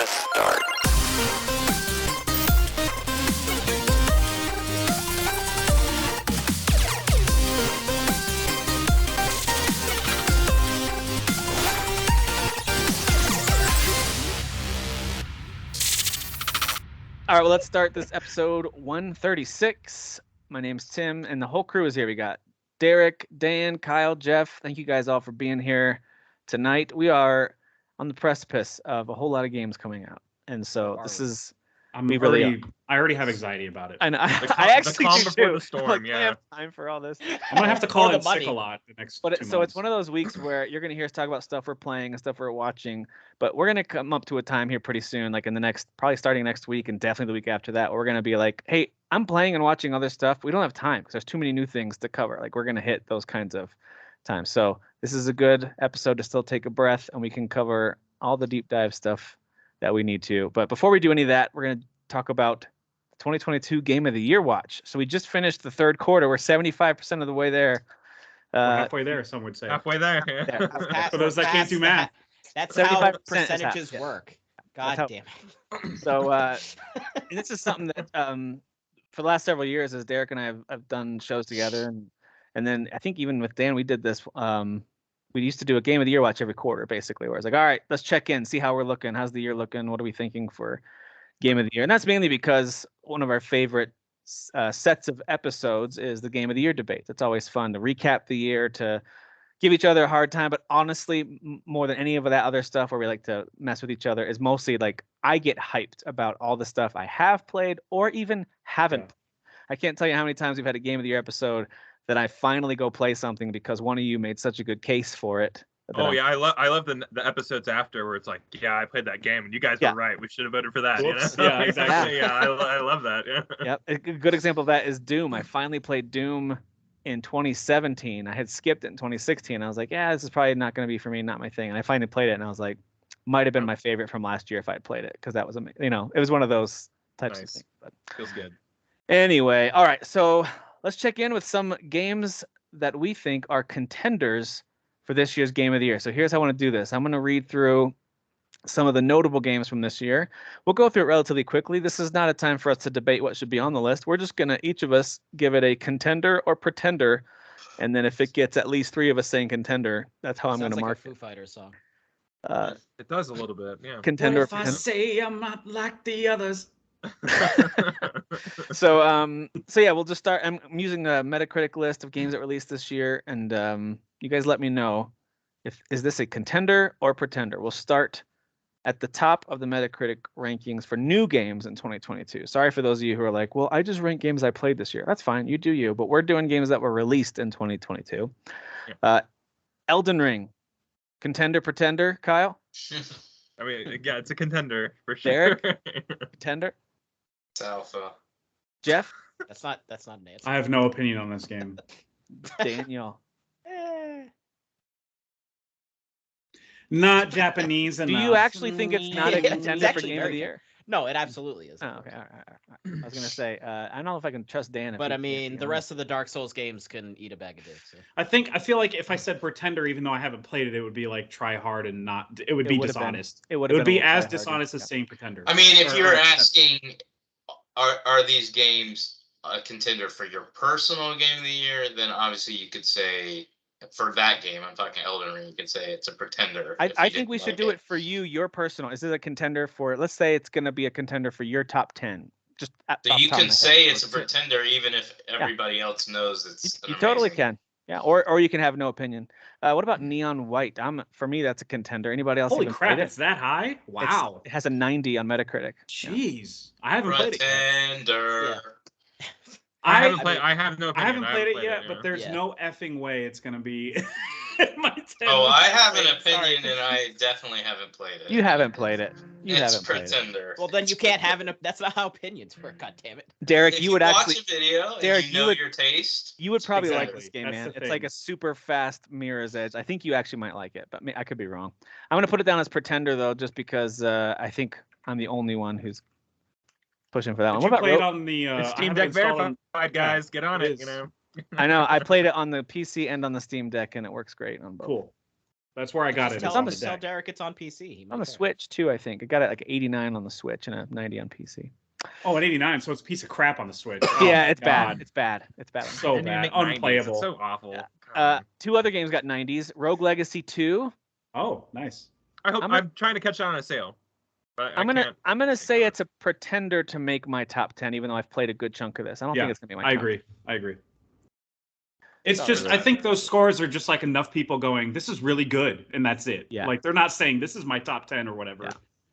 Press start. All right, well, let's start this episode 136. My name's Tim, and the whole crew is here. We got Derek, Dan, Kyle, Jeff. Thank you guys all for being here tonight. We are on the precipice of a whole lot of games coming out, and so this is. I already have anxiety about it. And I actually calm do before too. the storm, Like, yeah. I have time for all this. I'm gonna have to call in sick a lot the next 2 months. So it's one of those weeks where you're gonna hear us talk about stuff we're playing and stuff we're watching, but we're gonna come up to a time here pretty soon, like in the next, probably starting next week and definitely the week after that, where we're gonna be like, hey, I'm playing and watching other stuff. We don't have time because there's too many new things to cover. Like we're gonna hit those kinds of times. So this is a good episode to still take a breath and we can cover all the deep dive stuff that we need to. But before we do any of that, we're gonna talk about 2022 Game of the Year watch. So we just finished the third quarter. We're 75% of the way there. We're halfway there, some would say. Halfway there. Yeah. For those that can't do math. That's how 75% percentages work. God damn it. So and this is something that for the last several years, as Derek and I have done shows together, and then I think even with Dan, we did this. We used to do a Game of the Year watch every quarter, basically, where it's like, all right, let's check in, see how we're looking. How's the year looking? What are we thinking for Game of the Year? And that's mainly because one of our favorite sets of episodes is the Game of the Year debates. It's always fun to recap the year, to give each other a hard time. But honestly, more than any of that other stuff where we like to mess with each other, is mostly like I get hyped about all the stuff I have played or even haven't. Yeah. I can't tell you how many times we've had a Game of the Year episode that I finally go play something because one of you made such a good case for it. Oh yeah, I love the episodes after where it's like, yeah, I played that game and you guys were right. We should have voted for that. Whoops. You know? Yeah, exactly. Yeah, I love that. Yeah. Yep. A good example of that is Doom. I finally played Doom in 2017. I had skipped it in 2016. I was like, yeah, this is probably not going to be for me, not my thing. And I finally played it, and I was like, might have been my favorite from last year if I had played it, because that was amazing. It was one of those types of things. But Feels good. anyway, all right. So let's check in with some games that we think are contenders for this year's Game of the Year. So here's how I want to do this. I'm going to read through some of the notable games from this year. We'll go through it relatively quickly. This is not a time for us to debate what should be on the list. We're just going to, each of us, give it a contender or pretender. And then if it gets at least 3 of us saying contender, that's how I'm going to mark it. Sounds like a Foo Fighters song. It does a little bit, yeah. Contender. What if I say I'm not like the others? So yeah, we'll just start. I'm using a Metacritic list of games that released this year, and you guys let me know is this a contender or pretender. We'll start at the top of the Metacritic rankings for new games in 2022. Sorry for those of you who are like, well, I just rank games I played this year. That's fine, you do you, but we're doing games that were released in 2022. Yeah. Elden Ring, contender, pretender, Kyle? I mean, yeah, it's a contender for sure. Derek? Contender? It's alpha. Jeff? That's not an answer. I have no opinion on this game. Daniel? Not Japanese enough. Do you actually think it's not a It's contender for actually Game of very the Year? No, it absolutely is. Oh, okay. All right. I was gonna say, I don't know if I can trust Dan. But I mean, the rest of the Dark Souls games can eat a bag of dicks. So. I feel like if I said pretender, even though I haven't played it, it would be like try hard and not. It would be dishonest. It would be as dishonest as saying pretender. I mean, if you're asking, are these games a contender for your personal Game of the Year, then obviously you could say, for that game, I'm talking Elden Ring, you could say it's a pretender. I think we should do it for you, your personal. Is it a contender for, let's say it's going to be a contender for your top 10. Just so you can say it's a pretender even if everybody else knows it's You totally can. Yeah, or you can have no opinion. What about Neon White? For me, that's a contender. Anybody else? Holy crap, it? it's that high? Wow. It has a 90 on Metacritic. Jeez. I haven't played it yet. Pretender. I haven't played. I have no opinion. I haven't played it yet, yeah. but there's no effing way it's gonna be my 10. Oh, I have an opinion, and I definitely haven't played it. You haven't played it. It's pretender. Well, then you can't have that's not how opinions work. God damn it, Derek. If you would actually watch a video. Derek, and you know your taste. You would probably like Exactly. this game, That's man. the It's thing. like a super fast Mirror's Edge. I think you actually might like it, but I could be wrong. I'm gonna put it down as pretender though, just because I think I'm the only one who's pushing for that one. Did What you about play it on the It's I Steam have it Deck installed verified, on- guys. Get on it it. You is. know. I know I played it on the PC and on the Steam Deck, and it works great on both. Cool. That's where I got it. Tell is on on the the tell deck. Derek it's on PC. He On might the care. Switch too, I think. I got it like 89 on the Switch and a 90 on PC. Oh, at 89, so it's a piece of crap on the Switch. Oh, Yeah, my it's bad. God. It's bad. It's bad. So Didn't even bad. make 90s. Unplayable. It's so awful. Yeah. Come on. 2 other games got 90s. Rogue Legacy 2. Oh, nice. I'm trying to catch it on a sale. But I'm I can't. gonna say on it. it's a pretender to make my top 10, even though I've played a good chunk of this. I don't Yeah, think it's gonna be my I top agree. I agree. It's Sorry, just, Rob. I think those scores are just like enough people going, this is really good, and that's it. Yeah. Like, they're not saying this is my top 10 or whatever. Yeah.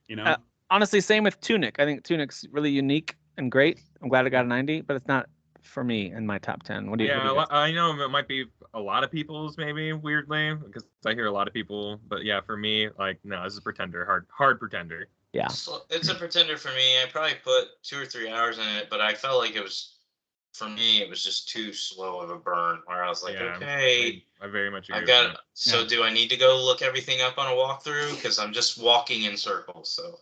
You know? Honestly, same with Tunic. I think Tunic's really unique and great. I'm glad it got a 90, but it's not for me in my top 10. What do you? Yeah, what do you guys I know it might be a lot of people's maybe weirdly because I hear a lot of people, but yeah, for me, like no, this is a pretender, hard pretender. Yeah. So it's a pretender for me. I probably put 2 or 3 hours in it, but I felt like it was, for me, it was just too slow of a burn. Where I was like, Yeah, okay, I very much agree. I've got. with that. So do I need to go look everything up on a walkthrough? Because I'm just walking in circles. So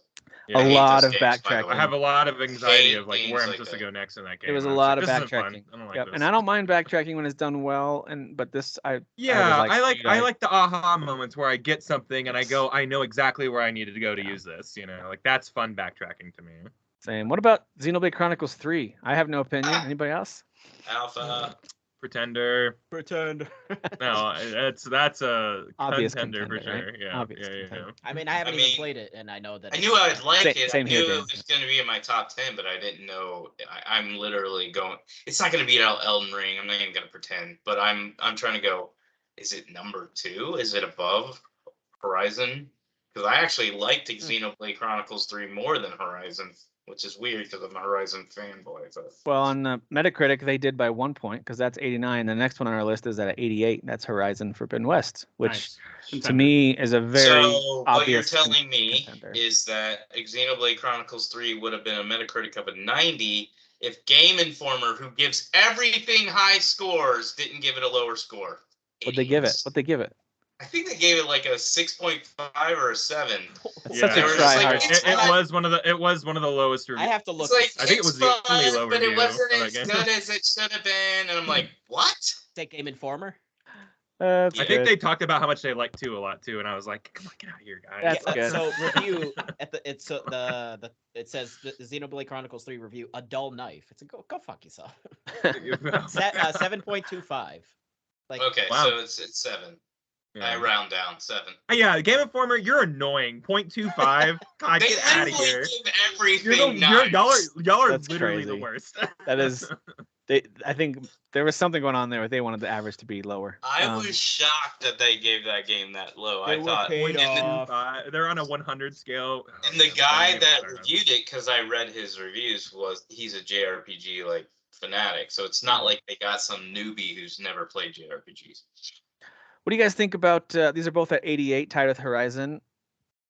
Yeah. A I hate lot those of games, by the backtracking. way. I have a lot of anxiety Hate of like games where I'm like supposed that. to go next in that game. It was a and I lot like, of this isn't fun. backtracking. I don't like Yep. this. And I don't mind backtracking when it's done well. But this, Yeah, was like, I like the aha moments where I get something and I go, I know exactly where I needed to go to use this. You know, like that's fun backtracking to me. same. What about Xenoblade Chronicles 3? I have no opinion. Anybody else? Alpha. Pretender. Pretend. No, that's a Obvious contender for contender, sure. right? Yeah, Obvious yeah. contender. I mean, I haven't I even mean, played it, and I know that I it's- knew I'd like Same- it. same I here, knew Dan. it was going to be in my top 10, but I didn't know. I'm literally going. It's not going to beat out Elden Ring. I'm not even going to pretend. But I'm trying to go. Is it number 2? Is it above Horizon? Because I actually liked Xenoblade Chronicles 3 more than Horizon, which is weird because I'm a Horizon fanboy. But Well, on Metacritic, they did by 1 point because that's 89. The next one on our list is at 88. That's Horizon Forbidden West, which Nice. to Contender. me is a very so what you're obvious telling me contender. is that Xenoblade Chronicles 3 would have been a Metacritic of a 90 if Game Informer, who gives everything high scores, didn't give it a lower score. What'd they give it? Idiots. What'd they give it? I think they gave it like a 6.5 or a 7. That's Yeah, such a They were try just like, hard. it's It not- was one of the lowest I reviews. have to look. It's like, I think it was the it's only fun, low but it review wasn't of that as game. good as it should have been. And I'm like, what? Take Game Informer. That's I I think good. they talked about how much they liked 2 a lot too, and I was like, come on, get out of here, guys. That's good. So review at the it says the Xenoblade Chronicles 3 review, a dull knife. It's a go fuck yourself. 7.25. Like Okay, Wow. so it's 7. I Yeah. round down 7. Yeah, Game Informer, you're annoying. 0.25. God, They get out of literally here. give everything Y'all are That's literally the crazy. worst. That is, I think there was something going on there where they wanted the average to be lower. I was shocked that they gave that game that low. They I were thought, paid and, off. They're on a 100 scale. and the guy that reviewed it, because I read his reviews, he's a JRPG like fanatic. So it's not like they got some newbie who's never played JRPGs. What do you guys think about? These are both at 88, tied with Horizon.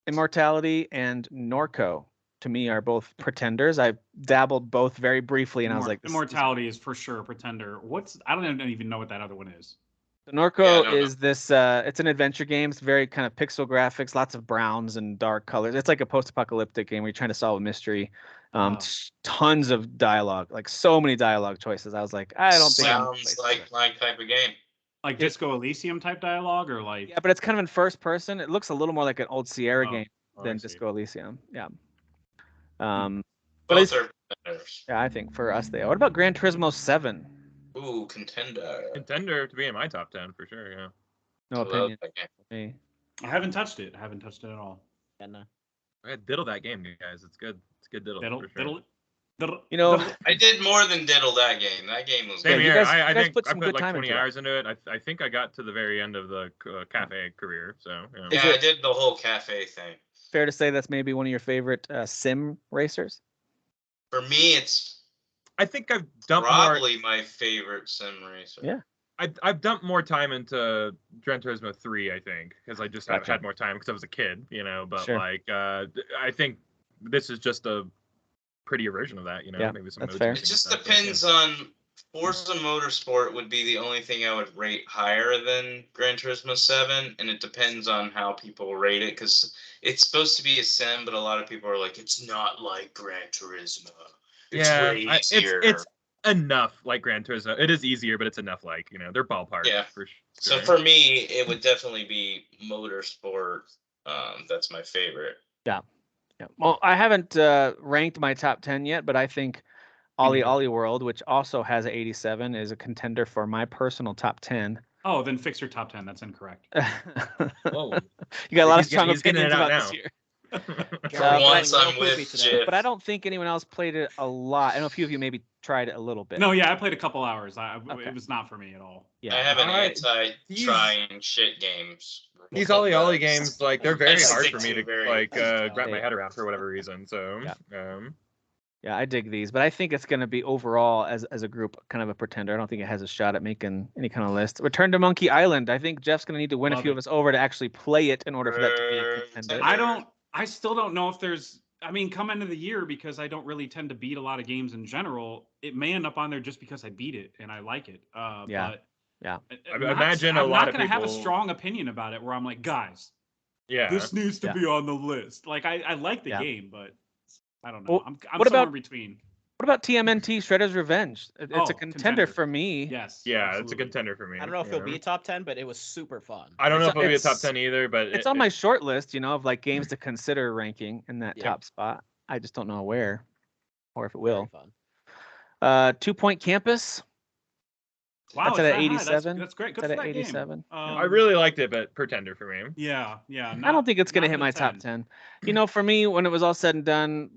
Immortality and Norco, to me, are both pretenders. I dabbled both very briefly, and I was like, Immortality is for sure a pretender. I don't even know what that other one is. Norco Yeah, I don't is this. It's an adventure game. It's very kind of pixel graphics, lots of browns and dark colors. It's like a post-apocalyptic game where you're trying to solve a mystery. Wow. Tons of dialogue, like so many dialogue choices. I was like, I don't think I'm. Sounds like my type of game. Like Disco Elysium type dialogue, or like Yeah, but it's kind of in first person. It looks a little more like an old Sierra Oh, game I than see. Disco Elysium. Yeah. But Both are contenders. yeah, I think for us they are. What about Gran Turismo 7? Ooh, contender. Contender to be in my top 10 for sure. Yeah. No I love opinion that game. for me. I haven't touched it. I haven't touched it at all. and, I diddle that game, guys. It's good. It's good diddle. Diddle, for sure. diddle, diddle, You know, diddle. I did more than diddle that game. That game was Same you here. guys- I you guys think put I some put good like time 20 into it. hours into it. I think I got to the very end of the cafe career. So yeah. Yeah, Is I it- did the whole cafe thing. fair to say that's maybe one of your favorite sim racers? For me, it's I think I've dumped more. probably my favorite sim racer. Yeah. I've dumped more time into Gran Turismo 3, I think, because I just Gotcha. had more time because I was a kid, you know. But Sure. like, I think this is just a prettier version of that, you know. Yeah, maybe some that's modes fair. and It just stuff, but, depends on Forza Motorsport would be the only thing I would rate higher than Gran Turismo 7, and it depends on how people rate it, because it's supposed to be a sim, but a lot of people are like, it's not like Gran Turismo. It's Yeah, way it's easier. enough like Gran Turismo. It is easier, but it's enough like, they're ballpark. Yeah. For sure. So for me, it would definitely be Motorsport. That's my favorite. Yeah. Well, I haven't ranked my top 10 yet, but I think Ollie neither. Ollie World, which also has an 87, is a contender for my personal top 10. Oh, then fix your top 10. That's incorrect. Whoa. You got a lot of He's strong getting it opinions out about now. this year. For Garrett, once, getting a I'm little with poopy today. Jif. But I don't think anyone else played it a lot. I know a few of you maybe tried it a little bit. No, yeah, I played a couple hours. Okay. It was not for me at all. Yeah. I have an Alright, anti-trying shit games. These Ollie Ollie games, like, they're very I hard stick for me to to very- like wrap my head around for whatever reason. So Yeah, I dig these, but I think it's going to be overall as a group kind of a pretender. I don't think it has a shot at making any kind of list. Return to Monkey Island. I think Jeff's going to need to win a Love few it. of us over to actually play it in order for that to be a contender. I still don't know if there's. I mean, come end of the year, because I don't really tend to beat a lot of games in general. It may end up on there just because I beat it and I like it. Yeah. But Yeah. I imagine a I'm lot not of gonna have a people- strong opinion about it where I'm like, guys, yeah. this needs to Yeah. be on the list. Like, I like the Yeah. game, but I don't know. Well, I'm what somewhere about- in between. What about TMNT Shredder's Revenge? It's Oh, a contender contender. for me. Yes. Yeah, it's a absolutely. contender for me. I don't know if it'll be a top 10, but it was super fun. I don't know It's- if it'll be a top it's- 10 either, but It's on my short list, of like games to consider ranking in that Yeah. top spot. I just don't know where or if it Very will. fun. 2 Point Campus. Wow, That's it's at that high. 87. That's great. Good That's for at that 87. game. I really liked it, but pretender for me. Yeah. I don't think it's going to not hit in the my top 10. For me, when it was all said and done,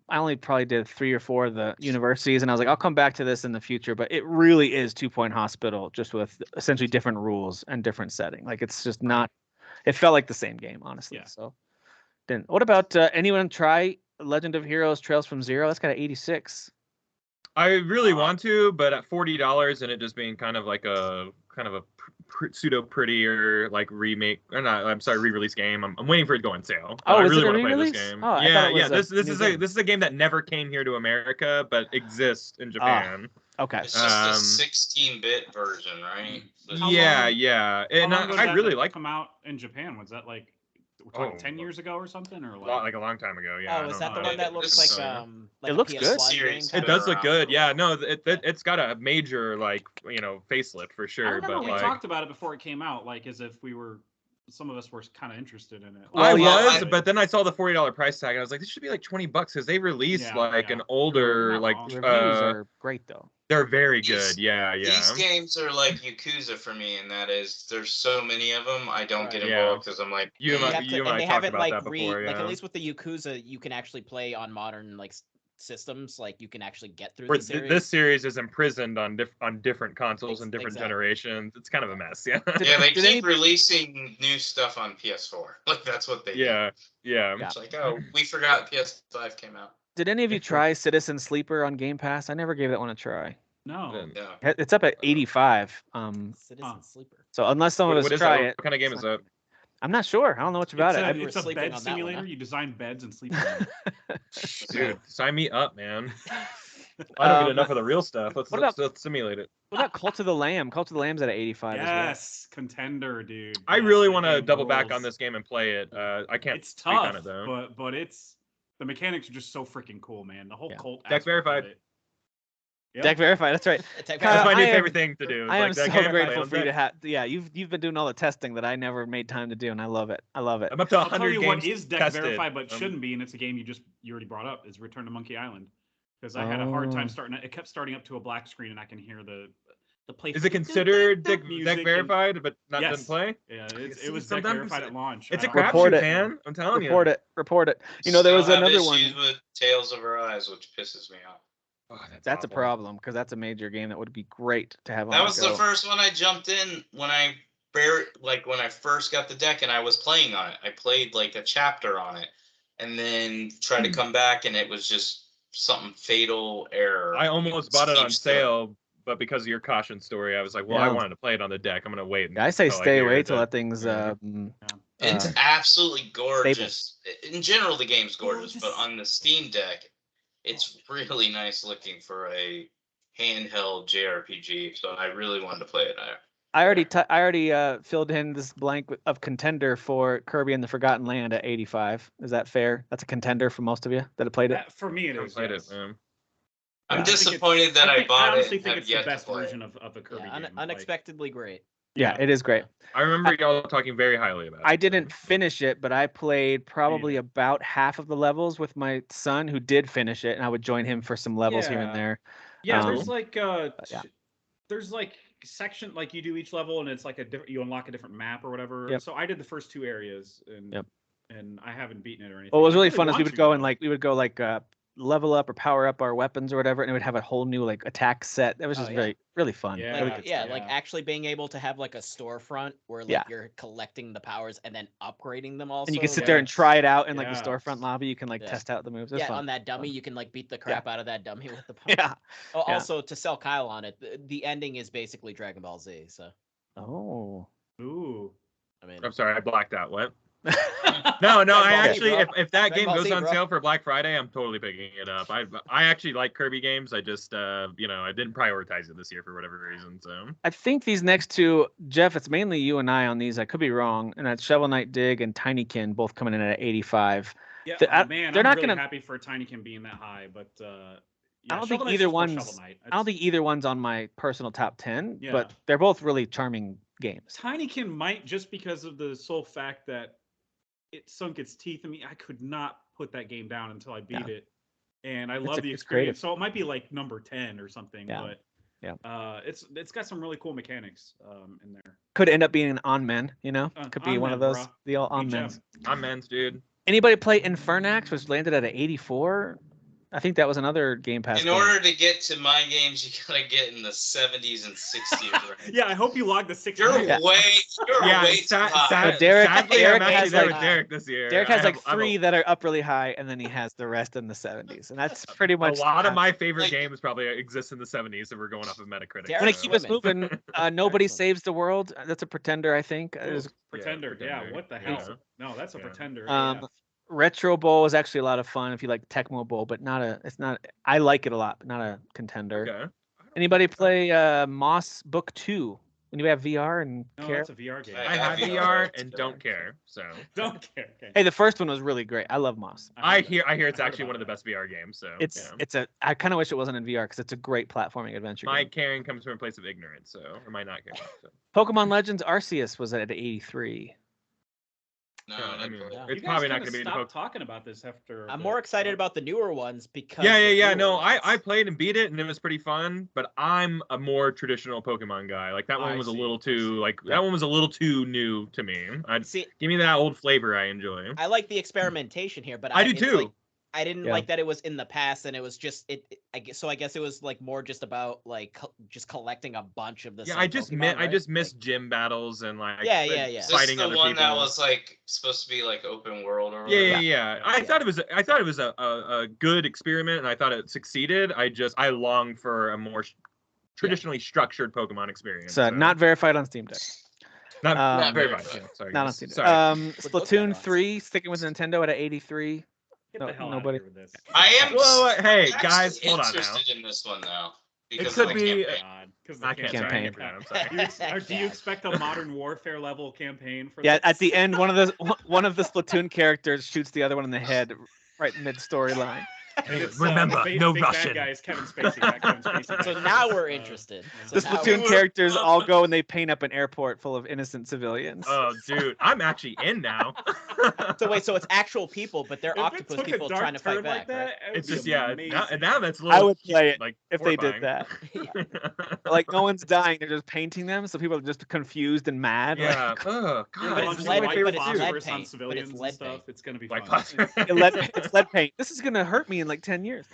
I only probably did 3 or 4 of the universities, and I was like, I'll come back to this in the future. But it really is 2 Point Hospital, just with essentially different rules and different setting. Like, it's just not. It felt like the same game, honestly. Yeah. So, then what about anyone try Legend of Heroes Trails from Zero? That's got an 86. I really want to, but at $40 and it just being kind of a pseudo prettier like remake or not, I'm sorry, re-release game. I'm waiting for it to go on sale. Oh, I is really it a want to play this re-release? game. Oh, I thought it was a This new is game. this is a game that never came here to America, but exists in Japan. Okay. It's just a Um, 16-bit version, right? How yeah, long- yeah, How and long ago did I that really like come out in Japan. Was that like we're talking 10 years ago or something, or like a long time ago. Yeah. I Oh, is don't that the know. one that looks like It a looks PS good. One Series. game? It does look around good. for a Yeah, while. no, it's got a major facelift for I sure. remember But we like, talked about it before it came out, like as if some of us were kind of interested in it. Well, yeah, but then I saw the $40 price tag, and I was like, this should be like $20 because they released an older You're not like wrong. Reviews are great though. they're very These- good. Yeah. These games are like Yakuza for me, and that is, there's so many of them, I don't get Right. involved because I'm like, You and You I- have to- and I and they talked haven't about like that before, like yeah. at least with the Yakuza, you can actually play on modern systems. Like you can actually get through Where the series. this series is imprisoned on different consoles and different Exactly. generations. It's kind of a mess. Yeah. yeah, they Did keep any- releasing new stuff on PS4. Like that's what they do. Yeah. It's like, oh, we forgot PS5 came out. Did any of you try Citizen Sleeper on Game Pass? I never gave that one a try. No. Yeah. It's up at 85. Citizen Sleeper. So unless some of us What is try that? it, What kind of game is that? I'm not sure. I don't know much about it. you It's were a sleeping bed on that one, simulator. huh? You design beds and sleep. In them. Dude, sign me up, man. I don't get enough of the real stuff. what about- Let's simulate it. What about Cult of the Lamb? Cult of the Lamb's at 85 Yes, contender, dude. I Yes, really that want to game double back rules. on this game and play it. I can't It's speak on tough, it though. but it's the mechanics are just so freaking cool, man. The whole Yeah. cult. Deck aspect of verified. it. as Deck Verified. That's right. Attack Kyle, That's my new I am- favorite thing to do. I am Like, so that game, grateful play for you on to Deck. have. Yeah, you've been doing all the testing that I never made time to do, and I love it. I love it. I'm up to I'll tell 100 you games what is deck tested. verified, but shouldn't be, and it's a game you already brought up, is Return to Monkey Island. Because I had a hard time Oh. starting. It kept starting up to a black screen, and I can hear the play. Is it considered deck music and- verified, but not Yes. doesn't play? Yeah, See, it was deck sometimes verified at launch. It's a I don't- Report crapshoot, it. man. I'm telling Report you. it. Report it. There was Still have another one. issues with Tales of Arise, which pisses me off. Oh, That's a awful. problem because that's a major game that would be great to have on. That was go. the first one I jumped in when I when I first got the deck and I was playing on it. I played like a chapter on it, and then tried to come back, and it was just something fatal error. I almost bought it on Keeps doing- sale, but because of your caution story, I was like, well, I Yeah. wanted to play it on the deck. I'm gonna wait. Yeah, I say until stay hear away that- till that thing's. yeah. It's uh, absolutely gorgeous. In general, the game's gorgeous, but Gorgeous. on the Steam Deck, it's really nice looking for a handheld JRPG. So I really wanted to play it. I already filled in this blank of contender for Kirby and the Forgotten Land at 85. Is that fair? That's a contender for most of you that have played it. For me, it I is. played Yes. it, man. I'm I think it's- disappointed that I bought I honestly it. think and it's have the yet best to play it. version of a Kirby Yeah, game. unexpectedly great. Yeah, it is great. I remember y'all talking very highly about it. I didn't finish it, but I played probably either. about half of the levels with my son who did finish it, and I would join him for some levels here and Yeah. there. Yeah, Um, there's like yeah. there's like section like you do each level and it's like a different you unlock a different map or whatever. Yep. So I did the first 2 areas and Yep. and I haven't beaten it or anything. What was I really fun is want we would to, go and though. like level up or power up our weapons or whatever, and it would have a whole new like attack set. That was Oh, just yeah. really fun. Yeah. Really Like, good yeah, stuff. like actually being able to have like a storefront where like Yeah. you're collecting the powers and then upgrading them also. And you can sit like- there and try it out in like the Yeah. storefront lobby. You can like Yeah. test out the moves. It's Yeah, fun. on that dummy, Fun. you can like beat the crap out of that dummy with the powers. Yeah. Oh, Yeah. also to sell Kyle on it, the ending is basically Dragon Ball Z. So Oh. Ooh. I mean, I'm sorry, I blacked out. What? No, I Dragon Ball Z, actually, bro. if that Dragon game Ball goes Z, on bro. sale for Black Friday, I'm totally picking it up. I actually like Kirby games. I just, I didn't prioritize it this year for whatever reason. So I think these next two, Jeff, it's mainly you and I on these. I could be wrong. And that's Shovel Knight Dig and Tinykin both coming in at 85. Yeah, They're I'm not really gonna- happy for Tinykin being that high, but yeah, I don't think Shovel Knight's either just more one's. Shovel Knight. I don't think either one's on my personal top 10, Yeah. but they're both really charming games. Tinykin might just because of the sole fact that it sunk its teeth in me. I could not put that game down until I beat it, and I love the it's creative. experience. So it might be like number 10 or something. Yeah. But Yeah. it's got some really cool mechanics in there. Could end up being an on men, could be one of on-men, those. bruh. The all on Good men's. job. I'm men's dude. Anybody play Infernax, which landed at an 84? I think that was another Game Pass. In game. order to get to my games, you gotta get in the 70s and 60s. Right? Yeah, I hope you logged the 6. You're Yeah. way too high. But Derek sadly, I'm actually has, there like- with Derek this year. Derek I has like have- I have a- 3 that are up really high, and then he has the rest in the 70s, and that's pretty much A lot of my favorite Like- games probably exist in the 70s if we're going off of Metacritic. Derek- I'm gonna so- keep us moving. Nobody Excellent. Saves the World. That's a pretender, I think. There's- Pretender. Yeah, Pretender. what the Yeah. hell? No, that's a Yeah. Pretender. Retro Bowl is actually a lot of fun if you like Tecmo Bowl, but it's not. I like it a lot, but not a contender. Okay. Anybody play Moss Book 2? Anybody have VR and No, care? that's a VR game. I have VR and don't care. So Don't care. Okay. Hey, the first one was really great. I love Moss. I heard hear that. it's I heard actually about one of the that. best VR games. So It's I kind of wish it wasn't in VR because it's a great platforming adventure my game. caring comes from a place of ignorance, so or my not caring. So. Pokemon Legends Arceus was at 83. No, Yeah, I I mean, didn't play it. it's You guys probably not kinda going to be in the stop Pokemon. talking about this after. I'm the- more excited about the newer ones because Yeah, the newer no, ones. I played and beat it, and it was pretty fun. But I'm a more traditional Pokemon guy. Like that one I was a see, little I too see. like that one was a little too new to me. See, Give me that old flavor I enjoy. I like the experimentation here, but I do it's too. Like, I didn't Yeah. like that it was in the past and it was just I guess it was like more just about like just collecting a bunch of the. Yeah, same I just Pokemon, I right? just miss Like, gym battles and like Yeah, Is this fighting the other one people. that was like supposed to be like open world or Yeah. whatever? I Yeah. thought it was a good experiment, and I thought it succeeded. I long for a more traditionally structured Pokemon experience. So not verified on Steam Deck. not very not much. verified. Sorry, Not on guys. Steam Deck. Sorry. Splatoon Xbox. 3 sticking with Nintendo at 83. Get No, the hell nobody- out of here with this. I am. Well, hey, actually guys, hold on now. interested in this one now. Because could of the be- campaign. God, 'cause I the can't campaign. say I'm sorry. Do you expect a Modern Warfare level campaign for Yeah, this? at the end, one of the Splatoon characters shoots the other one in the head right mid storyline. And it's, Remember, no big Russian. Bad guy is Kevin Spacey. Not Kevin Spacey. So now we're interested. yeah. The So now Splatoon we're- characters all go and they paint up an airport full of innocent civilians. Oh, dude, I'm actually in now. So wait, so it's actual people, but they're If it octopus took a people dark trying to fight turn back, like that, right? it would It's be just now, amazing. now that's a little. I would play it like if they did horrifying. that. Like no one's dying, they're just painting them, so people are just confused and mad. like, Yeah. Oh You're God, But launching it's this is lead- my white favorite but it's too. lead phosphorus on paint, but civilians it's and lead stuff. paint. It's gonna be White fun. phosphorus. it's lead paint. This is gonna hurt me in like 10 years.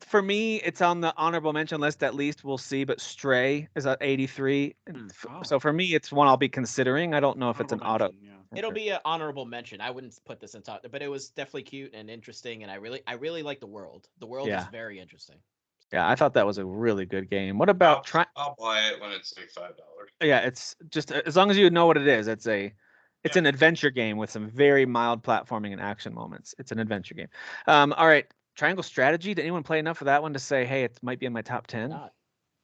For me, it's on the honorable mention list at least. We'll see, but Stray is at 83. And Oh. So for me, it's one I'll be considering. I don't know if it's an Honorable auto. mention, yeah. It'll be an honorable mention. I wouldn't put this in top, but it was definitely cute and interesting, and I really like the world. The world is Yeah. very interesting. Yeah, I thought that was a really good game. What about try? I'll buy it when it's like $5. Yeah, it's just as long as you know what it is. It's an adventure game with some very mild platforming and action moments. It's an adventure game. All right, Triangle Strategy. Did anyone play enough of that one to say, hey, it might be in my top 10? Not.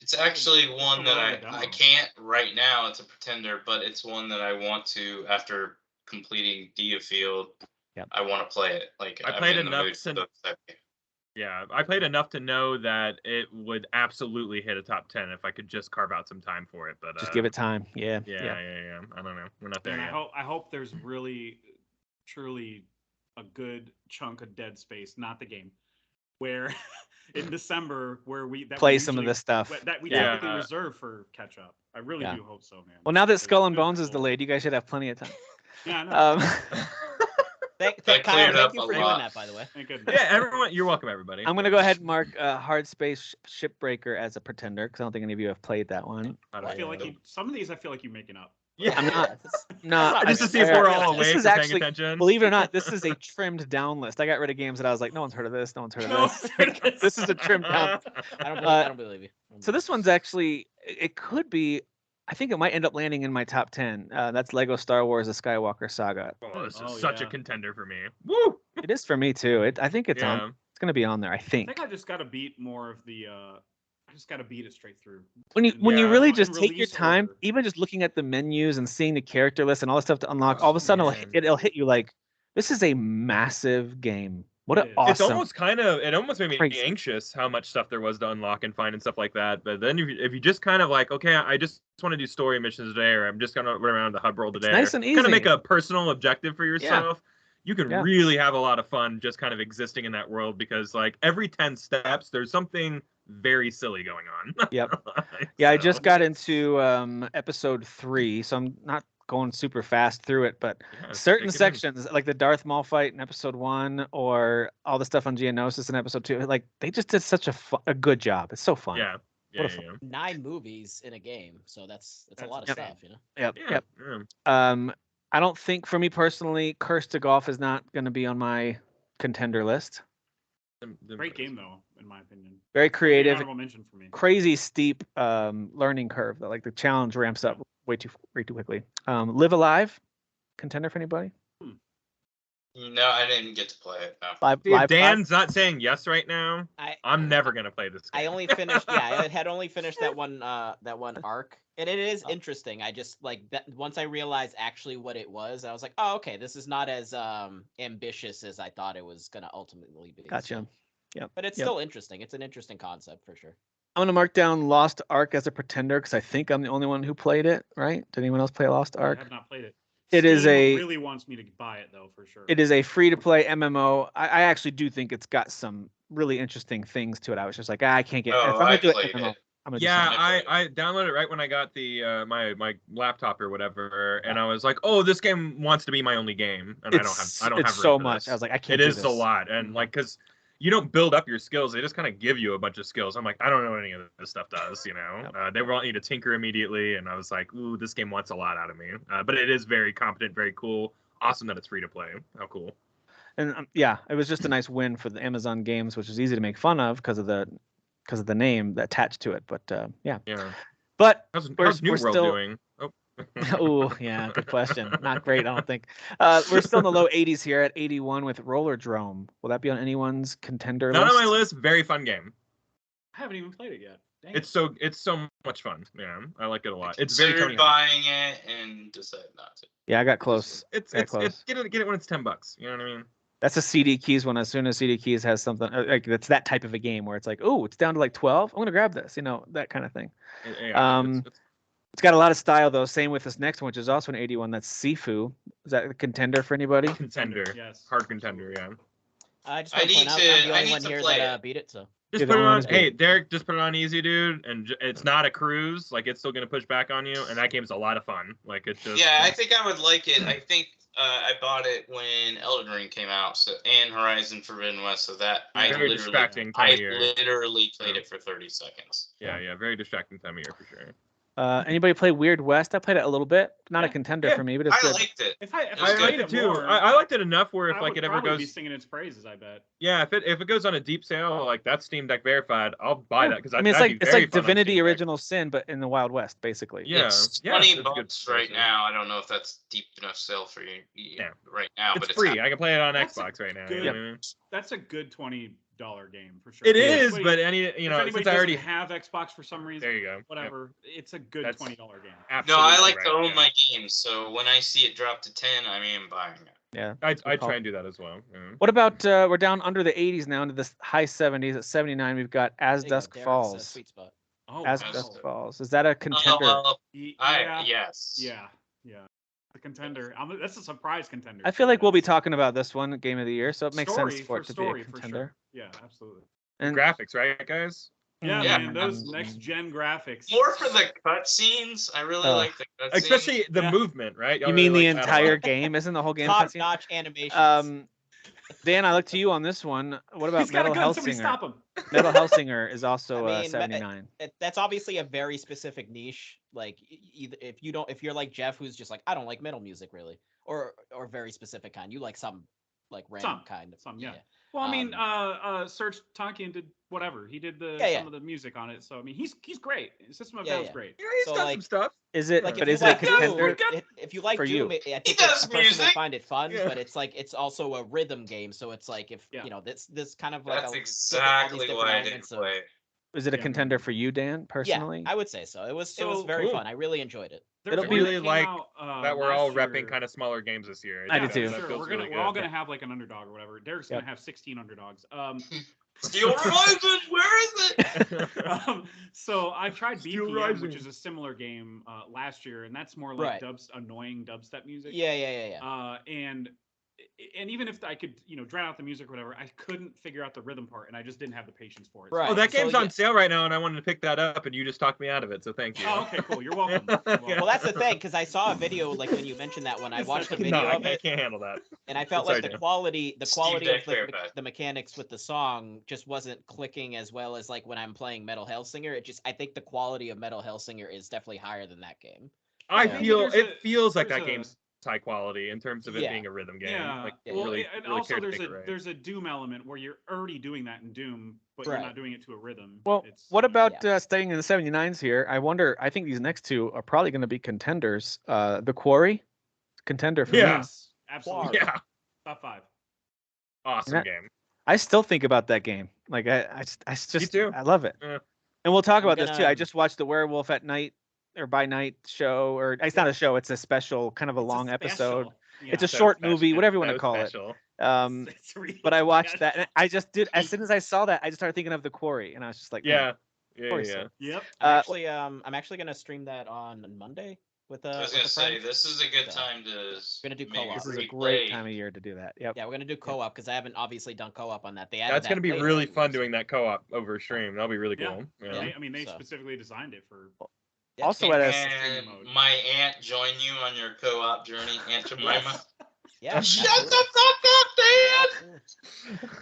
It's actually one that really I dumb. can't right now. It's a pretender, but it's one that I want to after completing Dia Field. Yep. I want to play it. Like I I'm played in the enough mood for to- those type of games. Yeah, I played enough to know that it would absolutely hit a top 10 if I could just carve out some time for it. But Just give it time. Yeah. yeah. I don't know. We're not there And yet. I hope there's really, truly a good chunk of dead space, not the game, where in December where we Play some of this stuff. that we Yeah. typically reserve for catch up. I really Yeah. do hope so, man. Well, now that Because Skull and good Bones is lord. delayed, you guys should have plenty of time. Yeah, I know. Thank, That Kyle, cleared thank up you a for doing lot. that, by the way. Thank goodness. Yeah, everyone, you're welcome, everybody. I'm gonna go ahead and mark Hard Space Shipbreaker as a pretender because I don't think any of you have played that one. I feel like some of these I feel like you're making up. Yeah, I'm not. No, Not just to see if really. we're all This awake is or paying actually, attention. believe it or not, this is a trimmed down list. I got rid of games that I was like, no one's heard of this. No one's heard of No, this. This is a trimmed down. I don't believe you. So this one's actually, it could be, I think it might end up landing in my top 10. That's Lego Star Wars: The Skywalker Saga. Oh, this is Oh, such a yeah. contender for me. Woo! It is for me too. I think it's Yeah. on. It's gonna be on there. I I think. think I just got to beat more of the. I just got to beat it straight through. When you Yeah. really In just take your release time, order. even just looking at the menus and seeing the character list and all the stuff to unlock, all of a sudden man. it'll hit you like, this is a massive game. What It an is. awesome! It's almost it almost made me Crazy. anxious how much stuff there was to unlock and find and stuff like that. But then if you just kind of like, okay, I just want to do story missions today, or I'm just gonna run around the hub world It's today. nice and Kind of easy. make a personal objective for yourself. You can Yeah. really have a lot of fun just kind of existing in that world because like every 10 steps, there's something very silly going on. Yep. Yeah, I So, just got into episode 3, so I'm not going super fast through it, but yeah, certain take it in. sections, like the Darth Maul fight in episode 1, or all the stuff on Geonosis in episode 2, like they just did such a good job. It's so fun. Yeah. What Yeah, a yeah, fun- 9 movies in a game, so that's a lot of Yep. stuff, you know. Yep. yeah. Yep. Yeah. I don't think for me personally, Curse to Golf is not going to be on my contender list. Great game though, in my opinion. Very Maybe an creative, honorable mention for me. crazy steep learning curve. That like the challenge ramps up way too quickly. Live Alive, contender for anybody? No, I didn't get to play it. No. Live, See, if live Dan's not saying yes right now, I I'm never gonna play this game. I only finished. Yeah, I had only finished that one arc, and it is interesting. I just like that once I realized actually what it was, I was like, oh, okay, this is not as ambitious as I thought it was gonna ultimately be. Gotcha. Yep. But it's Yep. still interesting. It's an interesting concept for sure. I'm gonna mark down Lost Ark as a pretender because I think I'm the only one who played it. Right? Did anyone else play Lost I Ark? have not played it. It is Steam a- really wants me to buy it though, for sure. It is a free-to-play MMO. I actually do think it's got some really interesting things to it. I was just like, I can't get. Oh, if I'm gonna I do played it, MMO, it. I'm gonna do Yeah, something. I downloaded it right when I got the my laptop or whatever, and I was like, oh, this game wants to be my only game, and I don't have It's room so for much. this. I was like, I can't. It do is this. a lot, and like because you don't build up your skills, they just kind of give you a bunch of skills. I'm like, I don't know what any of this stuff does, you know. Yep. They want you to tinker immediately, and I was like, ooh, this game wants a lot out of me. But it is very competent, very cool, awesome that it's free to play. How cool. And yeah, it was just a nice win for the Amazon games, which is easy to make fun of because of the name that attached to it. But yeah, Yeah. but How's we're New World still. doing? Oh. Oh yeah, good question. Not great, I don't think. We're still in the low 80s here at 81 with Rollerdrome. Will that be on anyone's contender Not list? on my list. Very fun game. I haven't even played it yet. Dang It's so much fun. Yeah, I like it a lot. I It's very considered Tony Hawk. buying it and decided not to. Yeah, I got close. It's Very close. get it when it's $10. You know what I mean? That's a CD Keys one. As soon as CD Keys has something like that's that type of a game where it's like, oh, it's down to like 12. I'm gonna grab this. You know, that kind of thing. Yeah, It's got a lot of style though. Same with this next one, which is also an 81. That's Sifu. Is that a contender for anybody? contender. Yes. Hard contender. Yeah. I just I want to need point out to- I'm the I only need one to here play that it. beat it. So Just You're put the it one on. who's Hey, Derek, just put it on easy, dude, and it's not a cruise. Like it's still gonna push back on you, and that game's a lot of fun. Like it's just. Yeah, I think I would like it. I think I bought it when Elden Ring came out, so and Horizon Forbidden West. So that Very distracting time of year. literally played it for 30 seconds. Yeah, very distracting time of year for sure. Anybody play Weird West? I played it a little bit. Not a Yeah. contender Yeah. for me, but it's I good. liked it. If I It was I good. liked it too. more, I liked it enough where if I like would it ever probably be goes. singing its praises. I bet. Yeah, if it goes on a deep sale, like that's Steam Deck verified, I'll buy that because I mean, it's like Divinity Original Sin, but in the Wild West, basically. Yeah, It's yeah, 20 it's a good bucks right choice. now. I don't know if that's deep enough sale for you right now, It's but free. I can play it on That's a Xbox right now. good- You know what I mean? That's a good $20 game for sure. It If is, anybody- but if since anybody I already doesn't have Xbox for some reason, there you go. Yep, whatever, it's a good That's- $20 game. No, I absolutely like right, to own yeah. my games, so when I see it drop to 10, I mean, I'm buying it. Yeah. I'd good call. try and do that as well. Yeah. What about we're down under the 80s now into the high 70s at 79. We've got As There you go, Dusk Derek's, Falls. sweet spot. Oh, As wow. Dusk Falls. Is that a Oh, contender? well, Yeah. yes. Yeah. The contender. That's a surprise contender. I feel like we'll be talking about this one Game of the Year, so it makes sense for it to be a for contender. sure. Yeah, absolutely. And Graphics, right, guys? Yeah, Yeah. man, those next gen graphics. More for the cutscenes. I really like the cutscenes. Especially the Yeah. movement, right? Y'all you mean really the like that a lot. entire game? Isn't the whole game Top cutscene? notch animations. Dan, I look to you on this one. What about He's got a Metal gun. Somebody Hellsinger? stop him. Metal Hellsinger is also I mean, 79. That's obviously a very specific niche. Like either if you're like Jeff, who's just like, I don't like metal music really, or very specific kind. You like some like random kind of yeah. Well, I mean, Serge Tankian did whatever. He did some of the music on it. So I mean, he's great. System of Down's great. Yeah, he's So, got like- some stuff. Is it? Like, but if is you it a like contender? Doom, if you like for Doom, you? I think does a person music. would find it fun, Yeah. but it's like it's also a rhythm game. So it's like if Yeah. you know this kind of like That's all these exactly different why I didn't elements of- play. Is it a Yeah. contender for you, Dan? Personally, Yeah, I would say so. It was So very cool. fun. I really enjoyed it. There's It'll one be- that really came like out, that we're all last repping year. kind of smaller games this year. I do Yeah, too. for sure. That feels really We're all good. gonna have like an underdog or whatever. Derek's Yep. gonna have 16 underdogs. Steel Horizon, where is it? So I tried Steel BPM, which Rising. is a similar game last year, and that's more like Right. annoying dubstep music. Yeah. And even if I could, drown out the music or whatever, I couldn't figure out the rhythm part, and I just didn't have the patience for it. Right. Oh, that So, game's yeah. on sale right now, and I wanted to pick that up, and you just talked me out of it. So thank you. Oh, okay, cool. You're welcome. You're welcome. Yeah. Well, that's the thing, because I saw a video like when you mentioned that one. I watched a video No, of I it, can't handle that. and I felt Sorry, like the Dan. quality Steve of Deck verified. the mechanics with the song just wasn't clicking as well as like when I'm playing Metal Hellsinger. I think the quality of Metal Hellsinger is definitely higher than that game. I Yeah. feel There's it a- feels like there's that a- game's high quality in terms of it Yeah. being a rhythm game. Yeah. Like, Yeah. Well, really, and really also care to there's make a it right. there's a Doom element where you're already doing that in Doom, but you're Right. not doing it to a rhythm. Well, It's, what about Yeah. staying in the 79s here? I wonder. I think these next two are probably going to be contenders. The Quarry, contender for Yeah. me. Yes, absolutely. Yeah, Top 5. awesome That- game. I still think about that game. Like I just too. I love it. Yeah. And we'll talk I'm about this too. I gonna- just watched the Werewolf at Night or by Night show, or it's not a show. It's a special, kind of a long episode. It's a So short special. movie, whatever you want So to call special. it. It's really But I watched bad. that, and I just did. As soon as I saw that, I just started thinking of the Quarry, and I was just like, Yeah, man, yeah, course yeah. so. Yep. I'm actually gonna stream that on Monday with I was with gonna a say friend. this is a good So, time to gonna do maybe co-op. This is a replay. great time of year to do that. Yep. Yeah, we're gonna do co-op because I haven't obviously done co-op on that. They added That's that gonna be later. really fun doing that co-op over stream. That'll be really Yeah. cool. Yeah. Yeah. I mean, they So. specifically designed it for. Yeah. Also, at a Can my aunt join you on your co-op journey, Aunt Jemima? Yeah. Shut the fuck up, Dan!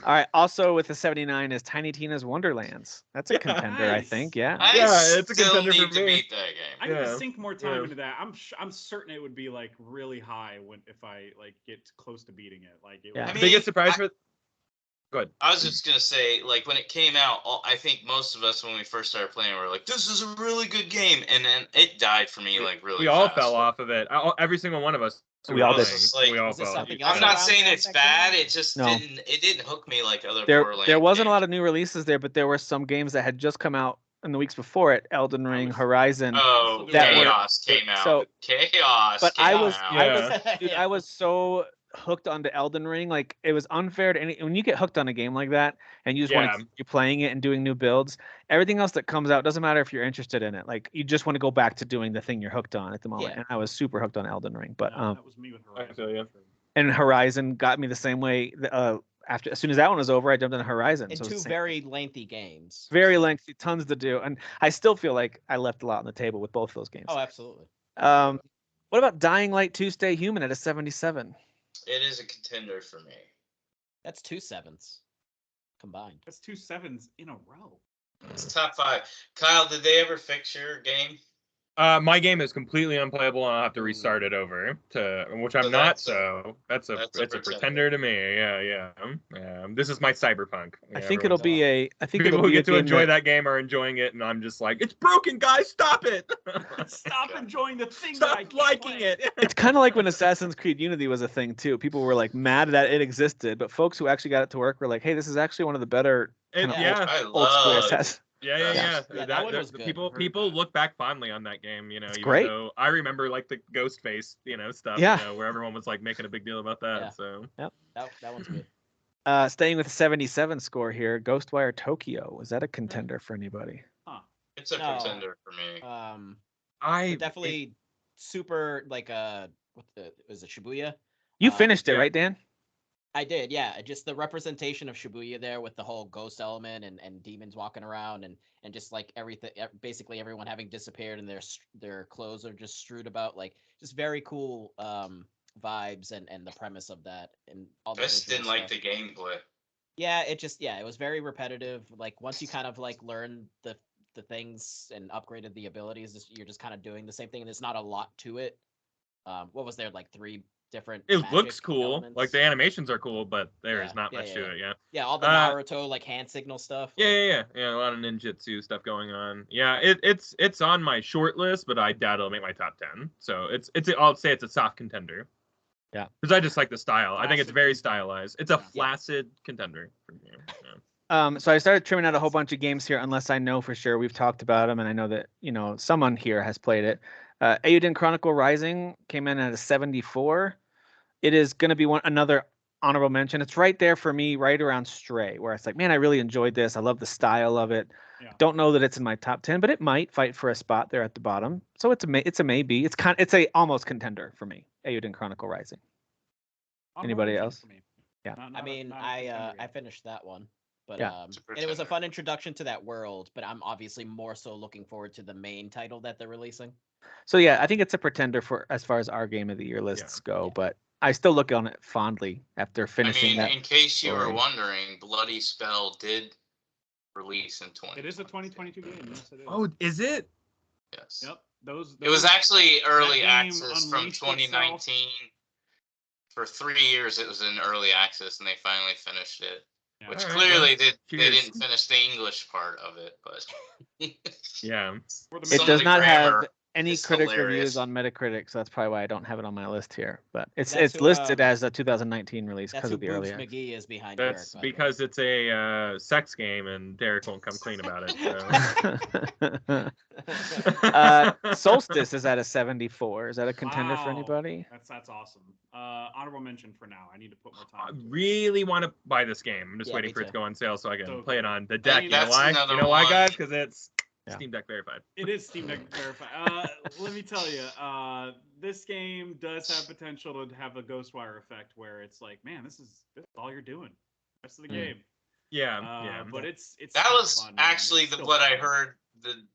all right. Also, with the 79 is Tiny Tina's Wonderlands. That's a Yeah. contender, I Nice. think. Yeah. I Yeah, it's a still contender need for to me. beat that game. I need to Yeah. sink more time Yeah. into that. I'm certain it would be like really high if I like get close to beating it. Like it Yeah. would, I mean, Biggest surprise for. Good. I was just gonna say, like, when it came out, I think most of us, when we first started playing, were like, "This is a really good game," and then it died for me, like, really We all fast. fell off of it. Every single one of us. We all did. We all Was this fell. something You else I'm fell. not around saying that it's came bad. out? It just No. didn't hook me like other There Borderlands wasn't a games. lot of new releases there, but there were some games that had just come out in the weeks before it. Elden Ring, was- Horizon. Oh, that were- Chaos came out. so- Chaos. But came I was, out. Yeah. dude, I was so hooked onto Elden Ring. Like, it was unfair to any. When you get hooked on a game like that, and you just want Yeah. to keep playing it and doing new builds, everything else that comes out doesn't matter if you're interested in it. Like, you just want to go back to doing the thing you're hooked on at the moment. Yeah. And I was super hooked on Elden Ring. But Yeah, that was me with Horizon. feel you. for sure. and Horizon got me the same way. After, as soon as that one was over, I jumped into Horizon. And so it was two the same- very lengthy games. very lengthy, tons to do, and I still feel like I left a lot on the table with both those games. Oh, absolutely. What about Dying Light 2 Stay Human at a 77? It is a contender for me. That's 2 7s combined. That's 2 7s in a row. It's top 5. Kyle, did they ever fix your game? My game is completely unplayable, and I'll have to restart it over which I'm So not. that's So that's a pretender. pretender to me. Yeah. This is my cyberpunk. I think it'll be a. I think People it'll who be a get to game enjoy that game are enjoying it, and I'm just like, it's broken, guys. Stop it. Stop enjoying the thing that Stop I can't liking play. it. It's kind of like when Assassin's Creed Unity was a thing too. People were like mad that it existed, but folks who actually got it to work were like, "Hey, this is actually one of the better kind of Yeah. I old school love Assassin." Yeah. Yeah, that one was good. People look back fondly on that game, It's even great. though I remember like the ghost face, stuff, Yeah. where everyone was like making a big deal about that. Yeah. So That one's good. Staying with the 77 score here, Ghostwire Tokyo. Was that a contender for anybody? It's a No. contender for me. But definitely super like was it Shibuya? You finished it, yeah. right, Dan? I did, yeah. Just the representation of Shibuya there with the whole ghost element and demons walking around and just like everything, basically everyone having disappeared and their clothes are just strewed about, like just very cool vibes and the premise of that and all the I just visual didn't like stuff. the gameplay. Yeah, it was very repetitive. Like once you kind of like learn the things and upgraded the abilities, you're just kind of doing the same thing and there's not a lot to it. What was there, like 3 different it magic looks cool. elements? Like the animations are cool, but there is Yeah, not much to it. Yeah. Yeah, all the Naruto like hand signal stuff. Yeah. A lot of ninjutsu stuff going on. Yeah, it's on my short list, but I doubt it'll make my top 10. So I'll say it's a soft contender. Yeah, because I just like the style. I think it's Flaccid very contender. stylized. It's a flaccid contender for me. Yeah. So I started trimming out a whole bunch of games here, unless I know for sure we've talked about them, and I know that someone here has played it. Eiyuden Chronicle Rising came in at a 74. It is going to be another honorable mention. It's right there for me, right around Stray, where it's like, man, I really enjoyed this. I love the style of it. Yeah. Don't know that it's in my top 10, but it might fight for a spot there at the bottom. So it's a maybe. It's a almost contender for me. Eiyuden Chronicle Rising. Anybody else? For me. Yeah. I mean, I finished that one, but Yeah. and it was a fun introduction to that world. But I'm obviously more so looking forward to the main title that they're releasing. So yeah, I think it's a pretender for as far as our game of the year lists go, but I still look on it fondly after finishing that. In case you were story. wondering, Bloody Spell did release in 2020. It is a 2022 game. Yes, it is. Oh, is it? Yes. Yep. Those It was actually early game access from unleashed 2019. itself. For 3 years, it was in early access, and they finally finished it. Yeah. Which All right, clearly well, they cheers. didn't finish the English part of it, but Yeah. For the It Some does of the not have grammar any is critic hilarious. reviews on Metacritic, so that's probably why I don't have it on my list here. But it's That's who, listed as a 2019 release That's because who of the Boobs early access. McGee is behind. That's Derek, by the way. because it's a sex game, and Derek won't come clean about it. So. Solstice is at a 74. Is that a contender for Wow. anybody? That's awesome. Honorable mention for now. I need to put more I time. into it. really want to buy this game. I'm just Yeah, waiting me for it to too. go on sale so I can So play it good. on the deck. You know that's why? another You know why, one. guys? Because it's Yeah. Steam Deck verified. It is Steam Deck verified. Let me tell you, this game does have potential to have a Ghostwire effect, where it's like, man, this is all you're doing, the rest of the game. Yeah. But it's That still was fun, man. actually It's still what I fun. heard.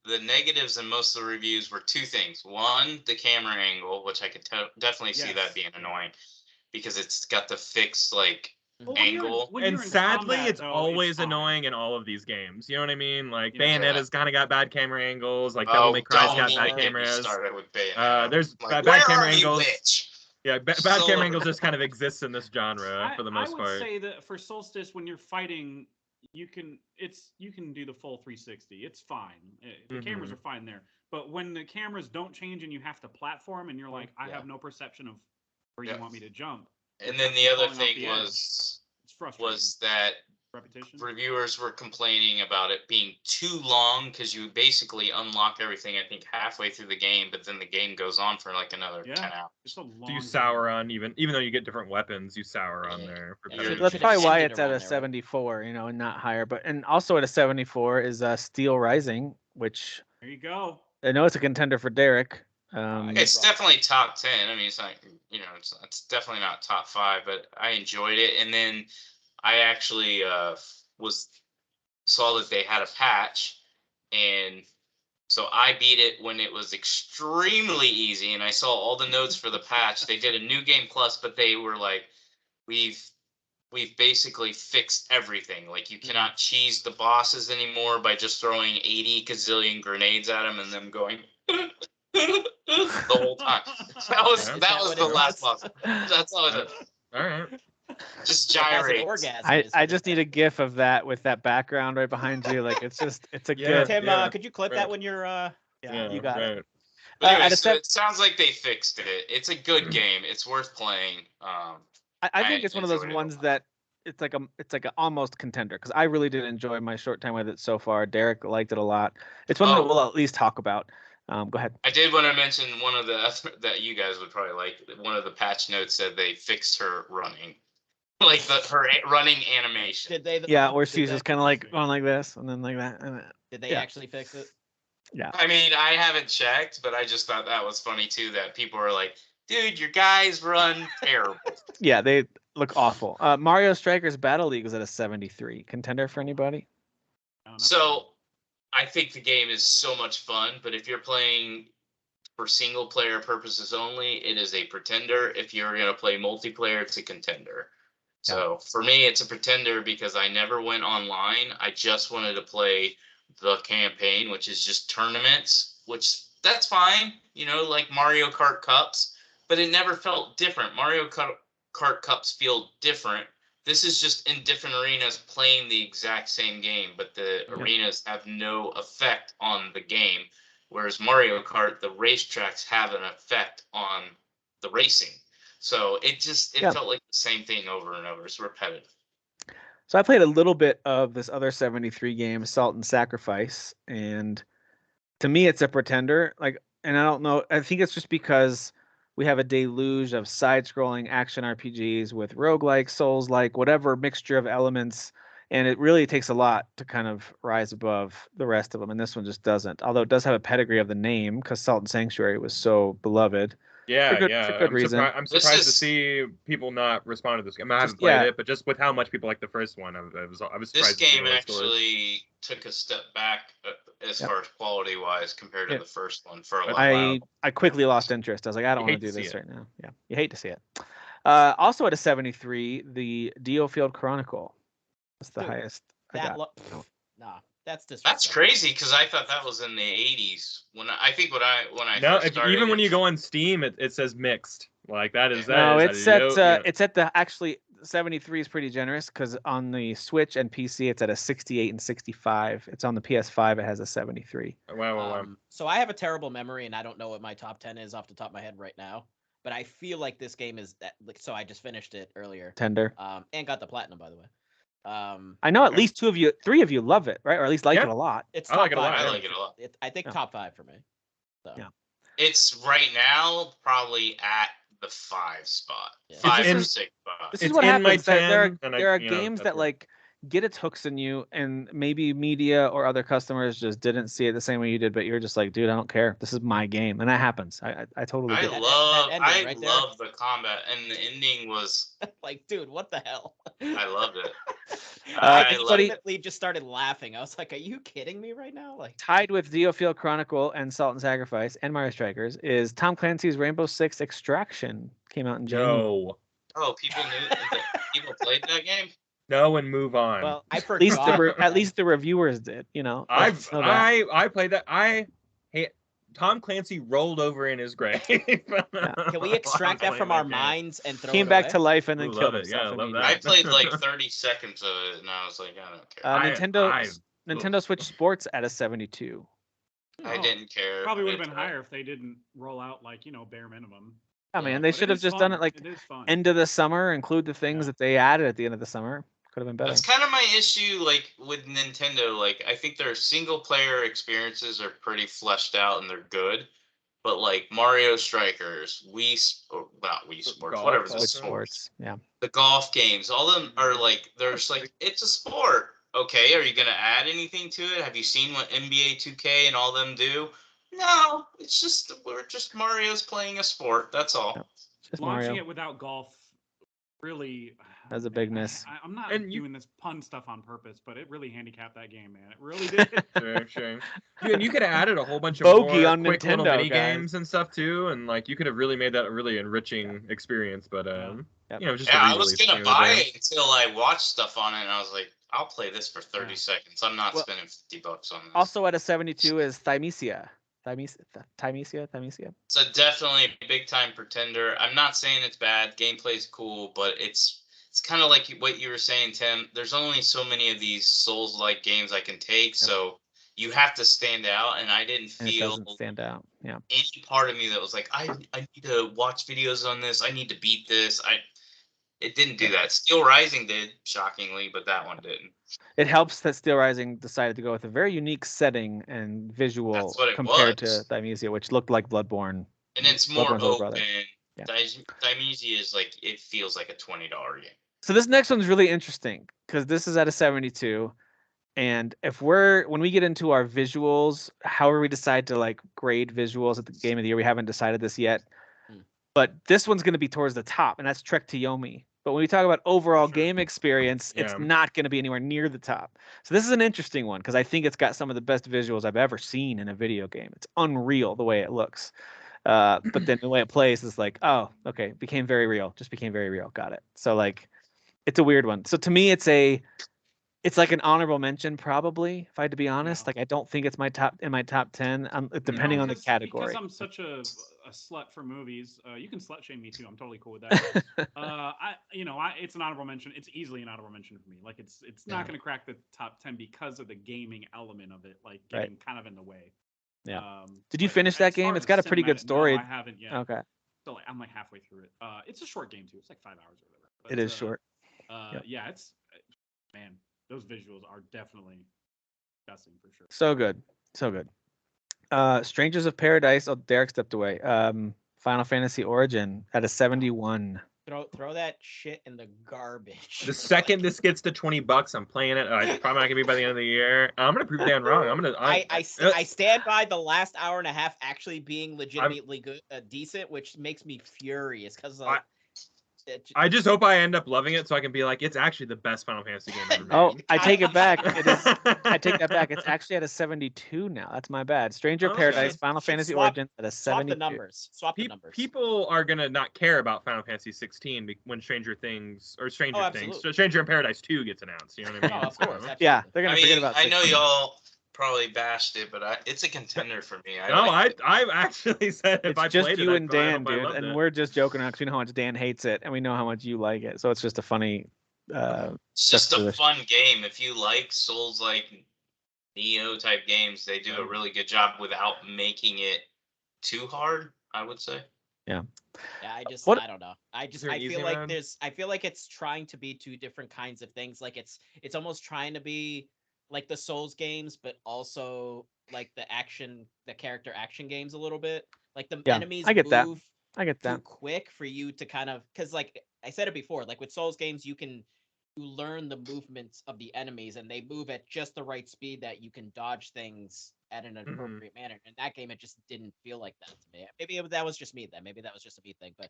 The negatives in most of the reviews were 2 things. One, the camera angle, which I could definitely see Yes. that being annoying because it's got the fixed Well, when you're in- angle. when And you're in sadly, combat, it's though, always fine. annoying in all of these games. You know what I mean? Like Yeah. Bayonetta's kind of got bad camera angles. Like Devil May Cry's don't got even bad get me cameras. started with Bayonetta. There's Like, bad where camera are you, angles. bitch? Yeah, bad So- camera angles just kind of exists in this genre for the most I would part. say that for Solstice, when you're fighting, you can do the full 360. It's fine. The cameras Mhm. are fine there. But when the cameras don't change and you have to platform, and you're like, I have no perception of where Yeah. you want me to jump. And you're then the other falling off thing the edge. was It's frustrating. that Repetition. reviewers were complaining about it being too long because you basically unlock everything, I think, halfway through the game, but then the game goes on for like another 10 hours. It's a long. Do you game. sour on even though you get different weapons, you sour on Yeah. there. Yeah, So you that's should probably have why ended it's at around a there, right? 74, and not higher. But and also at a 74 is Steel Rising, which There you go. I know it's a contender for Derek. It's definitely top 10. I mean, it's like, it's definitely not top 5, but I enjoyed it. And then I actually saw that they had a patch, and so I beat it when it was extremely easy, and I saw all the notes for the patch. They did a new game plus, but they were like, we've basically fixed everything. Like, you cannot cheese the bosses anymore by just throwing 80 gazillion grenades at them and them going the whole time. That was Is that the what it last was? boss. That's all it is. All right. Just It has an gyrate. orgasm. I just need a gif of that with that background right behind you. Like it's a Yeah. good. Tim, Yeah, could you clip right. that when you're Yeah, you got it. right. But anyway, at a so sep- it sounds like they fixed it. It's a good game. It's worth playing. I think it's one of those enjoyed it a ones lot. that it's like a almost contender because I really did enjoy my short time with it so far. Derek liked it a lot. It's one that we'll at least talk about. Go ahead. I did want to mention one of the that you guys would probably like. One of the patch notes said they fixed her running, like her running animation. Did they? Yeah, where she's just kind of like going like this and then like that. And Did they actually fix it? Yeah. I mean, I haven't checked, but I just thought that was funny too. That people are like, "Dude, your guys run terrible." Yeah, they look awful. Mario Strikers Battle League was at a 73. Contender for anybody? So, I think the game is so much fun, but if you're playing for single player purposes only, it is a pretender. If you're going to play multiplayer, it's a contender. So for me, it's a pretender because I never went online. I just wanted to play the campaign, which is just tournaments, which that's fine, like Mario Kart Cups, but it never felt different. Mario Kart Cups feel different. This is just in different arenas playing the exact same game, but the arenas have no effect on the game. Whereas Mario Kart, the racetracks have an effect on the racing. So it felt like the same thing over and over. It's repetitive. So I played a little bit of this other 73 game, Salt and Sacrifice, and to me it's a pretender. And I don't know, I think it's just because we have a deluge of side-scrolling action RPGs with roguelike, Souls-like, whatever mixture of elements, and it really takes a lot to kind of rise above the rest of them, and this one just doesn't. Although it does have a pedigree of the name, because Salt and Sanctuary was so beloved. Yeah, for good reason. I'm surprised to see people not respond to this game. I haven't played it, but just with how much people like the first one, I was surprised. This game actually took a step back as far as quality-wise compared to the first one for a while. I quickly lost interest. I was like, I don't want to do this right now. Yeah, you hate to see it. Also at a 73, the Dio Field Chronicle. That's the highest. Nah, that's disrespectful. That's crazy because I thought that was in the 80s. When I first started, even when you go on Steam, it says mixed. Like that is that. No, is it's at the actually 73 is pretty generous because on the Switch and PC it's at a 68 and 65. It's on the PS5. It has a 73. Wow. So I have a terrible memory and I don't know what my top 10 is off the top of my head right now. But I feel like this game is that. So I just finished it earlier. Tender. And got the platinum, by the way. I know at least 3 of you love it, right? Or at least like it a lot. I like it a lot. I like it a lot. I think top 5 for me. So. Yeah. It's right now probably at the 5 spot. 5 or 6 spot. This is what happens. There are games that like get its hooks in you, and maybe media or other customers just didn't see it the same way you did, but you're just like, dude, I don't care. This is my game, and that happens. I totally get it. I love the combat, and the ending was like, dude, what the hell? I loved it. I legitimately just started laughing. I was like, are you kidding me right now? Like, tied with Dio Field Chronicle and Salt and Sacrifice and Mario Strikers is Tom Clancy's Rainbow Six Extraction. Came out in January. No. Oh, people people played that game? No, and move on. Well, I forgot. At least the reviewers did, I played that. Tom Clancy rolled over in his grave. Can we extract that from our minds and throw Came it back away? to life and then killed it. himself. Yeah, I love that. I played like 30 seconds of it, and I was like, I don't care. Nintendo Switch Sports at a 72. I didn't care. Probably would have been higher if they didn't roll out bare minimum. I mean, they should have just done it like end of the summer, include the things that they added at the end of the summer. Could have been better. That's kind of my issue, like with Nintendo. Like, I think their single player experiences are pretty fleshed out and they're good. But like Mario Strikers, not Wii Sports, whatever the sports, yeah. The golf games, all of them are like, there's like, it's a sport. Okay, are you gonna add anything to it? Have you seen what NBA 2K and all them do? No, it's just Mario's playing a sport. That's all. Just Launching Mario. it without golf really. That's a big miss. I'm not doing this pun stuff on purpose, but it really handicapped that game, man. It really did. Sure. And you could have added a whole bunch of Bogey more on quick Nintendo, little mini guys. games and stuff too, and like you could have really made that a really enriching experience. But just I was gonna buy it until I watched stuff on it, and I was like, I'll play this for 30 seconds. I'm not spending $50 on this. Also at a 72 is Thymesia. Thymesia. It's a definitely big time pretender. I'm not saying it's bad. Gameplay's cool, but it's kind of like what you were saying, Tim. There's only so many of these Souls-like games I can take, so you have to stand out. And I didn't feel it doesn't stand out. Yeah. Any part of me that was like, I need to watch videos on this. I need to beat this. It didn't do that. Steel Rising did, shockingly, but that one didn't. It helps that Steel Rising decided to go with a very unique setting and visual That's what it compared was. to Thymesia, which looked like Bloodborne. And it's more Bloodborne's little open. brother. Yeah. Thymesia is like, it feels like a $20 game. So this next one's really interesting because this is at a 72. And when we get into our visuals, however we decide to like grade visuals at the game of the year, we haven't decided this yet. But this one's going to be towards the top, and that's Trek to Yomi. But when we talk about overall game experience, it's not going to be anywhere near the top. So this is an interesting one because I think it's got some of the best visuals I've ever seen in a video game. It's unreal the way it looks. But then the way it plays is like, oh, okay, became very real. Just became very real. Got it. So like, it's a weird one. So to me, it's like an honorable mention, probably, if I had to be honest. Like, I don't think it's my top 10, depending on the category. Because I'm such a slut for movies. You can slut shame me too. I'm totally cool with that. It's an honorable mention. It's easily an honorable mention for me. Like, it's not going to crack the top 10 because of the gaming element of it, like getting kind of in the way. Yeah. Did you finish that game? It's got a pretty good story. No, I haven't yet. Okay. So I'm like halfway through it. It's a short game too. It's like 5 hours or whatever. But it is short. Yeah, it's man. Those visuals are definitely disgusting for sure. So good. Strangers of Paradise. Oh, Derek stepped away. Final Fantasy Origin at a 71. Throw that shit in the garbage. The second this gets to $20, I'm playing it. It's probably not gonna be by the end of the year. I'm gonna prove Dan wrong. I stand by the last hour and a half actually being legitimately good, decent, which makes me furious because I just hope I end up loving it so I can be like, it's actually the best Final Fantasy game ever made. Oh, I take it back. I take that back. It's actually at a 72 now. That's my bad. Stranger of Paradise, Final Fantasy Origin at a 72. Swap the numbers. People are gonna not care about Final Fantasy 16 when Stranger in Paradise 2 gets announced. You know what I mean? Oh, of course. Absolutely. Yeah, they're gonna forget about 16. I know y'all probably bashed it, but it's a contender for me. I actually said if I just played you it, and Dan, dude, and we're just joking around because we know how much Dan hates it, and we know how much you like it. So it's just a funny. It's just a fun game. If you like Souls like Neo type games, they do a really good job without making it too hard, I would say. Yeah. Yeah, I don't know. I feel like it's trying to be two different kinds of things. Like it's almost trying to be like the Souls games, but also like the character action games a little bit. Like the enemies move too quick for you to kind of, because like I said it before, like with Souls games, you learn the movements of the enemies and they move at just the right speed that you can dodge things at an appropriate manner. In that game, it just didn't feel like that to me. Maybe that was just me then. Maybe that was just a me thing. But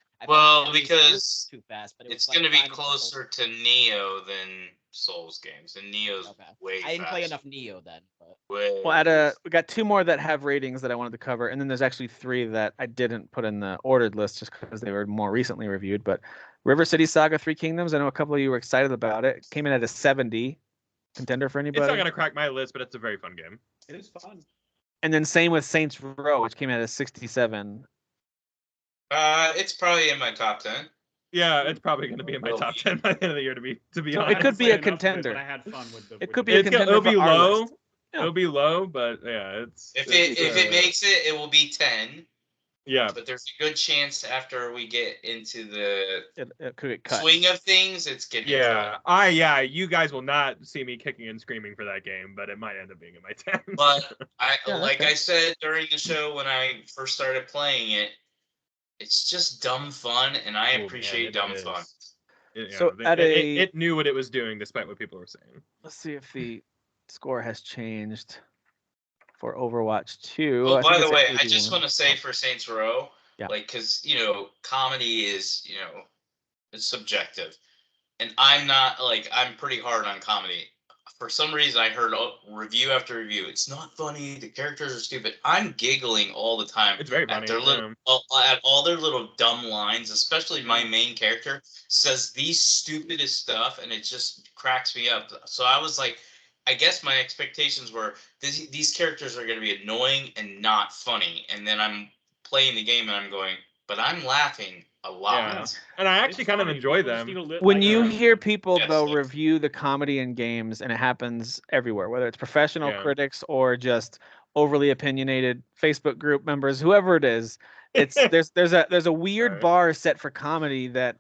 because too fast. But it's going to be closer to Neo than Souls games, and Neo's way faster. I didn't play enough Neo then. But... Well, we got 2 more that have ratings that I wanted to cover, and then there's actually 3 that I didn't put in the ordered list just because they were more recently reviewed. But River City Saga 3 Kingdoms, I know a couple of you were excited about it. It came in at a 70. Contender for anybody? It's not gonna crack my list, but it's a very fun game. It is fun. And then same with Saints Row, which came in at a 67. It's probably in my top 10. Yeah, it's probably going to be in my top 10 by the end of the year. To be honest, it could be a contender. But I had fun with the. It could be a contender. It'll be low. Yeah. It'll be low, but yeah, it's. If it makes it, it will be 10. Yeah. But there's a good chance after we get into the it could get cut. swing of things, it's getting cut. You guys will not see me kicking and screaming for that game, but it might end up being in my 10. But I said during the show when I first started playing it, it's just dumb fun, and I appreciate dumb fun. It knew what it was doing, despite what people were saying. Let's see if the score has changed for Overwatch 2. Oh, by the way, I just want to say for Saints Row, because comedy is it's subjective, and I'm pretty hard on comedy. For some reason, I heard review after review. It's not funny. The characters are stupid. I'm giggling all the time. It's very funny. At all their little dumb lines, especially my main character says the stupidest stuff, and it just cracks me up. So I was like, I guess my expectations were these characters are going to be annoying and not funny. And then I'm playing the game and I'm going, but I'm laughing a lot. Yeah. And I actually kind of enjoy them. When you hear people, review the comedy in games, and it happens everywhere, whether it's professional critics or just overly opinionated Facebook group members, whoever it is, it's there's a weird bar set for comedy that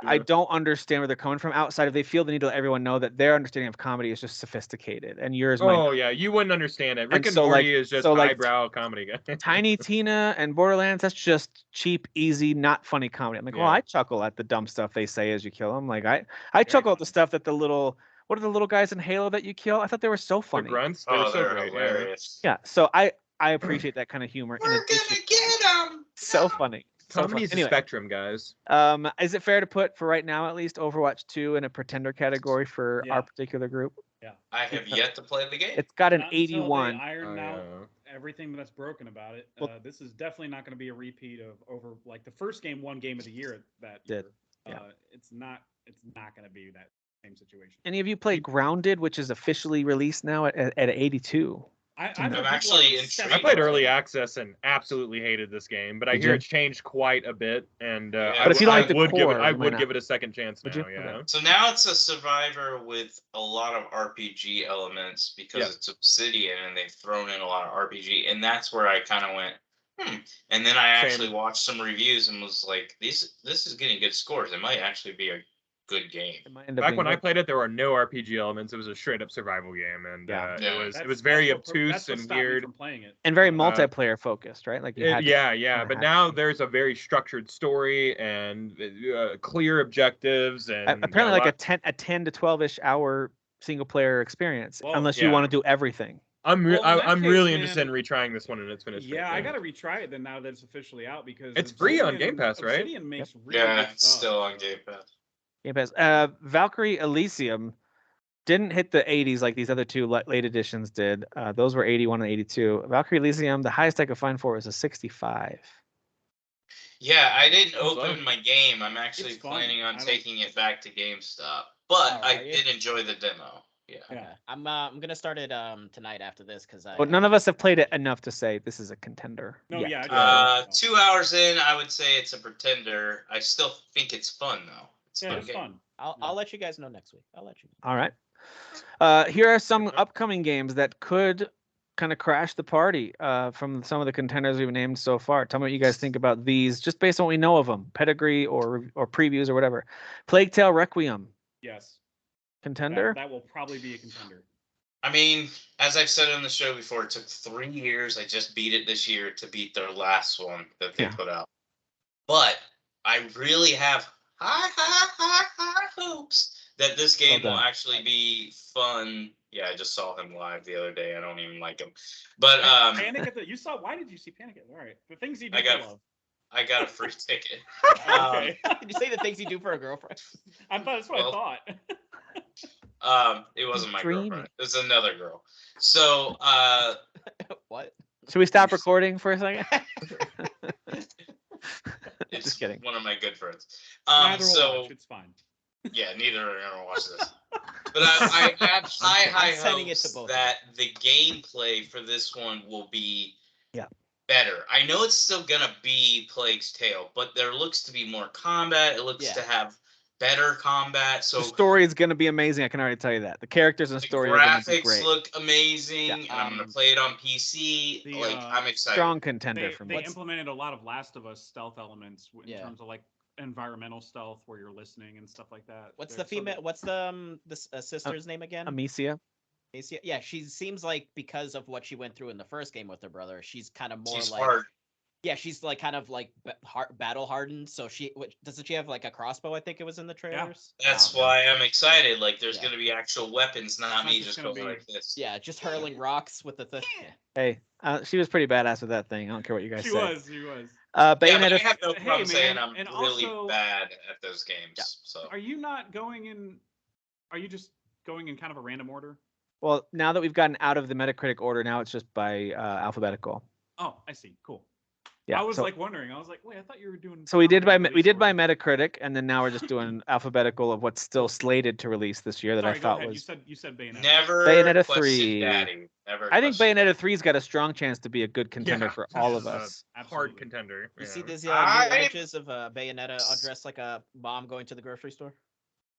I don't understand where they're coming from outside of they feel the need to let everyone know that their understanding of comedy is just sophisticated and yours might. Oh yeah, you wouldn't understand it. Rick and so, Morty is just like, highbrow comedy guy. Tiny Tina and Borderlands, that's just cheap, easy, not funny comedy. I'm like, well, Yeah. I chuckle at the dumb stuff they say as you kill them. Like I chuckle at the stuff that what are the little guys in Halo that you kill? I thought they were so The funny. grunts, Oh, so they're great. hilarious. Yeah, so I appreciate that kind of humor. We're gonna get them. So funny. So Comedy is funny. a Anyway, spectrum, guys. is it fair to put for right now at least Overwatch 2 in a pretender category for our particular group? I have yet to play the game. It's got an Not until they 81. iron Oh, out yeah. everything that's broken about it. Well- This is definitely not going to be a repeat of like the first game won Game of the Year that Did. year. Yeah. It's not going to be that same situation. Any of you played Grounded, which is officially released now at 82? I've I'm heard people actually are intrigued. I obsessed played with early it. access and absolutely hated this game, but I Did hear you? it's changed quite a bit, and Yeah, But if you don't like the would give it, core, I you might would not. give it a second chance Would now. you? Yeah. Okay. So now it's a survivor with a lot of RPG elements because Yeah. it's Obsidian and they've thrown in a lot of RPG, and that's where I kind of went, And then I actually Same. watched some reviews and was like, this is getting good scores. It might actually be a good game. It might end up Back being when I good. played it, there were no RPG elements. It was a straight up survival game, and Yeah. Yeah. it was very That's what obtuse stopped and me weird. from playing it. And very Uh, multiplayer focused, right? Like you had to- Yeah. kinda But had now to. there's a very structured story and clear objectives, and apparently a like lot- a 10 to 12ish hour single player experience, Well, unless you yeah. want to do everything. I'm Well, in that I'm case, really man, interested in retrying this one in its finished. Yeah, state. I gotta retry it then now that it's officially out because It's free on Obsidian- Game Pass, right? Obsidian makes really Yeah, good it's stuff. still on Game Pass. Game Pass. Valkyrie Elysium didn't hit the 80s like these other two late editions did. Those were 81 and 82. Valkyrie Elysium, the highest I could find for it was a 65. Yeah, I didn't Thumbs up. open my game. I'm actually It's fun. planning I on don't- taking it back to GameStop, but Oh, I are you? did enjoy the demo. Yeah. Yeah. Okay. I'm gonna start it tonight after this because I. But none of us have played it enough to say this is a contender. No, yet. yeah, I just- 2 hours in, I would say it's a pretender. I still think it's fun though. It's a Yeah, fun it's game. fun. I'll let you guys know next week. I'll let you know. All right. Here are some upcoming games that could kind of crash the party from some of the contenders we've named so far. Tell me what you guys think about these, just based on what we know of them, pedigree or previews or whatever. Plague Tale Requiem, Yes. contender. That will probably be a contender. I mean, as I've said on the show before, it took 3 years. I just beat it this year to beat their last one that they Yeah. put out. But I really have high hopes that this game will done. actually be fun. Yeah, I just saw him live the other day. I don't even like him. But Panic at the. You saw? Why did you see Panic at? All right, the things you do I got- for love. I got a free ticket. Okay. Did you say the things you do for a girlfriend? I thought that's what well, I thought. It wasn't my Dreaming. girlfriend. It was another girl. So What? Should we stop recording for a second? it's Just kidding. one of my good friends. Neither will So watch. It's fine. yeah, neither are gonna watch this. But I have high sending it to hopes both of that the gameplay for this one will be Yeah. better. I know it's still gonna be Plague's Tale, but there looks to be more combat. It looks Yeah. to have better combat. So The story is going to be amazing. I can already tell you that. The characters and the story are going to be graphics great. look amazing, Yeah, and I'm gonna um, play it on PC. the, Like I'm excited. Strong contender They, for they me. implemented a lot of Last of Us stealth elements in Yeah. terms of like environmental stealth where you're listening and stuff like that. What's They're the female? What's the sister's name again? Amicia. Macia? Yeah, she seems like because of what she went through in the first game with her brother, she's kind of more She's like. hard. Yeah, she's like kind of like battle hardened. So doesn't she have like a crossbow? I think it was in the trailers. That's why I'm excited. Like there's Yeah. gonna be actual weapons, not Not me just just gonna going be- like this. Yeah, just hurling rocks with the thing. Hey, she was pretty badass with that thing. I don't care what you guys She say. was. She was. Yeah, but I Bayonetta. have no Hey, problem saying man, I'm and really also- bad at those games. Yeah. So Are you not going in? Are you just going in kind of a random order? Well, now that we've gotten out of the Metacritic order, now it's just by alphabetical. Oh, I see. Cool. Yeah. I was so, like wondering. I was like, wait, I thought you were doing. so we did by release we did by order. Metacritic, and then now we're just doing alphabetical of what's still slated to release this year that Sorry, I go thought ahead. was. You said Bayonetta. never Bayonetta question 3. Daddy. Never I think question- Bayonetta 3's got a strong chance to be a good contender Yeah, for all of this is a us. hard Absolutely. contender. You yeah. see these I- new images of Bayonetta dressed like a mom going to the grocery store?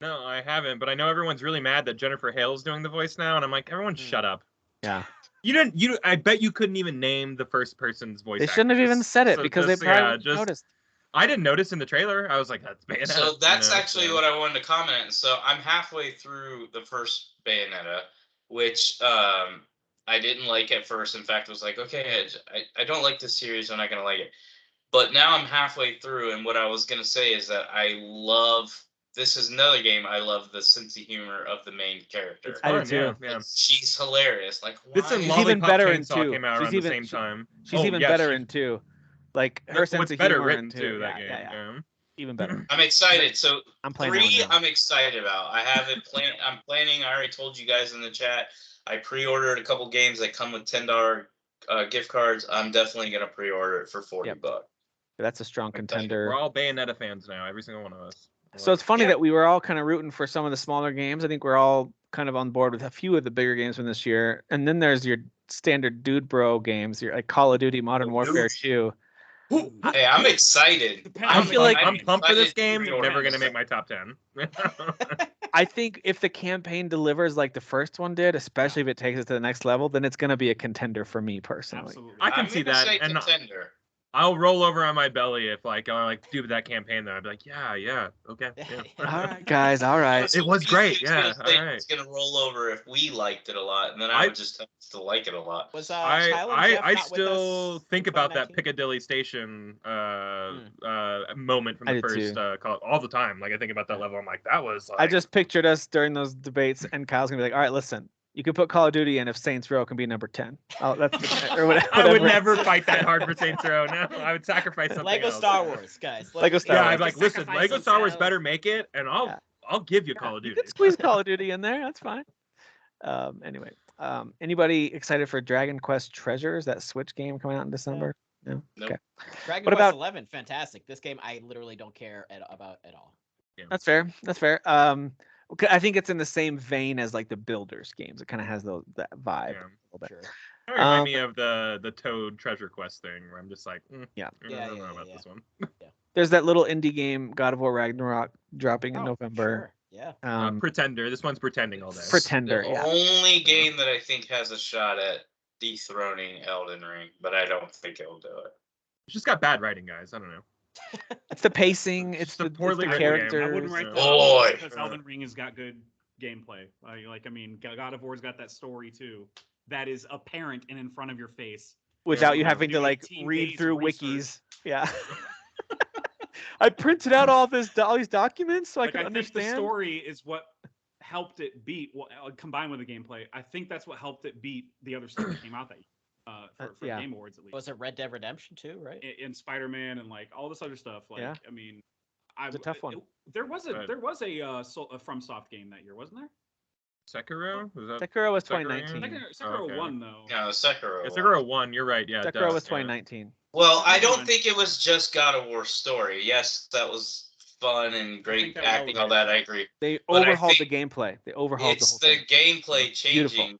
No, I haven't, but I know everyone's really mad that Jennifer Hale's doing the voice now, and I'm like, everyone, shut up. Yeah. You didn't. I bet you couldn't even name the first person's voice. They shouldn't have even actress. said it So because they just- probably yeah, wouldn't just noticed. I didn't notice in the trailer. I was like, that's Bayonetta. So that's you know, actually so. what I wanted to comment on. So I'm halfway through the first Bayonetta, which I didn't like at first. In fact, I was like, okay, I don't like this series. I'm not going to like it. But now I'm halfway through, and what I was going to say is that I love... This is another game. I love the sense of humor of the main character. I do Fun, too. Yeah. She's hilarious. Like, why? This and She's even Lollipop better in Chainsaw 2. came out She's around even- the same time. She's Oh, even yeah, better she- in 2. Like her sense What's of better humor written in 2. too, that Yeah, game. yeah. Even better. I'm excited. So I'm playing that one 3, now. I'm excited about. I have it plan. I'm planning. I already told you guys in the chat. I pre-ordered a couple games that come with $10 gift cards. I'm definitely gonna pre-order it for $40. That's a strong contender. We're all Bayonetta fans now, every single one of us. So it's funny Yeah. that we were all kind of rooting for some of the smaller games. I think we're all kind of on board with a few of the bigger games from this year. And then there's your standard dude bro games, your like Call of Duty Modern Warfare 2. Hey, I'm excited. Depends I on the feel like- game. I'm pumped for this excited game. to Never pre-order gonna this. make my top 10. I think if the campaign delivers like the first one did, especially if it takes it to the next level, then it's going to be a contender for me personally. Absolutely. I can I'm see gonna that, say and contender. I'll roll over on my belly if I do that campaign. Though I'd be like, yeah, okay. Yeah. All right, guys. All right. It was great, It's gonna yeah, say alright. It's gonna roll over if we liked it a lot, and then I would just have to like it a lot. Was I Jeff I not still with us think in about that 2019? Piccadilly Station moment from I the do first too. call all the time. Like I think about that level. I'm like, that was like. I just pictured us during those debates, and Kyle's going to be like, all right, listen, you can put Call of Duty in if Saints Row can be number 10. Oh, that's or whatever. I would never fight that hard for Saints Row. No, I would sacrifice something Lego else. Star Wars, guys. Lego Star Yeah, Wars. I'm like, listen, Sacrifice Lego Star Wars themselves. better make it, and I'll give you Call of You Duty. can squeeze Call of Duty in there. That's fine. Anyway, anybody excited for Dragon Quest Treasures, that Switch game coming out in December? No. Nope. Okay. Dragon What Quest about- 11, fantastic. This game I literally don't care about at all. That's fair. That's fair. I think it's in the same vein as like the Builders games. It kind of has that vibe. Yeah. A little bit. Sure. That remind Um, me of the Toad Treasure Quest thing, where I'm just like, Yeah. I Yeah, don't know yeah, about yeah. this one. There's that little indie game, God of War Ragnarok, dropping in Oh, November. sure. Yeah. Pretender. This one's pretending all day. Pretender. The Yeah. only game that I think has a shot at dethroning Elden Ring, but I don't think it'll do it. It's just got bad writing, guys. I don't know. It's the pacing. It's Just a the poorly it's the written game. characters. I wouldn't write that Boy. because Elden Ring has got good gameplay. I mean, God of War's got that story too. That is apparent and in front of your face. Without you Yeah. having to Do like 18 read days through of research. wikis. Yeah. I printed out all these documents so I Like, can I think the understand. story is what helped it beat, combined with the gameplay. I think that's what helped it beat the other stuff that came out that year, for yeah. Game Awards at least. Was it Red Dead Redemption 2, right? In Spider-Man and like all this other stuff. Like, Yeah. I mean, It's a tough one. There was But- a FromSoft game that year, wasn't there? Sekiro? Was that? Sekiro was Sekiro? 2019. Sekiro okay. won though. No, Sekiro. Yeah, won. Sekiro 1. You're right. Yeah. it Sekiro does, was yeah. 2019. Well, I Never don't mind. think it was just God of War story. Yes, that was fun and great think that acting, all elevated that. I agree. They But I overhauled the think gameplay. They overhauled It's the whole the thing. gameplay Beautiful. changing.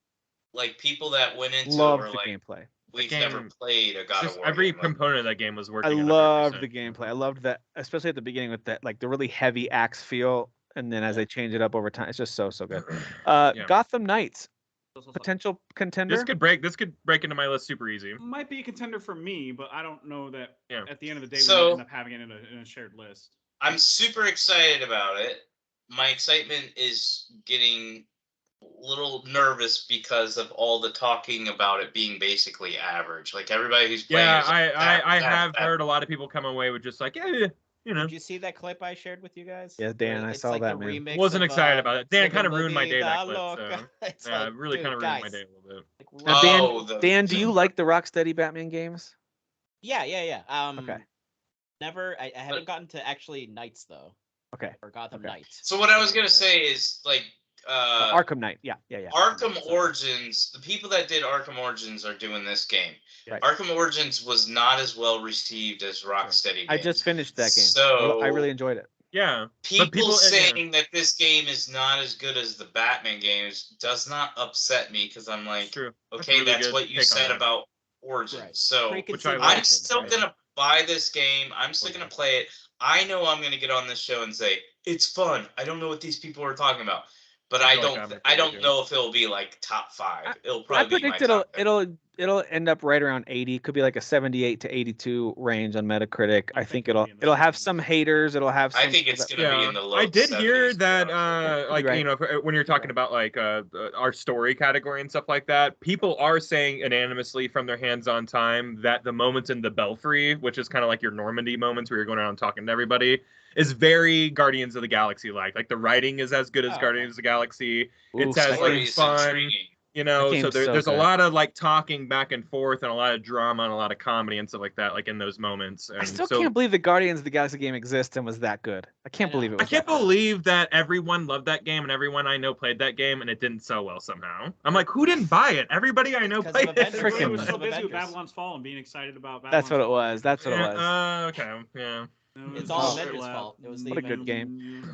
Like people that went into Loved it were the like, gameplay. we've game- never played a God Just of War. every game. Like, component of that game was I working. at loved 100%. the gameplay. I loved that, especially at the beginning with that, like the really heavy axe feel, and then as they change it up over time, it's just so good. Yeah. Gotham Knights, So- potential contender. This could break into my list super easy. Might be a contender for me, but I don't know that Yeah. at the end of the day we So- might end up having it in a shared list. I'm super excited about it. My excitement is getting a little nervous because of all the talking about it being basically average. Like everybody who's playing. Yeah, is like, I have that. heard a lot of people come away with just like, yeah, you know. Did you see that clip I shared with you guys? Yeah, Dan, Where I it's saw like that, the man. remix Wasn't of, excited about it. Dan Sega kind of ruined my day, that Movie clip. Loca. So. It's Yeah, like, it really dude, kind of ruined my guys, day a little bit. like, Now, relax. Dan, Dan, do you like the Rocksteady Batman games? Yeah. Okay. Never. I haven't gotten to actually Knights though. Okay. Or Gotham Okay. Knights. So what I was gonna say is like Arkham Knight. Yeah. Arkham Sorry. Origins. The people that did Arkham Origins are doing this game. Right. Arkham Origins was not as well received as Rocksteady. I games. just finished that game. So I really enjoyed it. Yeah. people yeah. saying that this game is not as good as the Batman games does not upset me because I'm like, True. okay, really that's good what you take on said that. about Origins. Right. So Preconceived I- I'm notions, still right? gonna buy this game. I'm still gonna play it. I know I'm gonna get on this show and say it's fun. I don't know what these people are talking about, but I I feel like don't I'm I don't too. know if it'll be like top 5. It'll I probably be my predict top 10. it'll end up right around 80. Could be like a 78 to 82 range on Metacritic. I think it'll it'll be in the have 70s. some haters. It'll have some. I think it's gonna be in the low I did 70s, hear to be that, honest with you. like, Right. you know, when you're talking about like our story category and stuff like that, people are saying unanimously from their hands-on time that the moments in the Belfry, which is kind of like your Normandy moments where you're going around talking to everybody, is very Guardians of the Galaxy like the writing is as good as Guardians of the Galaxy. It's as that like game's fun. Intriguing. You know, so game's so there's a good. lot of like talking back and forth and a lot of drama and a lot of comedy and stuff like that, like in those moments. And I still so can't believe the Guardians of the Galaxy game exists and was that good. I can't I know. believe it I was. can't that good. believe that everyone loved that game and everyone I know played that game and it didn't sell well somehow. I'm like, who didn't buy it? Everybody I know 'Cause of played it. Avengers. Everybody Freaking- was so Of busy with Avengers. Babylon's Fall and being excited about Babylon's That's what it Fall. was. That's what it was. Okay, yeah. It's all all Oh. Avengers' fault. It was the What a good Avengers.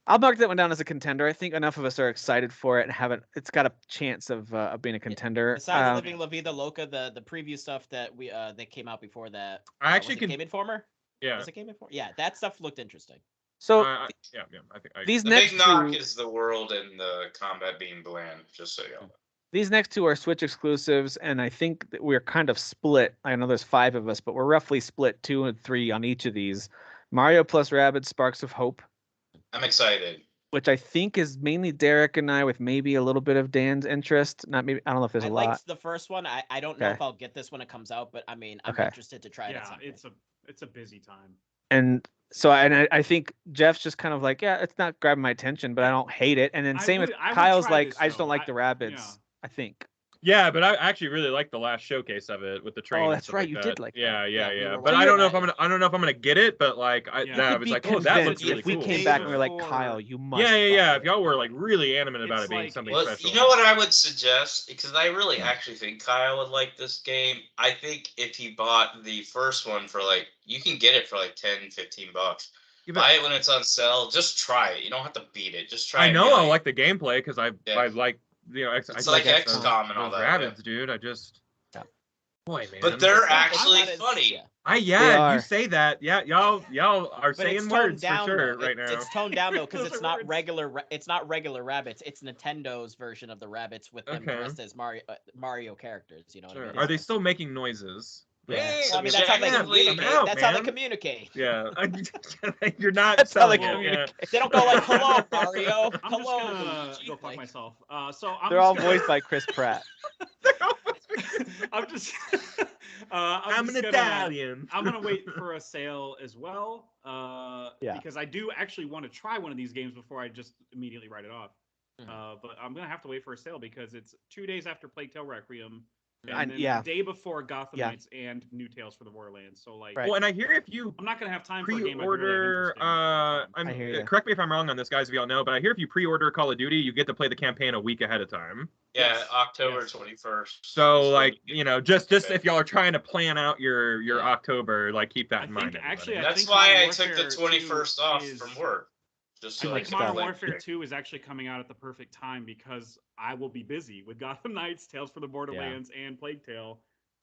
I'll mark that one down as a contender. I think enough of us are excited for it and haven't. It's got a chance of being a contender. Besides Living La Vida Loca, the preview stuff that that came out before that. I actually was it can. Game Informer? Yeah. Was it Game Informer? Yeah, that stuff looked interesting. So Yeah. I think these The next big knock two, is the world and the combat being bland, just so you know. these next two are Switch exclusives, and I think that we're kind of split. I know there's 5 of us, but we're roughly split 2 and 3 on each of these. Mario plus Rabbids Sparks of Hope, I'm excited. which I think is mainly Derek and I, with maybe a little bit of Dan's interest. Not maybe. I don't know if there's I a lot. liked the first one. I don't know Okay. if I'll get this when it comes out, but I mean, I'm Okay. interested to try it. At Yeah, some point. it's a busy time. And so I think Jeff's just kind of like, yeah, it's not grabbing my attention, but I don't hate it. And then I same would- with I would Kyle's try like, this, I just though. don't like the Rabbids. yeah. I think. Yeah, but I actually really liked the last showcase of it with the train. Oh, and that's stuff right, like you that. did like that. Yeah. Yeah, we were But watching I don't know that. if I don't know if I'm gonna get it, but like Yeah. I You was Could be like, oh, that looks convinced really if we cool. came back and we were like, Before- Kyle, you must. Yeah. buy If it." y'all were like really adamant about It's it being like- something Well, special. you know what I would suggest? Because I really actually think Kyle would like this game. I think if he bought the first one for like, you can get it for like 10, 15 bucks. Yeah, but Buy it when it's on sale. Just try it. You don't have to beat it. Just try I it. know and be I like the gameplay because I like It's I like like XCOM and all those that, Rabbids, dude. I just Yeah. boy, man. But they're It's not actually as- funny. yeah. They you are. say that. Yeah, y'all are But saying it's toned words down for sure though. right now. It's toned down though because Those it's are not words. regular. It's not regular rabbits. It's Nintendo's version of the rabbits with them Okay. dressed as Mario characters. You know what I Sure. mean? Are they still making noises? Yeah. Well, I mean, that's how they Subjectively, communicate. I'm out, That's how they man. communicate. Yeah. You're not That's how they selling it, yeah. communicate. They don't go like, "Hello, Mario." I'm Hello, just gonna Luigi," go fuck like- myself. So I'm They're just all gonna- voiced by Chris Pratt. I'm just. I'm just an gonna- Italian. I'm gonna wait for a sale as well. Yeah. Because I do actually want to try one of these games before I just immediately write it off. Mhm. But I'm gonna have to wait for a sale because it's 2 days after Plague Tale Requiem, and And- then yeah. the day before Gotham Yeah. Knights and New Tales for the Borderlands. So like, Right. Well, and I hear if you I'm not gonna have time for a game I really have pre-order, interest in at the time. I hear ya. correct me if I'm wrong on this, guys, if y'all know, but I hear if you pre-order Call of Duty, you get to play the campaign a week ahead of time. Yeah, Yes. October Yes. 21st. So, is when like, you you get know, it. just Okay. if y'all are trying to plan out your Yeah. October, like, keep that I in mind. think actually, everybody. I That's think why Modern I took the Warfare 21st 2 off is- from work. Just Too so I much Like could Modern stuff. play Warfare it. 2 is actually coming out at the perfect time because I will be busy with Gotham Knights, Tales for the Borderlands, and Plague Tale.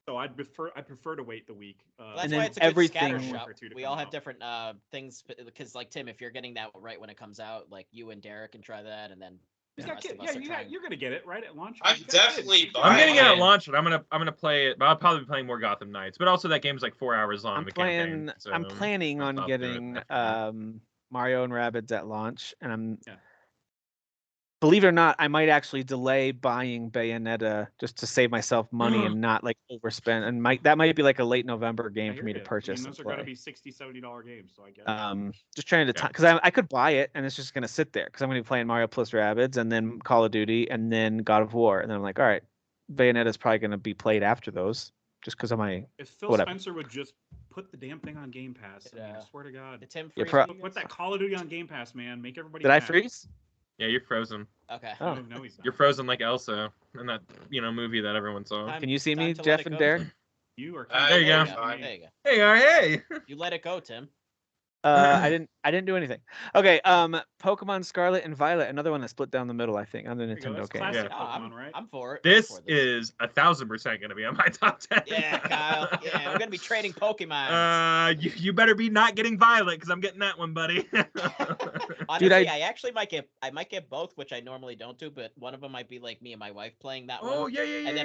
So I prefer to wait the week. That's And why then it's a good scatter everything- shot. Warfare 2 to We come all have out. different things because, like Tim, if you're getting that right when it comes out, like you and Derek can try that, and then You the got rest kid- of us yeah, are trying. you're gonna get it right at launch. I'm You got kids. definitely You got I'm buying getting kids. it at it. launch, and I'm gonna play it, but I'll probably be playing more Gotham Knights. But also, that game's like 4 hours long. I'm the campaign, playing. so I'm planning I'll on stop doing it getting after that. Mario and Rabbids at launch, and I'm. Yeah. Believe it or not, I might actually delay buying Bayonetta just to save myself money and not like overspend. And that might be like a late November I game for hear me to ya. purchase. I mean, and those are gonna play. be $60-$70 games, so I get it. Just trying to Yeah. because I could buy it and it's just gonna sit there because I'm gonna be playing Mario plus Rabbids and then Call of Duty and then God of War and then I'm like, all right, Bayonetta's probably gonna be played after those just because of my. If Phil whatever. Spencer would just put the damn thing on Game Pass, I mean, I Yeah. swear to God. The Tim Yeah, freeze Put that Call of Duty on Game Pass, man. Make everybody. Did I happy. freeze? Yeah, you're frozen. Okay. Oh. No, he's not. You're frozen like Elsa in that movie that everyone saw. Time- Can you see time me, to let Jeff it and go, Derek? Tim. You are. There you go. kinda- There you go. Hey, hey! You let it go, Tim. I didn't do anything. Okay. Pokemon Scarlet and Violet, another one that split down the middle. I think on the There you go, Nintendo that's game. classic Yeah. Pokemon, right? I'm for it. This I'm for is 1,000% going to be on my top 10. Yeah, Kyle. Yeah, we're gonna be trading Pokemon. You better be not getting Violet because I'm getting that one, buddy. Honestly, I actually might get both, which I normally don't do, but one of them might be like me and my wife playing that one. Oh yeah. And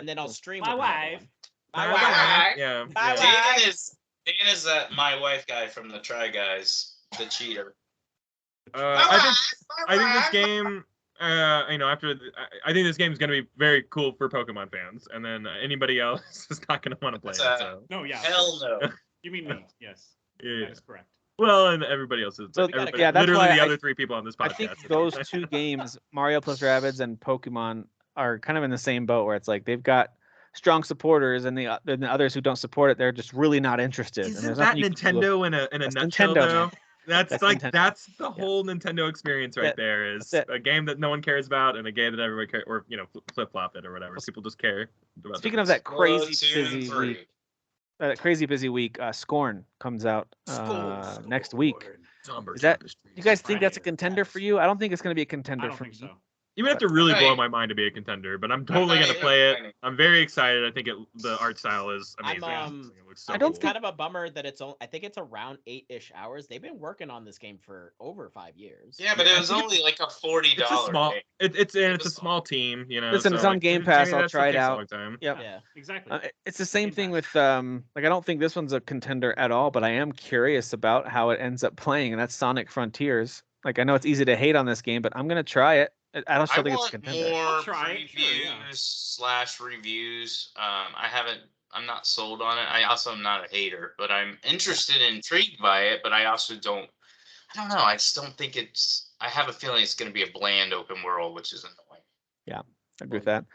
then I'll stream My with the other wife. one. My My wife. wife. Yeah. My yeah. wife. Dan is that my wife guy from the Try Guys, the cheater. I think this game, I think this game is going to be very cool for Pokemon fans, and then anybody else is not going to want to play it. So. No, yeah. Hell no. You mean me? Yes. Yeah. That is correct. Well, and everybody else is. So, Everybody, yeah, that's literally why the other 3 people on this podcast. I think those 2 games, Mario plus Rabbids and Pokemon, are kind of in the same boat where it's like they've got strong supporters, and the others who don't support it, they're just really not interested. And Isn't there's that nothing you can do Nintendo in a That's nutshell, Nintendo, though? man. That's Nintendo. that's the whole Nintendo experience right That's there. Is That's it. a game that no one cares about and a game that everybody cares, or flip flop it or whatever. People just care. About Speaking of different that One, crazy 2, and busy 3. week, Scorn comes out next week. Is that? You guys think that's a contender for you? I don't think it's going to be a I contender don't for think me. so. You would have to really Right. blow my mind to be a contender, but I'm totally gonna Right. play it. Right. I'm very excited. I think the art style is I'm, amazing. It looks so I don't It's cool. kind of a bummer that I think it's around 8-ish hours. They've been working on this game for over 5 years. Yeah, but it was only like a $40 It's a small. game. It's a was- small team, you know. Listen, it's on Game Pass, I'll that try stuff it takes a out. long time. Yep. Yeah. Exactly. It's the same Game thing Pass. with like I don't think this one's a contender at all, but I am curious about how it ends up playing, and that's Sonic Frontiers. Like I know it's easy to hate on this game, but I'm gonna try it. I don't I still think it's a want contender. more I'll try it, sure, previews yeah. / reviews. I'm not sold on it. I also am not a hater, but I'm interested and intrigued by it. But I also don't. I don't know. I just don't think it's. I have a feeling it's going to be a bland open world, which is annoying. I agree with that.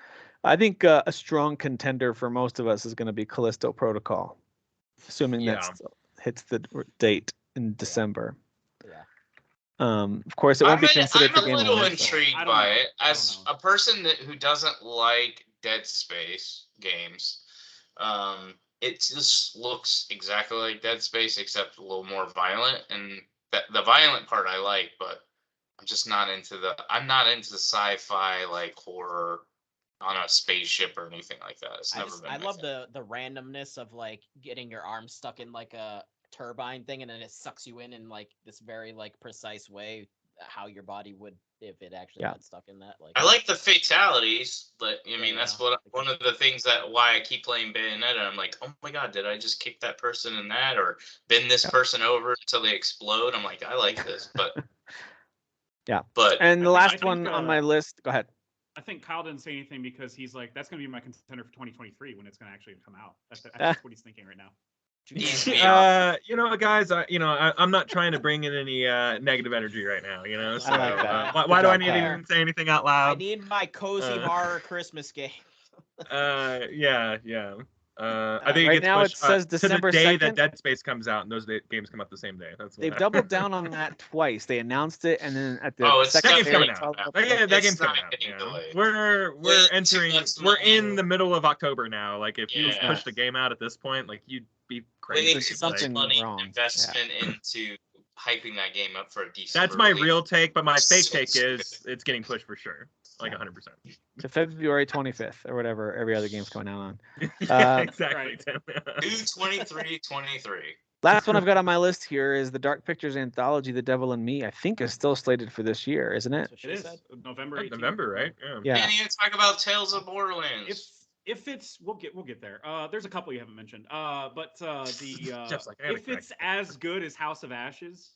I think a strong contender for most of us is going to be Callisto Protocol, assuming Yeah. that hits the date in December. Yeah. Of course, it won't be considered I'm for a Game little Awards. intrigued I don't by know. it I don't as know. a person who doesn't like Dead Space games. It just looks exactly like Dead Space, except a little more violent, and the violent part I like, but I'm just not into I'm not into the sci-fi like horror on a spaceship or anything like that. It's never been. I my love thing. the randomness of like getting your arm stuck in like a turbine thing, and then it sucks you in like this very like precise way how your body would if it actually got stuck in that. Like I like the fatalities, but I mean Yeah, that's yeah. one of the things that why I keep playing Bayonetta. I'm like, oh my god, did I just kick that person in that or bend this person over until they explode? I'm like, I like this, but Yeah. But And the I last think, one on my list. Go ahead. I think Kyle didn't say anything because he's like, that's going to be my contender for 2023 when it's going to actually come out. That's what he's thinking right now. You know, guys, I'm not trying to bring in any negative energy right now. You know, so like that. why do I Good need job, to Kyle. even say anything out I loud? need my cozy horror Christmas game. Yeah. I think Right it gets now it pushed, says to the December day 2nd. that Dead Space comes out, and those games come out the same day. That's They've what doubled down on that twice. They announced it, and then at the Oh, it's that second game's day, coming they out. followed up That, with- that It's game's coming not out. getting Yeah. delayed. We're Well, 2 entering. months We're now. in the middle of October now. Like if you Yeah. pushed a game out at this point, like you'd be we crazy. need There's too something much money wrong. investment into hyping that game up for a decent. That's my release. real take, but my fake So take stupid. is it's getting pushed for sure, like 100%. to February 25th or whatever every other game's coming out on. Yeah, exactly. right. Tim. 2/23/23. Last one I've got on my list here is the Dark Pictures anthology, The Devil in Me. I think is still slated for this year, isn't it? That's what It she is said. November 18th. November, right? Yeah. Yeah. Can't even talk about Tales of Borderlands. If it's we'll get there. There's a couple you haven't mentioned. But Jeff's like, I gotta if it's as good as House of Ashes,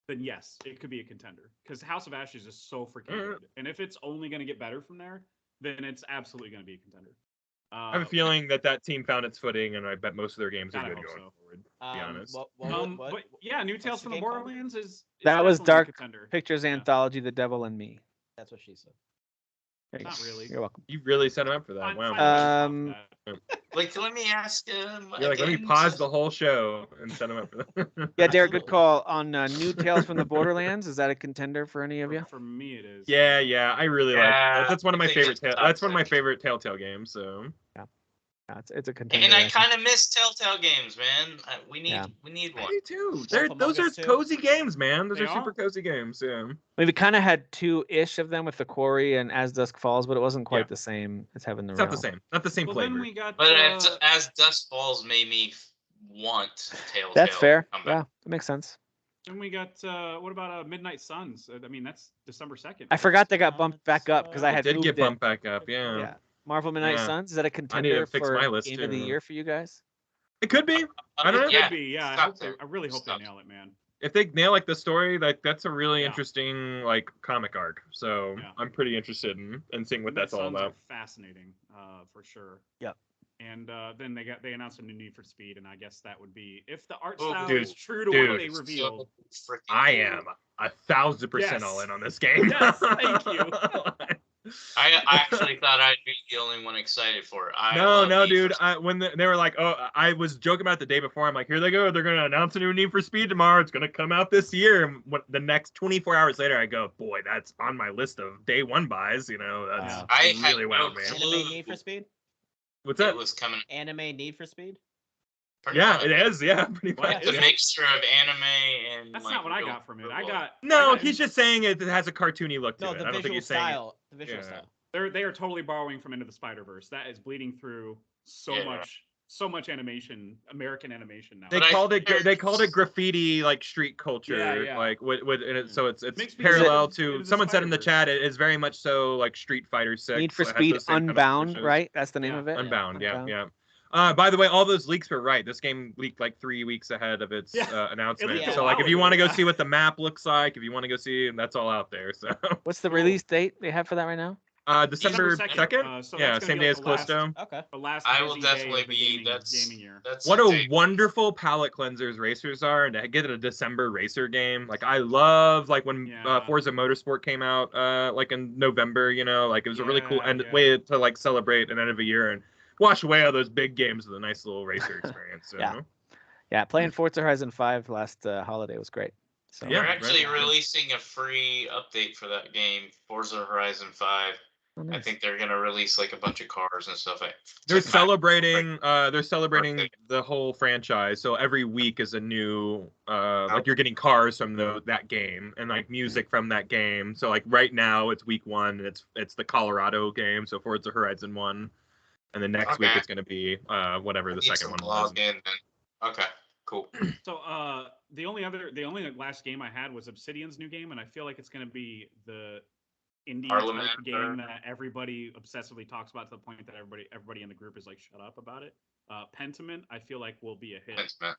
then yes, it could be a contender because House of Ashes is so freaking good. And if it's only going to get better from there, then it's absolutely going to be a contender. I have a feeling that team found its footing, and I bet most of their games are God, I good hope going so. forward. To be honest. But yeah, New Tales the from the game called? Borderlands is That was definitely a Dark contender. Pictures Yeah. anthology, The Devil in Me. That's what she said. There you Not go. really. You're welcome. You really set him up for that. Fine- Wow. fine with that. Like, let me ask him. You're like, let me again, pause so- the whole show and set him up for that. Yeah, Derek, good Absolutely. call on New Tales from the Borderlands. Is that a contender for any of you? For me, it is. Yeah, I really like Yeah, that. That's one of my I think favorite. it's top That's one of my 10. favorite Telltale games. So Yeah, it's a contender. And I think. kind of miss Telltale games, man. We need Yeah. one. Me too. Wolf Those Among are Us 2. cozy games, man. Those They are super are. cozy games. Yeah. I mean, we kind of had two-ish of them with the Quarry and As Dusk Falls, but it wasn't quite Yeah. the same as having the It's not the realm. same. Not the same Well, flavor. then we got. But as Dusk Falls made me want Telltale. That's fair. to come Yeah, back. that makes sense. Then we got. What about Midnight Suns? I mean, that's December 2nd. I forgot they got bumped back up because I It had did moved get it. bumped back up. Yeah. Yeah. Marvel Midnight Yeah. Suns, is that a contender fix for my list, Game of the too. Year for you guys? It could be. I don't know. It could be. Yeah. Stop I really hope Stop. they nail it, man. If they nail like the story, like that's a really Yeah. interesting like comic arc. So Yeah. I'm pretty interested in seeing what that's all Suns about. Are fascinating, for sure. Yep. And then they announced a new Need for Speed, and I guess that would be if the art Oh, style dude, is true to dude. what they revealed. So freaking I cool. am 1,000% all Yes. in on this game. Yes, thank you. I actually thought I'd be the only one excited for it. No, love Need dude. for When they were like, oh, I was joking about it the day before. I'm like, here they go. They're gonna announce a new Need for Speed tomorrow. It's gonna come out this year. And the next 24 hours later, I go, boy, that's on my list of day one buys. You know, that's Wow. I had really wild, no man. clue. Anime Need for Speed? What's It that? was coming. Anime Need for Speed? pretty Yeah, much. it is. Yeah, pretty What? much. It's Is a it? mixture of anime and. That's like, not what I real- got from it. real I life. got No, I got- he's just saying it has a cartoony look to No, it. the I don't think visual he's saying it. style. The visual Yeah. style. They are totally borrowing from Into the Spider-Verse. That is bleeding through so Yeah. much animation, American animation now. They But I called it hear- they called it graffiti like street culture Yeah. like with and it, so it's Makes me parallel think to Into the someone said in the Spider-Verse. chat it is very much so like Street Fighter 6. Need for It has Speed those same kind of Unbound, pushes. right? That's the name Yeah. of it? Unbound, yeah, Unbound. yeah. By the way, all those leaks were right. This game leaked like 3 weeks ahead of its Yeah. announcement. leaked a So like while if you ago, want to go yeah. see what the map looks like, if you want to go see, that's all out there. So What's the release date they have for that right now? December December 2nd. so Yeah, that's gonna same be day like as Callisto. Okay. The last I will busy day definitely of the be. gaming year. That's What the a date. wonderful palate cleansers racers are, and to get a December racer game. Like I love like when Yeah. Forza Motorsport came out like in November. You know, like it was a really cool Yeah. way to like celebrate an end of a year and wash away all those big games with a nice little racer experience. So. Yeah. Yeah, playing Forza Horizon 5 last holiday was great. So Yeah, They're actually right. releasing a free update for that game, Forza Horizon 5. oh, I nice. think they're gonna release like a bunch of cars and stuff. They're Check them out. celebrating. They're Birthday. celebrating the whole franchise. So every week is a new. Like you're getting cars from that game and like music from that game. So like right now it's week 1 and it's the Colorado game. So Forza Horizon 1, and then next week Okay. it's gonna be whatever I the need second to one was. log in then. Okay, cool. So the only last game I had was Obsidian's new game, and I feel like it's gonna be the indie Parliament, type or- game that everybody obsessively talks about to the point that everybody in the group is like, shut up about it. Pentiment, I feel like will be a hit Thanks, man.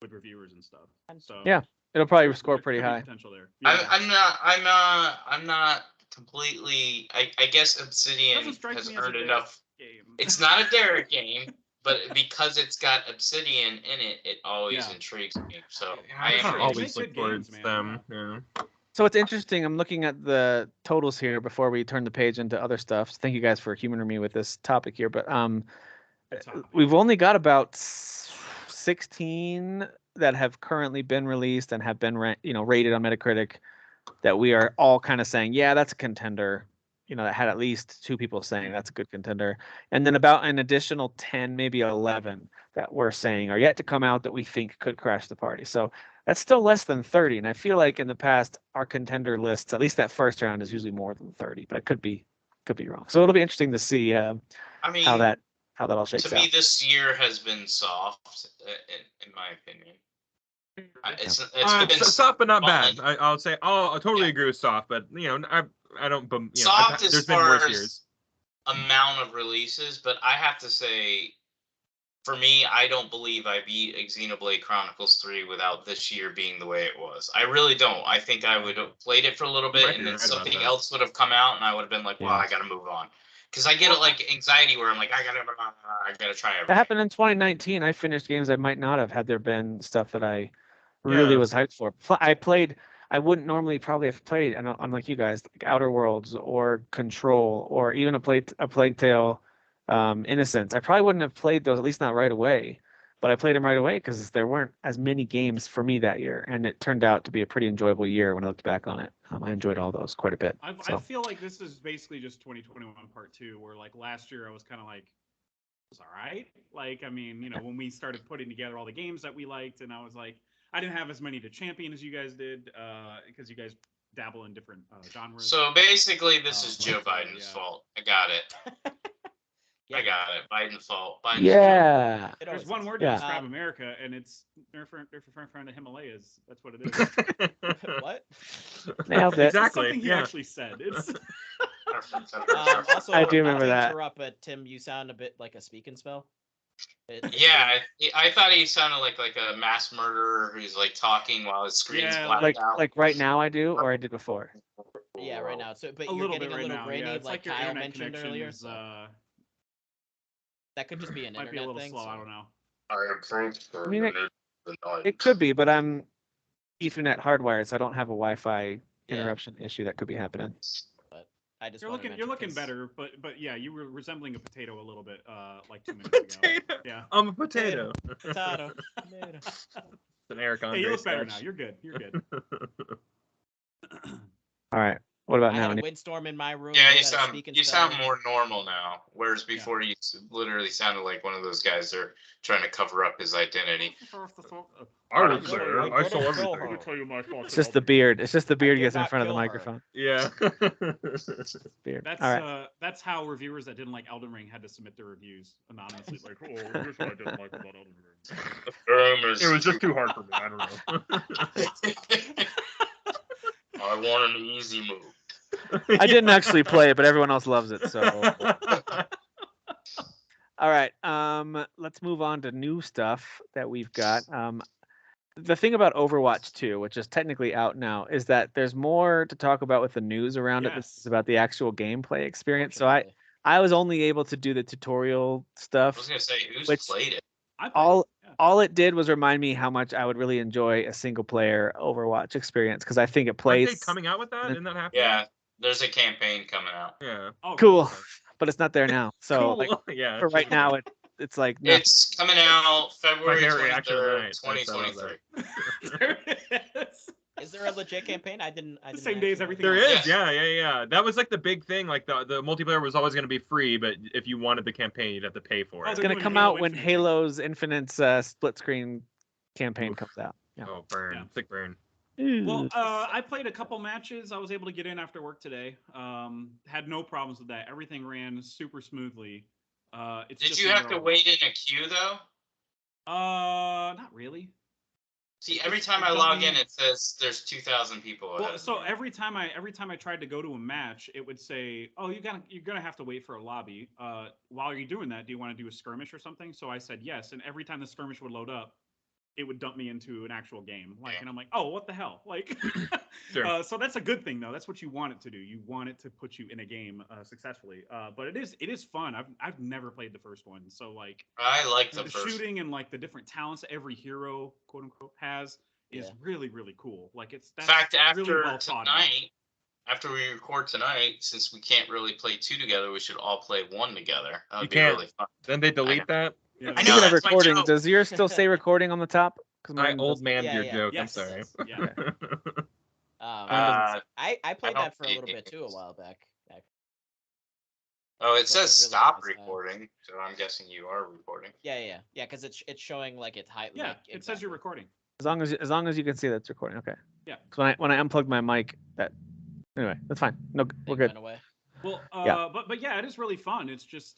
with reviewers and stuff. So Yeah, it'll probably there score could pretty be high. Potential there. I'm not completely. I guess Obsidian Doesn't strike has me as a earned Derek enough. game. It's not a Derek game, but because it's got Obsidian in it, it always Yeah. intrigues me. So Yeah, I I am can't They always make look good towards games, them. man. Yeah. So it's interesting. I'm looking at the totals here before we turn the page into other stuff. Thank you guys for humoring me with this topic here, but Good topic. we've only got about 16 that have currently been released and have been rated on Metacritic that we are all kind of saying, yeah, that's a contender. That had at least 2 people saying that's a good contender, and then about an additional 10, maybe 11 that we're saying are yet to come out that we think could crash the party. So that's still less than 30, and I feel like in the past our contender lists, at least that first round, is usually more than 30, but I could be wrong. So it'll be interesting to see I mean, how that all shakes to out. me, this year has been soft, in my opinion. It's been Soft but not bad. fun. I would say. I totally Yeah. agree with soft, but I don't. Soft as there's been far worse as years. amount of releases, but I have to say, for me, I don't believe I beat Xenoblade Chronicles 3 without this year being the way it was. I really don't. I think I would have played it for a little bit, Might be and then right about something that. else would have come out, and I would have been like, well, Yeah. I gotta move on. Because I get like anxiety where I'm like, I gotta try everything. That happened in 2019. I finished games I might not have had there been stuff that I really was hyped for. I wouldn't normally probably have played, and unlike you guys, like Outer Worlds or Control or even a Plague Tale, Innocence. I probably wouldn't have played those, at least not right away. But I played them right away because there weren't as many games for me that year, and it turned out to be a pretty enjoyable year when I looked back on it. I enjoyed all those quite a bit. I So feel like this is basically just 2021 part 2, where like last year I was kind of like, was all right. Like, I mean, when we started putting together all the games that we liked, and I was like, I didn't have as many to champion as you guys did, because you guys dabble in different genres. So basically, this is Joe but, Biden's yeah. fault. I got it. Yeah. I got it. Biden's fault. Biden's Yeah. It There's always one is. word to Yeah. describe America, and it's they're referring to Himalayas. That's what it is. What? Nailed it. It's Exactly. something he Yeah. actually said. It's Also, I do remember not to that. interrupt, but Tim, you sound a bit like a speak and spell. Yeah, I thought he sounded like a mass murderer who's like talking while his screen's Yeah, blacked Like out. like right now I do, or I did before. Yeah, right now. So, but a you're little getting bit a right little now. grainy, Yeah, it's like your Kyle internet mentioned connection earlier. is, So that could just be an might be a internet little thing. slow. so- I don't know. I approve for I mean, the noise. It could be, but I'm Ethernet hardwired, so I don't have a Wi-Fi Yeah. interruption issue that could be happening. I just You're wanted to looking mention 'cause- better, but yeah, you were resembling a potato a little bit, like 2 minutes ago. Potato. Yeah. I'm a potato. Potato. Tomato. It's an Eric Andre Hey, you look better sketch. now. You're good. You're good. All right. What about I now? had a Nick? windstorm in my room. Yeah, you you gotta sound speak and you spell. sound more normal now, whereas before you literally sounded like one of those guys that are trying to cover up his identity. I would say, I saw everything. tell you my thoughts. It's just the beard. It's just the beard did gets in not front of the kill her. microphone. Yeah. Beard. That's All right. that's how reviewers that didn't like Elden Ring had to submit their reviews anonymously. Like, oh, here's what I didn't like about Elden Ring. It was just too hard for me. I don't know. I want an easy move. I didn't actually play it, but everyone else loves it. So, all right. Let's move on to new stuff that we've got. The thing about Overwatch 2, which is technically out now, is that there's more to talk about with the news around it. This Yes. is about the actual gameplay experience. So Fortunately. I was only able to do the tutorial I was stuff. gonna say, who's Which- played it? I played All it, yeah. all it did was remind me how much I would really enjoy a single player Overwatch experience because I think it Aren't plays they coming out with that? Isn't that happening? Yeah, there's a campaign coming out. Yeah. Oh, cool, but it's not there now. So Cool. like, Yeah. for right now, it's like nothing. It's coming out February favorite reaction of the 23rd, night. That's- I love 2023. There it is. Is there a legit campaign? I didn't. The same day as actually everything know. There else. is, Yes. yeah. That was like the big thing. Like the multiplayer was always going to be free, but if you wanted the campaign, you'd have to pay for Oh, it. It's they're gonna doing come Halo out when Infinite. Halo's Infinite's split screen campaign Oof. comes out. Yeah. Oh, burn, Yeah. thick burn. Well, Ooh. I played a couple matches. I was able to get in after work today. Had no problems with that. Everything ran super smoothly. It's Did just you have to another wait Overwatch. in a queue though? Not really. See, every It's- time it I don't log mean- in, it says there's 2,000 people. ahead Well, of so me. every time I tried to go to a match, it would say, "Oh, you're gonna have to wait for a lobby. While you're doing that, do you want to do a skirmish or something?" So I said yes, and every time the skirmish would load up, it would dump me into an actual game. Like, Yeah. and I'm like, "Oh, what the hell?" Like, Sure. so that's a good thing though. That's what you want it to do. You want it to put you in a game successfully. But it is fun. I've never played the first one, so like I like the the first. shooting and like the different talents that every hero, quote unquote, has is Yeah. really really cool. Like In that's fact, really after well thought out. tonight, after we record tonight, since we can't really play two together, we should all play one together. That would You be can't. really fun. Then they delete that. Yeah, I Speaking know, of that's my recording, joke. does yours still say recording on the top? Because I old man Yeah, your yeah. joke. Yes. I'm sorry. Yeah. Uh, I played don't that for a little think bit too a it's- while back. Oh, it Wasn't says really stop this time. recording, so I'm guessing you are recording. Yeah, because it's showing like it's high. Yeah, like, it says you're exactly. recording. as long as you can see that's recording, okay. Yeah. 'Cause when I unplugged my mic, that anyway, that's fine. No, we're Thing good. went away. Well, Yeah. but yeah, it is really fun. It's just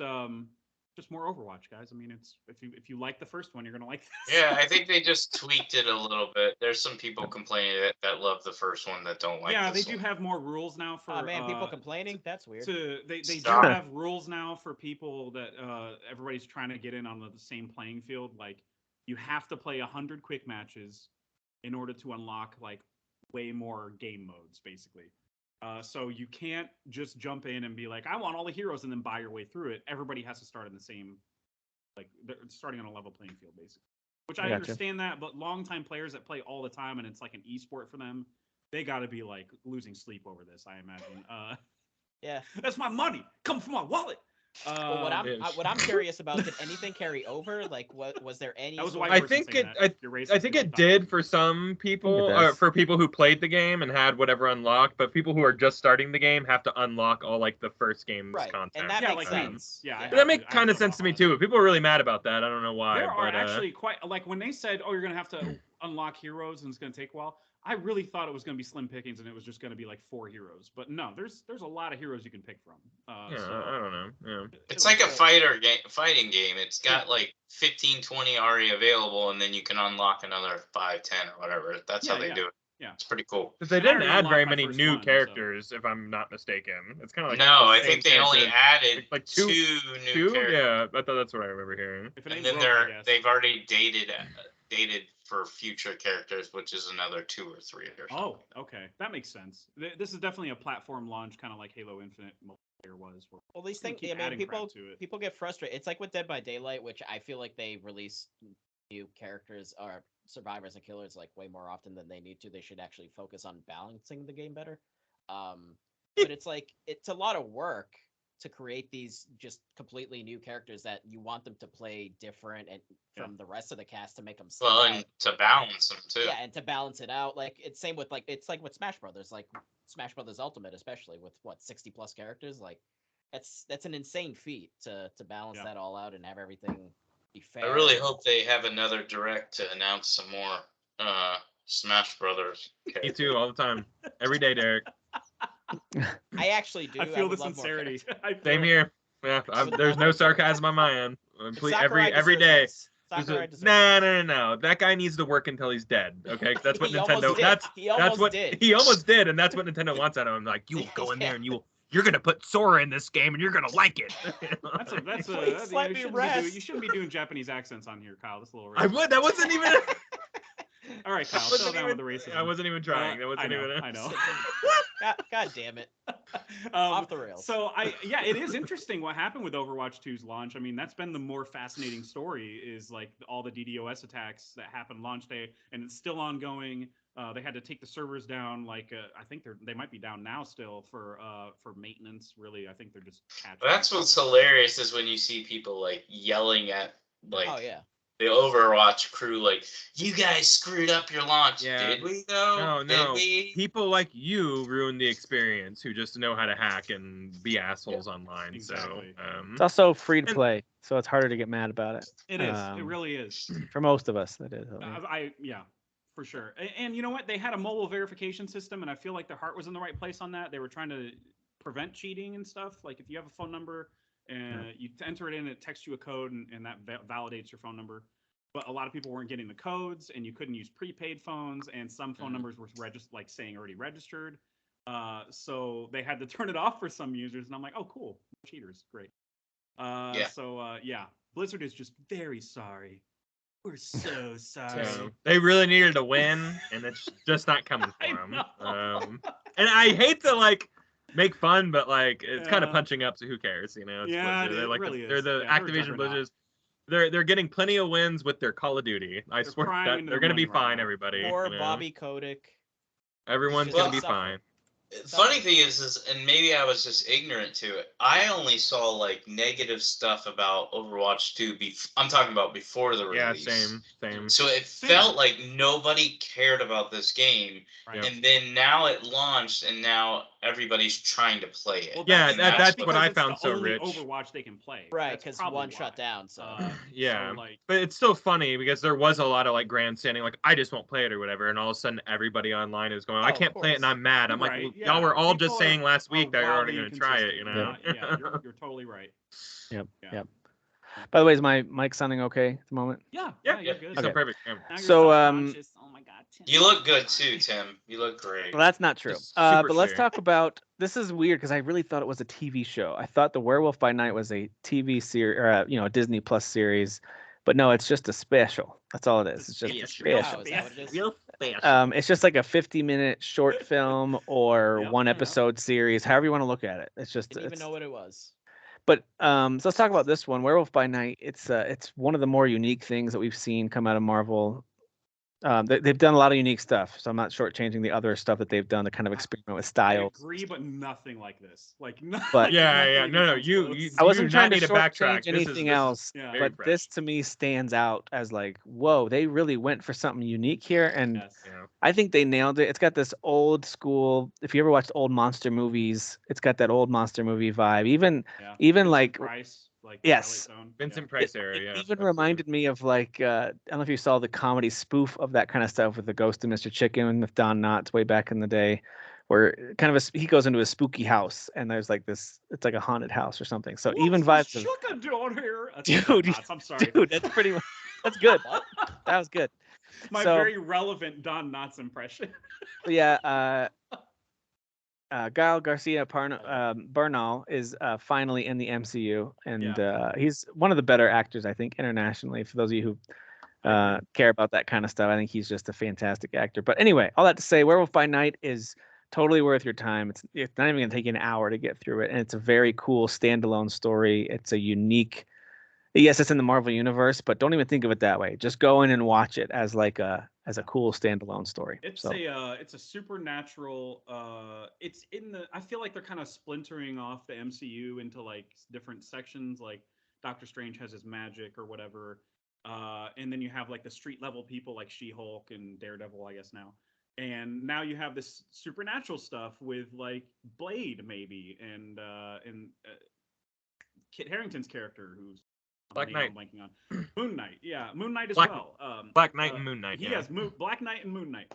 more Overwatch, guys. I mean, it's if you like the first one, you're gonna like this. Yeah, I think they just tweaked it a little bit. There's some people complaining that love the first one that don't like yeah, they this do one. have more rules now for. Oh man, people complaining. That's weird. They do Stop. have rules now for people that everybody's trying to get in on the same playing field. Like you have to play 100 quick matches in order to unlock like way more game modes, basically. So you can't just jump in and be like, I want all the heroes and then buy your way through it. Everybody has to start in the same, like they're starting on a level playing field, basically. Which I Gotcha. understand that, but longtime players that play all the time and it's like an esport for them, they got to be like losing sleep over this, I imagine. Yeah. That's my money. Come from my wallet. Well, Ish. what I'm curious about, did anything carry over? Like, what was there any? That was a sort white of- person saying that. You're racist I think if you it thought did that. for some people, does. for people who played the game and had whatever unlocked. But people who are just starting the game have to unlock all like the first game's Right, content. and that Yeah, makes like me. sense. Yeah, I But that have makes to- I have kind of to sense to me unlock all too. People are really mad about that. I don't know why. There are but, actually quite like when they said, "Oh, you're gonna have to unlock heroes and it's gonna take a while." I really thought it was gonna be slim pickings and it was just gonna be like 4 heroes. But no, there's a lot of heroes you can pick from. yeah, So I don't know. Yeah. It's it'll like a be- fighting game. It's got like 15, 20 already available, and then you can unlock another 5, 10 or whatever. That's how Yeah, they yeah. do it. Yeah. It's pretty cool. Because they And I didn't already add very unlocked my many first new one, so- characters, if I'm not mistaken. It's kind of like No, the I same think they only characters. added Like two new characters. Yeah, I thought that's what I remember hearing. If it And ain't then broke, I guess. they've already dated for future characters, which is another 2 or 3 or something. Oh, okay, that makes sense. This is definitely a platform launch, kind of like Halo Infinite multiplayer was. where Well, these it's gonna things. keep I mean, adding crap people to it. people get frustrated. It's like with Dead by Daylight, which I feel like they release new characters or survivors and killers like way more often than they need to. They should actually focus on balancing the game better. But it's like it's a lot of work to create these just completely new characters that you want them to play different and Yeah. from the rest of the cast to make them stand Well, out. and to balance them too. Yeah, and to balance it out, like it's same with like it's like with Smash Brothers, like Smash Brothers Ultimate, especially with what 60 plus characters, like that's an insane feat to balance Yeah. that all out and have everything be fair. I really and- hope they have another direct to announce some more Smash Brothers. Me characters. too, all the time. Every day, Derek. I actually do. I feel would the love more sincerity. characters. I feel Same it. here. Yeah, there's no sarcasm on my end. Sakurai Every deserves day. this. Sakurai deserves No. That guy needs to work until he's dead. Okay, that's what He Nintendo. almost did. He That's almost what did. he almost did, and that's what Nintendo wants out of him. Like, you will go in there and you're gonna put Sora in this game, and you're gonna like it. That's a Please let me rest. you shouldn't be doing Japanese accents on here, Kyle. That's a little I racist. would. That wasn't even. All right, Kyle, wasn't settle down with the even- racism. I wasn't even trying. That wasn't I know, even. I know. God damn it. Um, Off the rails. So it is interesting what happened with Overwatch 2's launch. I mean, that's been the more fascinating story is like all the DDoS attacks that happened launch day, and it's still ongoing. They had to take the servers down. Like I think they might be down now still for maintenance. Really, I think they're just catching. That's what's hilarious is when you see people like yelling at like Oh yeah. the Overwatch crew, like, you guys screwed up your launch. Yeah. Did we though? No. Did we? People like you ruin the experience who just know how to hack and be assholes online. Exactly. So, It's also free to And- play, so it's harder to get mad about it. It is. It Um, really is. For most of us, that is. at least. Yeah, for sure. And you know what? They had a mobile verification system, and I feel like their heart was in the right place on that. They were trying to prevent cheating and stuff. Like if you have a phone number and you enter it in, it texts you a code, and that validates your phone number. But a lot of people weren't getting the codes, and you couldn't use prepaid phones, and some phone numbers were like saying already registered. So they had to turn it off for some users, and I'm like, oh, cool, cheaters, great. Yeah. So Blizzard is just very sorry. We're so sorry. So they really needed to win, and it's just not coming I for them. know. And I hate to like make fun, but like it's kind of Yeah. punching up. So who cares? You know? It's Yeah, Blizzard. it They're like really they're is. the Yeah, they're a Activision juggernaut. Blizzards. They're getting plenty of wins with their Call of Duty. I They're swear crying that into they're their gonna be money right fine. now. Everybody. Poor you know? Bobby Kotick. Everyone's He's gonna gonna be suffer. fine. Funny thing is, and maybe I was just ignorant to it. I only saw like negative stuff about Overwatch 2. I'm talking about before the Yeah, release. same. So it Same. felt like nobody cared about this game, Right. and then now it launched, and now everybody's trying to play it. Well, Yeah, And that's because what I it's the found so only rich. Overwatch they can play. Right, That's because probably one why. shut down. So Yeah. So, like, But it's still funny because there was a lot of like grandstanding, like I just won't play it or whatever, and all of a sudden everybody online is going, I Oh, of can't play it, and course. I'm mad. I'm like, Right, well, yeah. y'all were all People just saying last week are that you're already wildly gonna try it, you inconsistent. know? Yeah, you're totally right. Yep. Yeah. Yep. By the way, is my mic sounding okay at the moment? Yeah, Yeah, you're good. So Okay. perfect. Yeah. Now you're So, self-conscious. Oh my god. Tim. You look good too, Tim. You look great. Well, that's not true. Just super But let's clear. talk about. This is weird because I really thought it was a TV show. I thought the Werewolf by Night was a TV series, or a Disney Plus series, but no, it's just a special. That's all it is. It's just a Real special. Oh, is that what it is? Real fast. It's just like a 50-minute short film or Yep. one episode series, however you want to look at it. It's just. Didn't even It's, know what it was. but so let's talk about this one, Werewolf by Night. It's one of the more unique things that we've seen come out of Marvel They've done a lot of unique stuff, so I'm not shortchanging the other stuff that they've done to kind of experiment with I styles. agree, but nothing like this. Like, But Yeah. No. You I wasn't do trying not to need to shortchange backtrack. anything This is else, Yeah. very but fresh. this to me stands out as like, whoa, they really went for something unique here, and Yes. Yeah. I think they nailed it. It's got this old school. If you ever watched old monster movies, it's got that old monster movie vibe. Even Yeah. even Vincent like Price, like yes, Twilight Zone. Vincent it, Price era. it Yeah. even absolutely. reminded me of like I don't know if you saw the comedy spoof of that kind of stuff with the Ghost of Mr. Chicken with Don Knotts way back in the day, where kind of he goes into a spooky house and there's like this, it's like a haunted house or something. So even vibes of Sugar down here. That's dude, Don Knotts, I'm sorry. dude, that's pretty much that's good. That was good. My so- very relevant Don Knotts impression. But yeah, Gael Garcia Bernal is finally in the MCU, and he's one of the better actors, I think, internationally. For those of you who care about that kind of stuff, I think he's just a fantastic actor. But anyway, all that to say, Werewolf by Night is totally worth your time. It's not even going to take you an hour to get through it, and it's a very cool standalone story. It's a unique. Yes, it's in the Marvel universe, but don't even think of it that way. Just go in and watch it as like a cool standalone story. It's So. It's a supernatural. It's in the. I feel like they're kind of splintering off the MCU into like different sections. Like Doctor Strange has his magic or whatever, and then you have like the street level people like She-Hulk and Daredevil, I guess now. And now you have this supernatural stuff with like Blade maybe and Kit Harington's character who's Black Knight. I'm blanking on Moon Knight. Yeah, Moon Knight as Black- well. Black Knight and Moon Knight. He Yeah. has Black Knight and Moon Knight.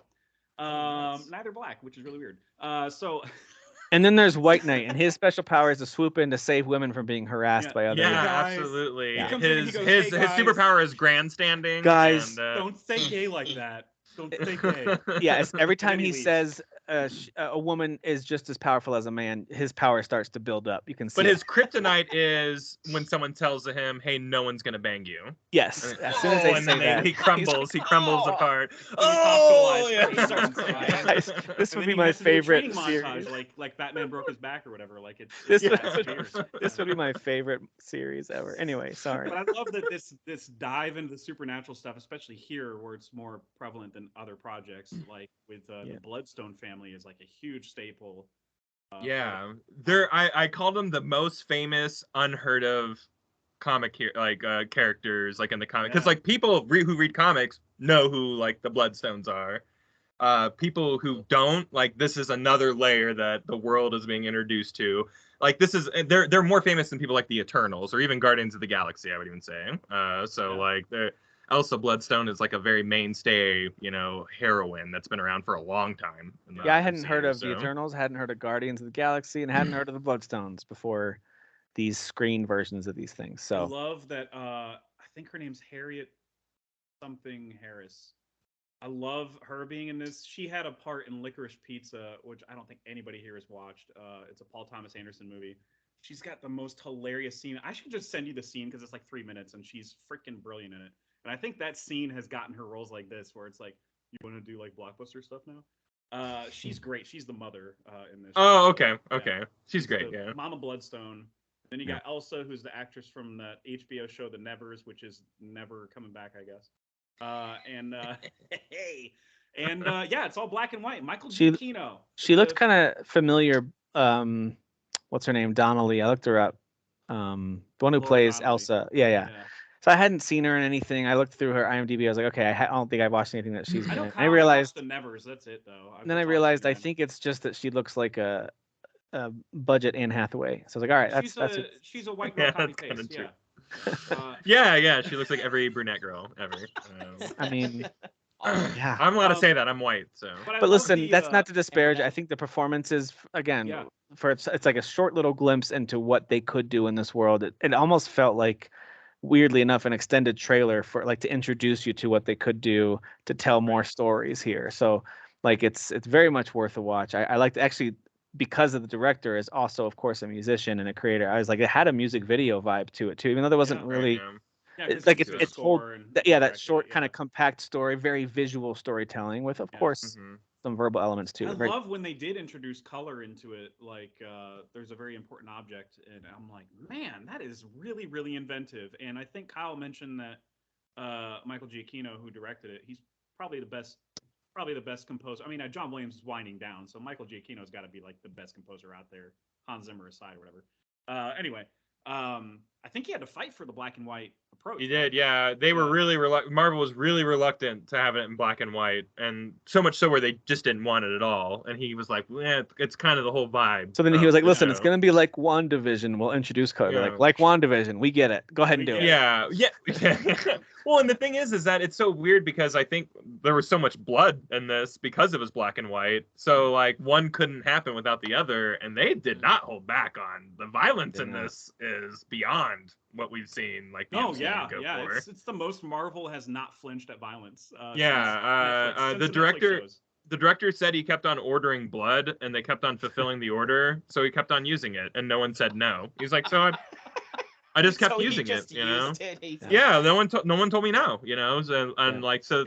nice. Neither black, which is really weird. So And then there's White Knight, and his special power is to swoop in to save women from being harassed by other. Hey, Yeah, guys. absolutely. He comes in and he His goes, his "Hey, his guys." superpower is grandstanding. Guys. and, don't say gay like that. Don't say gay. Yeah, every time then he he leaves. says a woman is just as powerful as a man, his power starts to build up. You can see. But it. his kryptonite is when someone tells him, "Hey, no one's gonna bang you." Yes, as soon as they and say then that, he crumbles. He crumbles "Oh!" apart. Then he Oh, hospitalized, he yeah. starts crying. Guys, this And would then be he my has to do a favorite training series. montage, like Batman broke his back or whatever. Like it's This yeah, would- it's cheers. This would be my favorite series ever. Anyway, sorry. But I love that this dive into the supernatural stuff, especially here where it's more prevalent than other projects, like with the Bloodstone family is like a huge staple. Yeah, I called them the most famous, unheard of comic characters like in the comic, because Yeah. like people who read comics know who like the Bloodstones are. People who don't, like, this is another layer that the world is being introduced to. Like, this is they're more famous than people like the Eternals or even Guardians of the Galaxy, I would even say. Like Elsa Bloodstone is like a very mainstay, heroine that's been around for a long time. Yeah, I hadn't heard MCU, of the Eternals, hadn't heard of Guardians of the Galaxy, and hadn't heard of the Bloodstones before these screen versions of these things. I So love that. I think her name's Harriet something Harris. I love her being in this. She had a part in Licorice Pizza, which I don't think anybody here has watched. It's a Paul Thomas Anderson movie. She's got the most hilarious scene. I should just send you the scene because it's like 3 minutes and she's freaking brilliant in it. And I think that scene has gotten her roles like this, where it's like, you want to do like blockbuster stuff now? She's great. She's the mother in this. Oh, okay, Yeah. okay. She's great, the yeah. Mama Bloodstone. Then you got Elsa, who's the actress from the HBO show The Nevers, which is never coming back, I guess. Hey, and yeah, it's all black and white. Michael Giacchino. she looked kind of familiar. What's her name? Donnelly. I looked her up. The one who Laura plays Donnelly. Elsa. Yeah. So I hadn't seen her in anything. I looked through her IMDb. I was like, okay, I don't think I've watched anything that she's I in. know And Kyle I realized. watched The Nevers. That's it, though. And then I realized I think it's just that she looks like a budget Anne Hathaway. So I was like, all right, that's it. She's a white girl Yeah, copy that's kinda paste. true. Yeah. Yeah, she looks like every brunette girl ever. I mean, yeah. I'm allowed to say that I'm white, so. I But love listen, the, that's not to disparage. that- I think the performances, again, Yeah. for it's like a short little glimpse into what they could do in this world. It almost felt like, weirdly enough, an extended trailer for like to introduce you to what they could do to tell more stories here. So like it's very much worth a watch. I liked, actually, because of the director is also, of course, a musician and a creator. I was like, it had a music video vibe to it too, even though there wasn't really. Yeah, It's like it's it told that directed short it, kind yeah. of compact story, very visual storytelling with, of Yeah. course, some verbal elements too. I Very- love when they did introduce color into it. Like, there's a very important object, and I'm like, man, that is really, really inventive. And I think Kyle mentioned that Michael Giacchino, who directed it, he's probably the best composer. I mean, John Williams is winding down, so Michael Giacchino's got to be like the best composer out there, Hans Zimmer aside or whatever. Anyway, I think he had to fight for the black and white approach. He right? did, yeah. They were really reluctant. Marvel was really reluctant to have it in black and white, and so much so where they just didn't want it at all. And he was like, it's kind of the whole vibe. So then he was like, of the listen, it's show. going to be like WandaVision. We'll introduce color. Yeah. Like WandaVision. We get it. Go ahead and do it. Yeah. Well, and the thing is that it's so weird because I think there was so much blood in this because it was black and white. So like one couldn't happen without the other, and they did not hold back on the violence in this is beyond what we've seen. Like the MCU go for. It's the most Marvel has not flinched at violence. The director said he kept on ordering blood, and they kept on fulfilling the order, so he kept on using it, and no one said no. He's like, so I just kept using it, you know. Yeah, no one told me no, you know. So, and like, so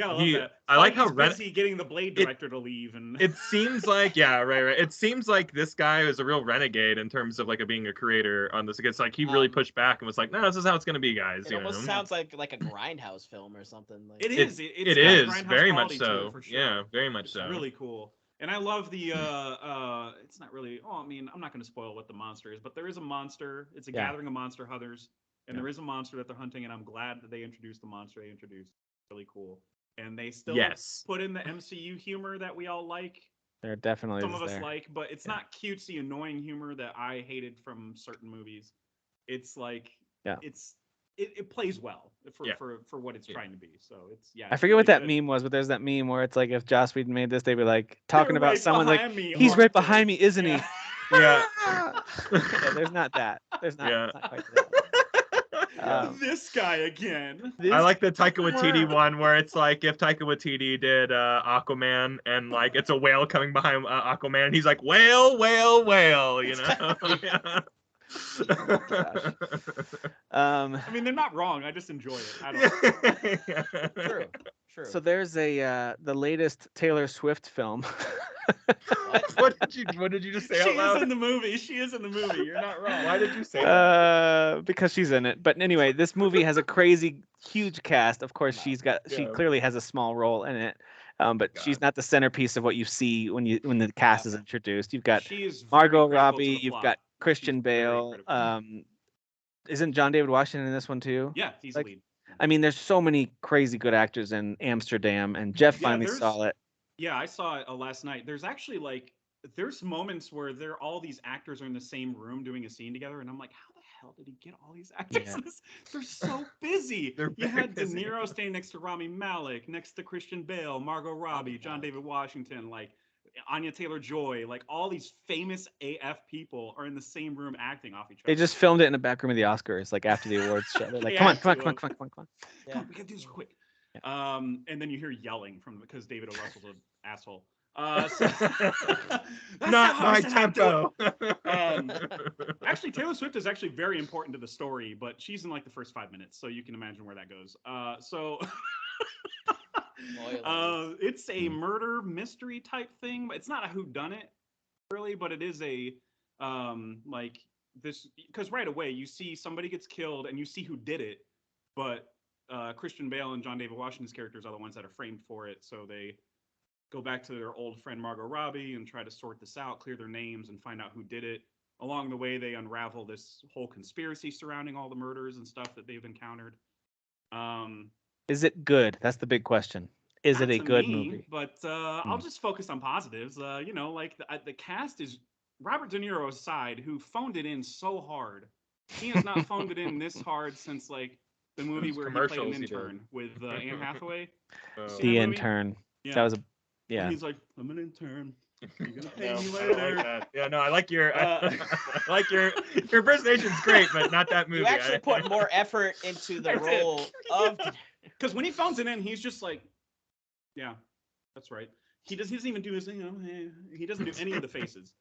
I like how busy getting the Blade director to leave, and it seems like, yeah, right. It seems like this guy is a real renegade in terms of like being a creator on this. It's like he really pushed back and was like, no, this is how it's gonna be, guys. It almost sounds like a Grindhouse film or something. Like it is. It is very much so. For sure. Yeah, very much so. Really cool. And I love the it's not really I mean, I'm not going to spoil what the monster is, but there is a monster. It's a gathering of monster hunters, and there is a monster that they're hunting, and I'm glad that they introduced the monster they introduced. Really cool. And they still put in the MCU humor that we all like. There definitely some of us like, but it's not cutesy annoying humor that I hated from certain movies. It's like it plays well for what it's trying to be. So it's I forget what that meme was, but there's that meme where it's like if Joss Whedon made this, they'd be like talking about someone like he's right behind me, isn't he? Yeah. There's not that. There's not. Yeah. Not quite that. This guy again. I like the Taika Waititi one where it's like if Taika Waititi did Aquaman and like it's a whale coming behind Aquaman, and he's like whale, you know. I mean, they're not wrong. I just enjoy it. I don't know. True. So there's the latest Taylor Swift film. What did you just say out loud? She is in the movie. You're not wrong. Why did you say that? Because she's in it. But anyway, this movie has a crazy, huge cast. Of course, she clearly has a small role in it. But she's not the centerpiece of what you see when the cast is introduced. You've got Margot Robbie. You've got Christian Bale. Isn't John David Washington in this one too? Yeah, he's the lead. I mean, there's so many crazy good actors in Amsterdam, and Jeff finally saw it. Yeah, I saw it last night. There's actually there's moments where all these actors are in the same room doing a scene together, and I'm like, how the hell did he get all these actors? Yeah. They're so busy. You had De Niro standing next to Rami Malek, next to Christian Bale, Margot Robbie, John David Washington, like Anya Taylor-Joy, like all these famous AF people are in the same room acting off each other. They just filmed it in the back room of the Oscars, like after the awards show. They're like, come on. Yeah. Come on, we gotta do this quick. Yeah. And then you hear yelling because David O. Russell's an asshole. Not my tempo. Actually, Taylor Swift is actually very important to the story, but she's in like the first 5 minutes, so you can imagine where that goes. It's a murder mystery type thing. It's not a whodunit, really, but it is a like this because right away you see somebody gets killed and you see who did it, but Christian Bale and John David Washington's characters are the ones that are framed for it, so they go back to their old friend Margot Robbie and try to sort this out, clear their names, and find out who did it. Along the way, they unravel this whole conspiracy surrounding all the murders and stuff that they've encountered. Is it good? That's the big question. Is it a good movie? But I'll just focus on positives. The cast is Robert De Niro aside, who phoned it in so hard. He has not phoned it in this hard since like the movie where he played an intern with Anne Hathaway. The Intern. Yeah. That was And he's like, I'm an intern. You're gonna pay me later. I like your your impersonation's great, but not that movie. You actually put more effort into the role of. Because when he phones it in, he's just like, yeah, that's right. He doesn't even do his thing. He doesn't do any of the faces.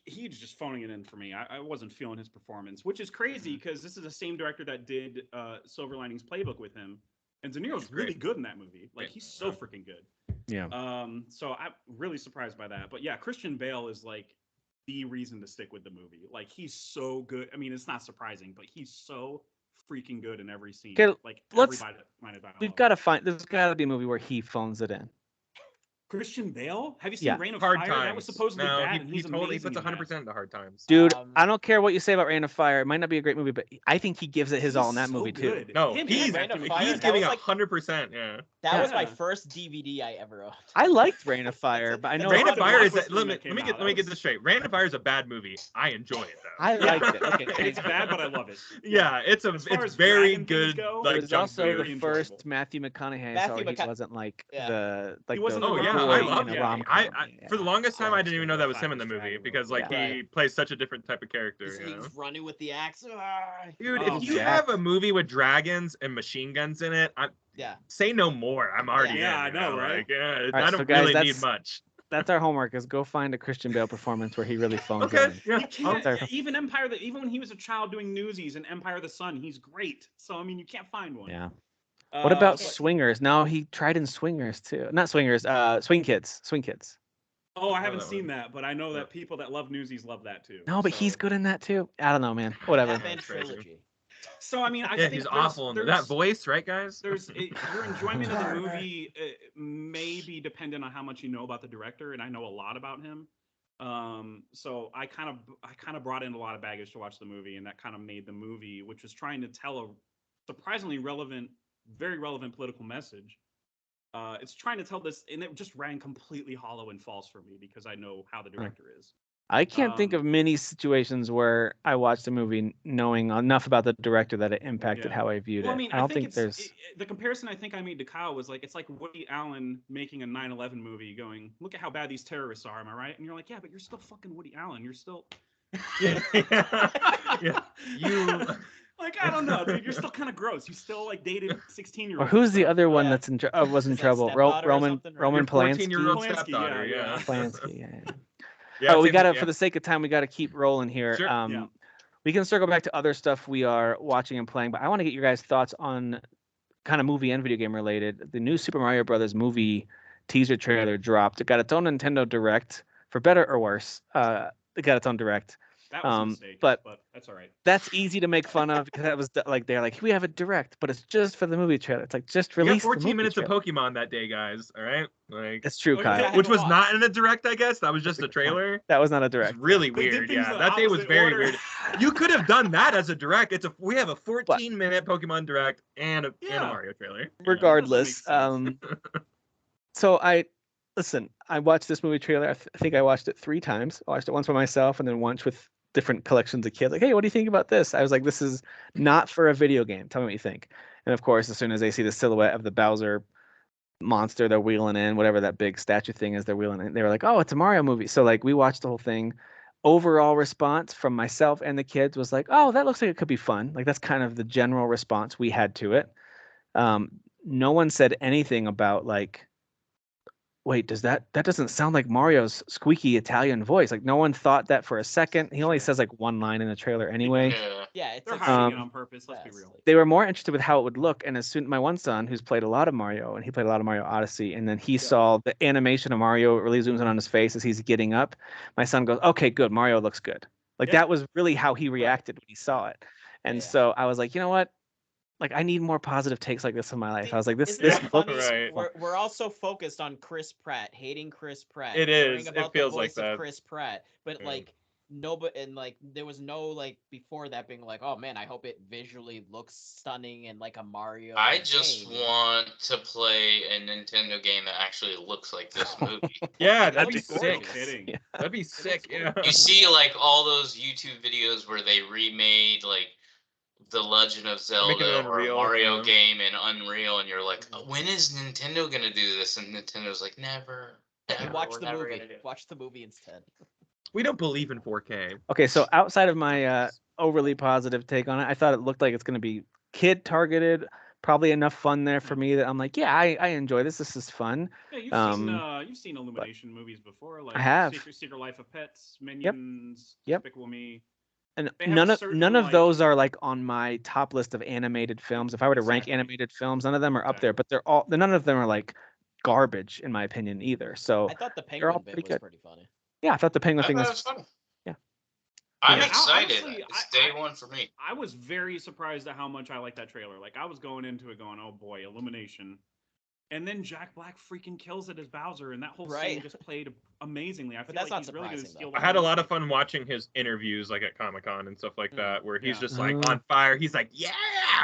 He's just phoning it in for me. I wasn't feeling his performance, which is crazy because this is the same director that did Silver Linings Playbook with him. And De Niro's really good in that movie. Like, he's so freaking good. Yeah. So I'm really surprised by that. But yeah, Christian Bale is like the reason to stick with the movie. Like, he's so good. I mean, it's not surprising, but he's so freaking good in every scene. Okay, Like let's- everybody minded dialogue. We've got to find. There's got to be a movie where he phones it in. Christian Bale. Have you seen Yeah. Reign of Hard Fire? times. That was supposedly no, bad, and he he's totally amazing. puts in that. 100% into Hard Times. Dude, I don't care what you say about Reign of Fire. It might not be a great movie, but I think he gives it his all in that so movie too. good. No, Him he's and Reign of Matthew Fire, he's that giving was like- 100%. Yeah. That was my Yeah. first DVD I ever owned. I liked Reign of Fire, but I know Rain of Blockbuster Fire is when let me that came let me get out. let me That get was- this straight. Rain of Fire is a bad movie. I enjoy it though. I liked it. Okay, It's bad, but I love it. Yeah, it's As far it's as very dragon things good. go, Like it was jump also food. the very first enjoyable. Matthew McConaughey, Matthew so he McCona- wasn't like Yeah. the like wasn't the Oh the yeah, Roy I in love a him. rom-com. For the longest time, I didn't even know that was him in the Fast movie Dragon because Boat. like Right. he plays such a different type of character. He's, You know? he's running with the axe. Dude, Oh, if you man. have a movie with dragons and machine guns in it, Yeah. say no more. I'm already Yeah, in. I know, right? Like, yeah, right, I so don't guys, really need that's- much. That's our homework: is go find a Christian Bale performance where he really phones it Okay, in. yeah. You can't. sorry. Even even when he was a child doing Newsies and Empire of the Sun, he's great. So I mean, you can't find one. Yeah. What about but- Swingers? No, he tried in Swingers too. Not Swingers. Swing Kids. Swing Kids. Oh, I know haven't that seen one. that, but I know Yeah. that people that love Newsies love that too. No, but he's So- good in that too. I don't know, man. Whatever. Batman That's crazy. trilogy. So I mean, I Yeah, think he's there's- awful in that there's- voice, right, guys? Your enjoyment of the movie may be dependent on how much you know about the director, and I know a lot about him. So I kind of brought in a lot of baggage to watch the movie, and that kind of made the movie, which was trying to tell a surprisingly relevant, very relevant political message. It's trying to tell this, and it just rang completely hollow and false for me because I know how the director is. I can't think of many situations where I watched a movie knowing enough about the director that it impacted Yeah. how I viewed Well, it. I mean, I don't think it's there's. the comparison I think I made to Kyle was like it's like Woody Allen making a 9/11 movie, going, "Look at how bad these terrorists are." Am I right? And you're like, "Yeah, but you're still fucking Woody Allen. You're still." Yeah. Yeah. You. Like I don't know, dude. You're still kind of gross. You still like dated 16-year-olds. Or who's the other one Yeah. that's in was in Is that trouble? stepdaughter or Roman something, right? Roman Your Polanski. 14-year-old Polanski, stepdaughter. yeah, Yeah. Polanski. Yeah. Yeah, Oh, we it's got to, yeah. for the sake of time, we got to keep rolling here. Sure. Yeah. We can circle back to other stuff we are watching and playing, but I want to get your guys' thoughts on kind of movie and video game related. The new Super Mario Brothers movie teaser trailer dropped. It got its own Nintendo Direct, for better or worse. It got its own Direct. That was a mistake, but that's all right. That's easy to make fun of because that was like they're like, we have a Direct, but it's just for the movie trailer. It's like just We got release. 14 minutes of of Pokemon that day, guys. All right, like It's true, Oh, Kyle. yeah. which was watched. not in a direct, I guess. That was just a Good point. trailer. That was not a It was Direct. really They did weird. things Yeah, the that day was opposite very order. weird. You could have done that as a direct. We have a 14-minute Pokemon Direct and a Yeah. Mario trailer. Regardless, sense. so I watched this movie trailer. I think I watched it 3 times. I watched it once by myself and then once with different collections of kids. Like, hey, what do you think about this? I was like, this is not for a video game. Tell me what you think. And of course, as soon as they see the silhouette of the Bowser monster they're wheeling in, whatever that big statue thing is they're wheeling in, they were like, oh, it's a Mario movie. So like we watched the whole thing. Overall response from myself and the kids was like, oh, that looks like it could be fun. Like that's kind of the general response we had to it. No one said anything about like, wait, that doesn't sound like Mario's squeaky Italian voice. Like no one thought that for a second. He only says like one line in the trailer anyway. Yeah. Yeah, it's They're like hiding it Um, on purpose. Let's be yes, real. like- They were more interested with how it would look. And as soon my one son, who's played a lot of Mario, and he played a lot of Mario Odyssey, and then he saw the animation of Mario, it really zooms in on his face as he's getting up. My son goes, okay, good. Mario looks good. Like Yeah. that was really how he reacted when he saw it. And Yeah. so I was like, you know what? Like I need more positive takes like this in my life. I was like, Isn't this it look funny? Right. We're also focused on Chris Pratt, hating Chris Pratt. It caring is. It about feels the like voice of that. Chris Pratt, but Yeah. like nobody, and like there was no like before that being like, oh man, I hope it visually looks stunning and like a Mario. I just game. want to play a Nintendo game that actually looks like this movie. Yeah, That'd that'd be be gorgeous. sick. Kidding. Yeah. That'd be sick. Yeah. You see like all those YouTube videos where they remade like The Legend of Make it Zelda or a Unreal, Mario yeah. game in Unreal, and you're like, when is Nintendo gonna do this? And Nintendo's like, never. Never. Watch we're the never movie. gonna do it." Watch the movie instead. We don't believe in 4K. Okay, so outside of my overly positive take on it, I thought it looked like it's going to be kid targeted. Probably enough fun there for me that I'm like, yeah, I enjoy this. This is fun. Yeah, you've seen Illumination movies before, like have. Secret Life of Pets, Minions, Yep. Despicable Me. And They have none a of certain, none of like- those are like on my top list of animated films. If I were to rank Exactly. animated films, none of them are up there. But none of them are like garbage in my opinion either. So I thought the all penguin bit pretty was good. pretty funny. yeah, I thought the penguin I thing thought it was was funny. I'm Yeah, excited. honestly, It's day one for me. I was very surprised at how much I liked that trailer. Like I was going into it going, oh boy, Illumination. And then Jack Black freaking kills it as Bowser, and that whole scene Right. just played amazingly. I feel that's like not he's really going to surprising, steal though. the I had a whole- lot of fun watching his interviews, like at Comic-Con and stuff like that, where he's Yeah. just like Oh. on fire. He's like, yeah,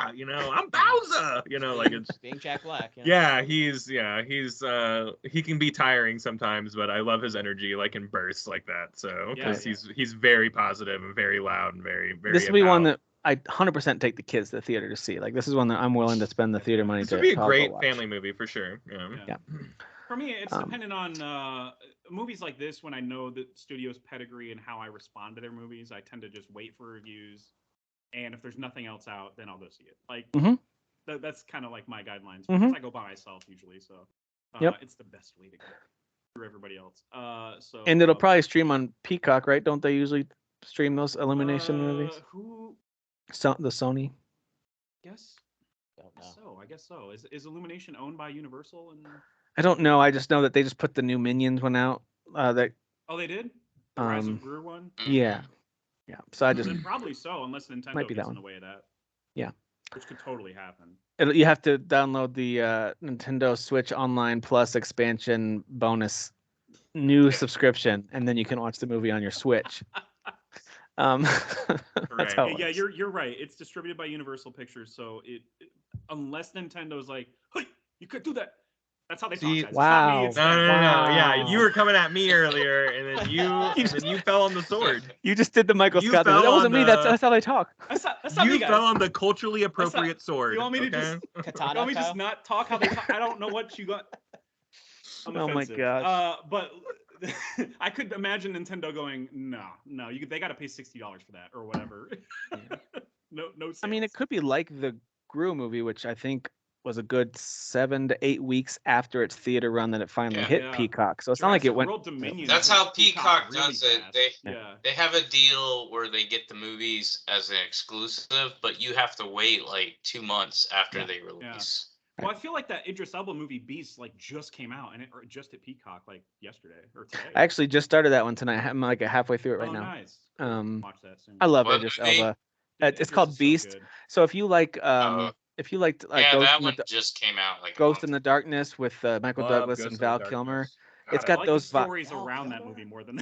I'm Bowser, like it's. Being Jack Black. Yeah, he's he can be tiring sometimes, but I love his energy, like in bursts like that. So because he's very positive and very loud and very. This will be one that I 100% take the kids to the theater to see. Like this is one that I'm willing to spend the theater money This to. would be a to go great watch. family movie for sure. Yeah. For me, it's dependent on movies like this. When I know the studio's pedigree and how I respond to their movies, I tend to just wait for reviews, and if there's nothing else out, then I'll go see it. Like that's kind of like my guidelines because I go by myself usually. So it's the best way to go through everybody else. So and it'll probably stream on Peacock, right? Don't they usually stream those Illumination movies? The Sony. Yes. Don't know. I guess so. Is Illumination owned by Universal? And I don't know. I just know that they just put the new Minions one out. That they did. The Rise of Gru one. yeah. So I just Then probably so, unless Nintendo Might be gets that in one. the way of that. Yeah. Which could totally happen. you have to download the Nintendo Switch Online Plus expansion bonus new subscription, and then you can watch the movie on your Switch. That's how it Yeah, works. you're right. It's distributed by Universal Pictures, so unless Nintendo's like, hey, you could do that. That's how they talk. Guys. It's not me, Wow. it's No. them. Yeah, you were coming at me earlier, and then you fell on the sword. You just did the Michael You Scott. That fell wasn't on me. the- That's how they talk. That's not me, You guys. fell on the culturally appropriate sword. You want me to okay? just Katana. you want me to Kyle? just not talk how they talk? I don't know what you got. I'm Oh my offensive. gosh. But I could imagine Nintendo going, no, they got to pay $60 for that or whatever. no. I mean, it sales. could be like the Gru movie, which I think was a good 7 to 8 weeks after its theater run that it finally hit Yeah. Peacock. So it's not like it Jurassic went. World Dominion That's hit how Peacock really does it. fast. They have a deal where they get the movies as an exclusive, but you have to wait like 2 months after they release. Well, I feel like that Idris Elba movie Beast like just came out and it just hit Peacock like yesterday or today. I actually just started that one tonight. I'm like halfway through it right now. Nice. Watch that soon. I love What Idris movie? Elba. Idris It's called is so Beast. good. So if you like, Yeah, Ghost that in one the just came out like a Ghost month in the Darkness with Michael Love Douglas Ghost and in the Val Darkness. Kilmer, God, it's I got I like those the vi- stories around that movie more than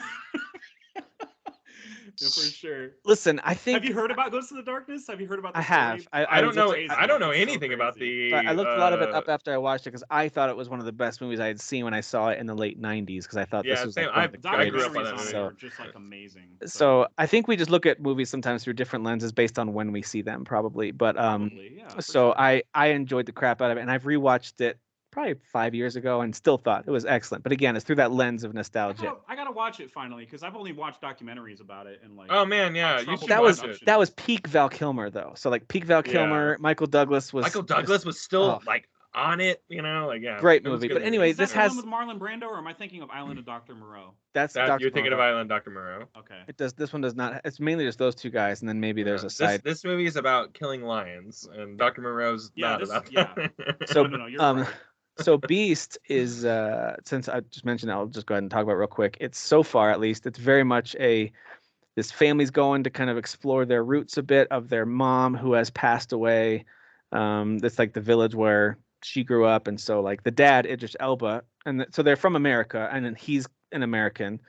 yeah, for sure. Listen, I think Have you heard about Ghost in the Darkness? Have you heard about the I have. story? I don't know. Crazy. I don't know It's so anything about crazy. the. I looked a lot of it up after I watched it because I thought it was one of the best movies I had seen when I saw it in the late '90s. Because I thought Yeah, this was same. like one of the I grew up greatest. on Documentaries that on movie. it So, are just like amazing. so I think we just look at movies sometimes through different lenses based on when we see them, probably. But Probably, yeah, for so sure. I enjoyed the crap out of it, and I've rewatched it probably 5 years ago and still thought it was excellent. But again, it's through that lens of nostalgia. I gotta watch it finally because I've only watched documentaries about it and like. Oh man, yeah, you trouble should That watch was it. that was peak Val Kilmer though. So like peak Val Kilmer, Michael Douglas was Michael Douglas was still like on it, like yeah. Great it was movie. good But anyway, Is that this the has one with Marlon Brando, or am I thinking of Island of Dr. Moreau? that's That, Dr. you're thinking of Moreau. Island Dr. Moreau. Okay. It does. This one does not. It's mainly just those two guys, and then maybe there's a side. This movie is about killing lions, and Dr. Moreau's not about that. So no, you're right. So Beast is since I just mentioned it, I'll just go ahead and talk about it real quick. It's so far at least, it's very much this family's going to kind of explore their roots a bit of their mom who has passed away. It's like the village where she grew up, and so like the dad, Idris Elba, and so they're from America, and then he's an American,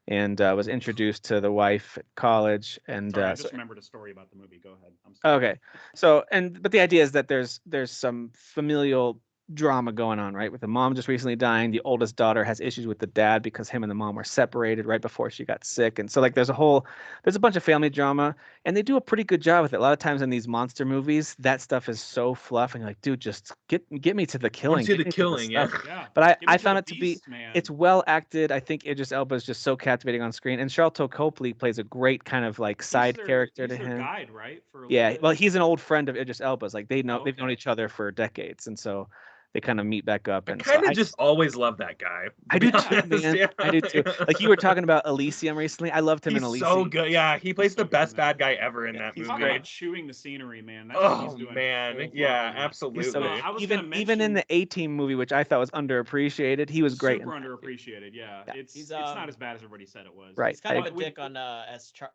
and was introduced to the wife at college, and Sorry, I so just remembered a story about the movie. Go ahead. I'm sorry. okay. So but the idea is that there's some familial drama going on, right? With the mom just recently dying, the oldest daughter has issues with the dad because him and the mom were separated right before she got sick, and so like there's a bunch of family drama, and they do a pretty good job with it. A lot of times in these monster movies, that stuff is so fluff, and you're like, dude, just get me to the killing. To get the me to killing, yeah. stuff. Yeah. But Get I into found the it to be beast, man. it's well acted. I think Idris Elba is just so captivating on screen, and Charlton Copley plays a great kind of like side character to he's their him. guide, right? For a Yeah, little bit? well, he's an old friend of Idris Elba's. Like they've known Okay. each other for decades, and so they kind of meet back up. I And kind of just always love that guy. I do too, man. I do too. Like you were talking about Elysium recently. I loved him in He's Elysium. so good. Yeah, he plays He's the so good best in that. bad guy ever in that He's movie. Talk great. about chewing the scenery, man. That's what he's Oh doing man, full yeah, throttle. absolutely. So I was gonna even in mention- the A-Team movie, which I thought was underappreciated, he was great. Super in that, too. underappreciated. Yeah, Yeah. it's not as bad as everybody said it was. Right. He's kind of I a dick on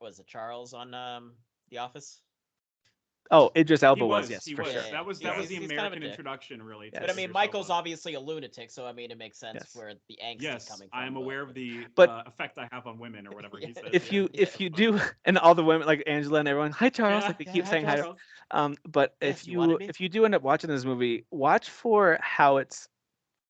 was it Charles on The Office? Oh, Idris He Elba was. was, yes, He for was. sure. Yeah, That was yeah. the He's kind of a American dick. introduction, really. Yes. to But I mean, Idris Michael's Elba. obviously a lunatic, so I mean, it makes sense Yes. where the angst is Yes, coming from. I am aware of the But- effect I have on women, or whatever he says. If yeah. you do, and all the women like Angela and everyone, hi Charles, like they keep hi, saying hi. Charles. But Yes, you wanted me? if you do end up watching this movie, watch for how it's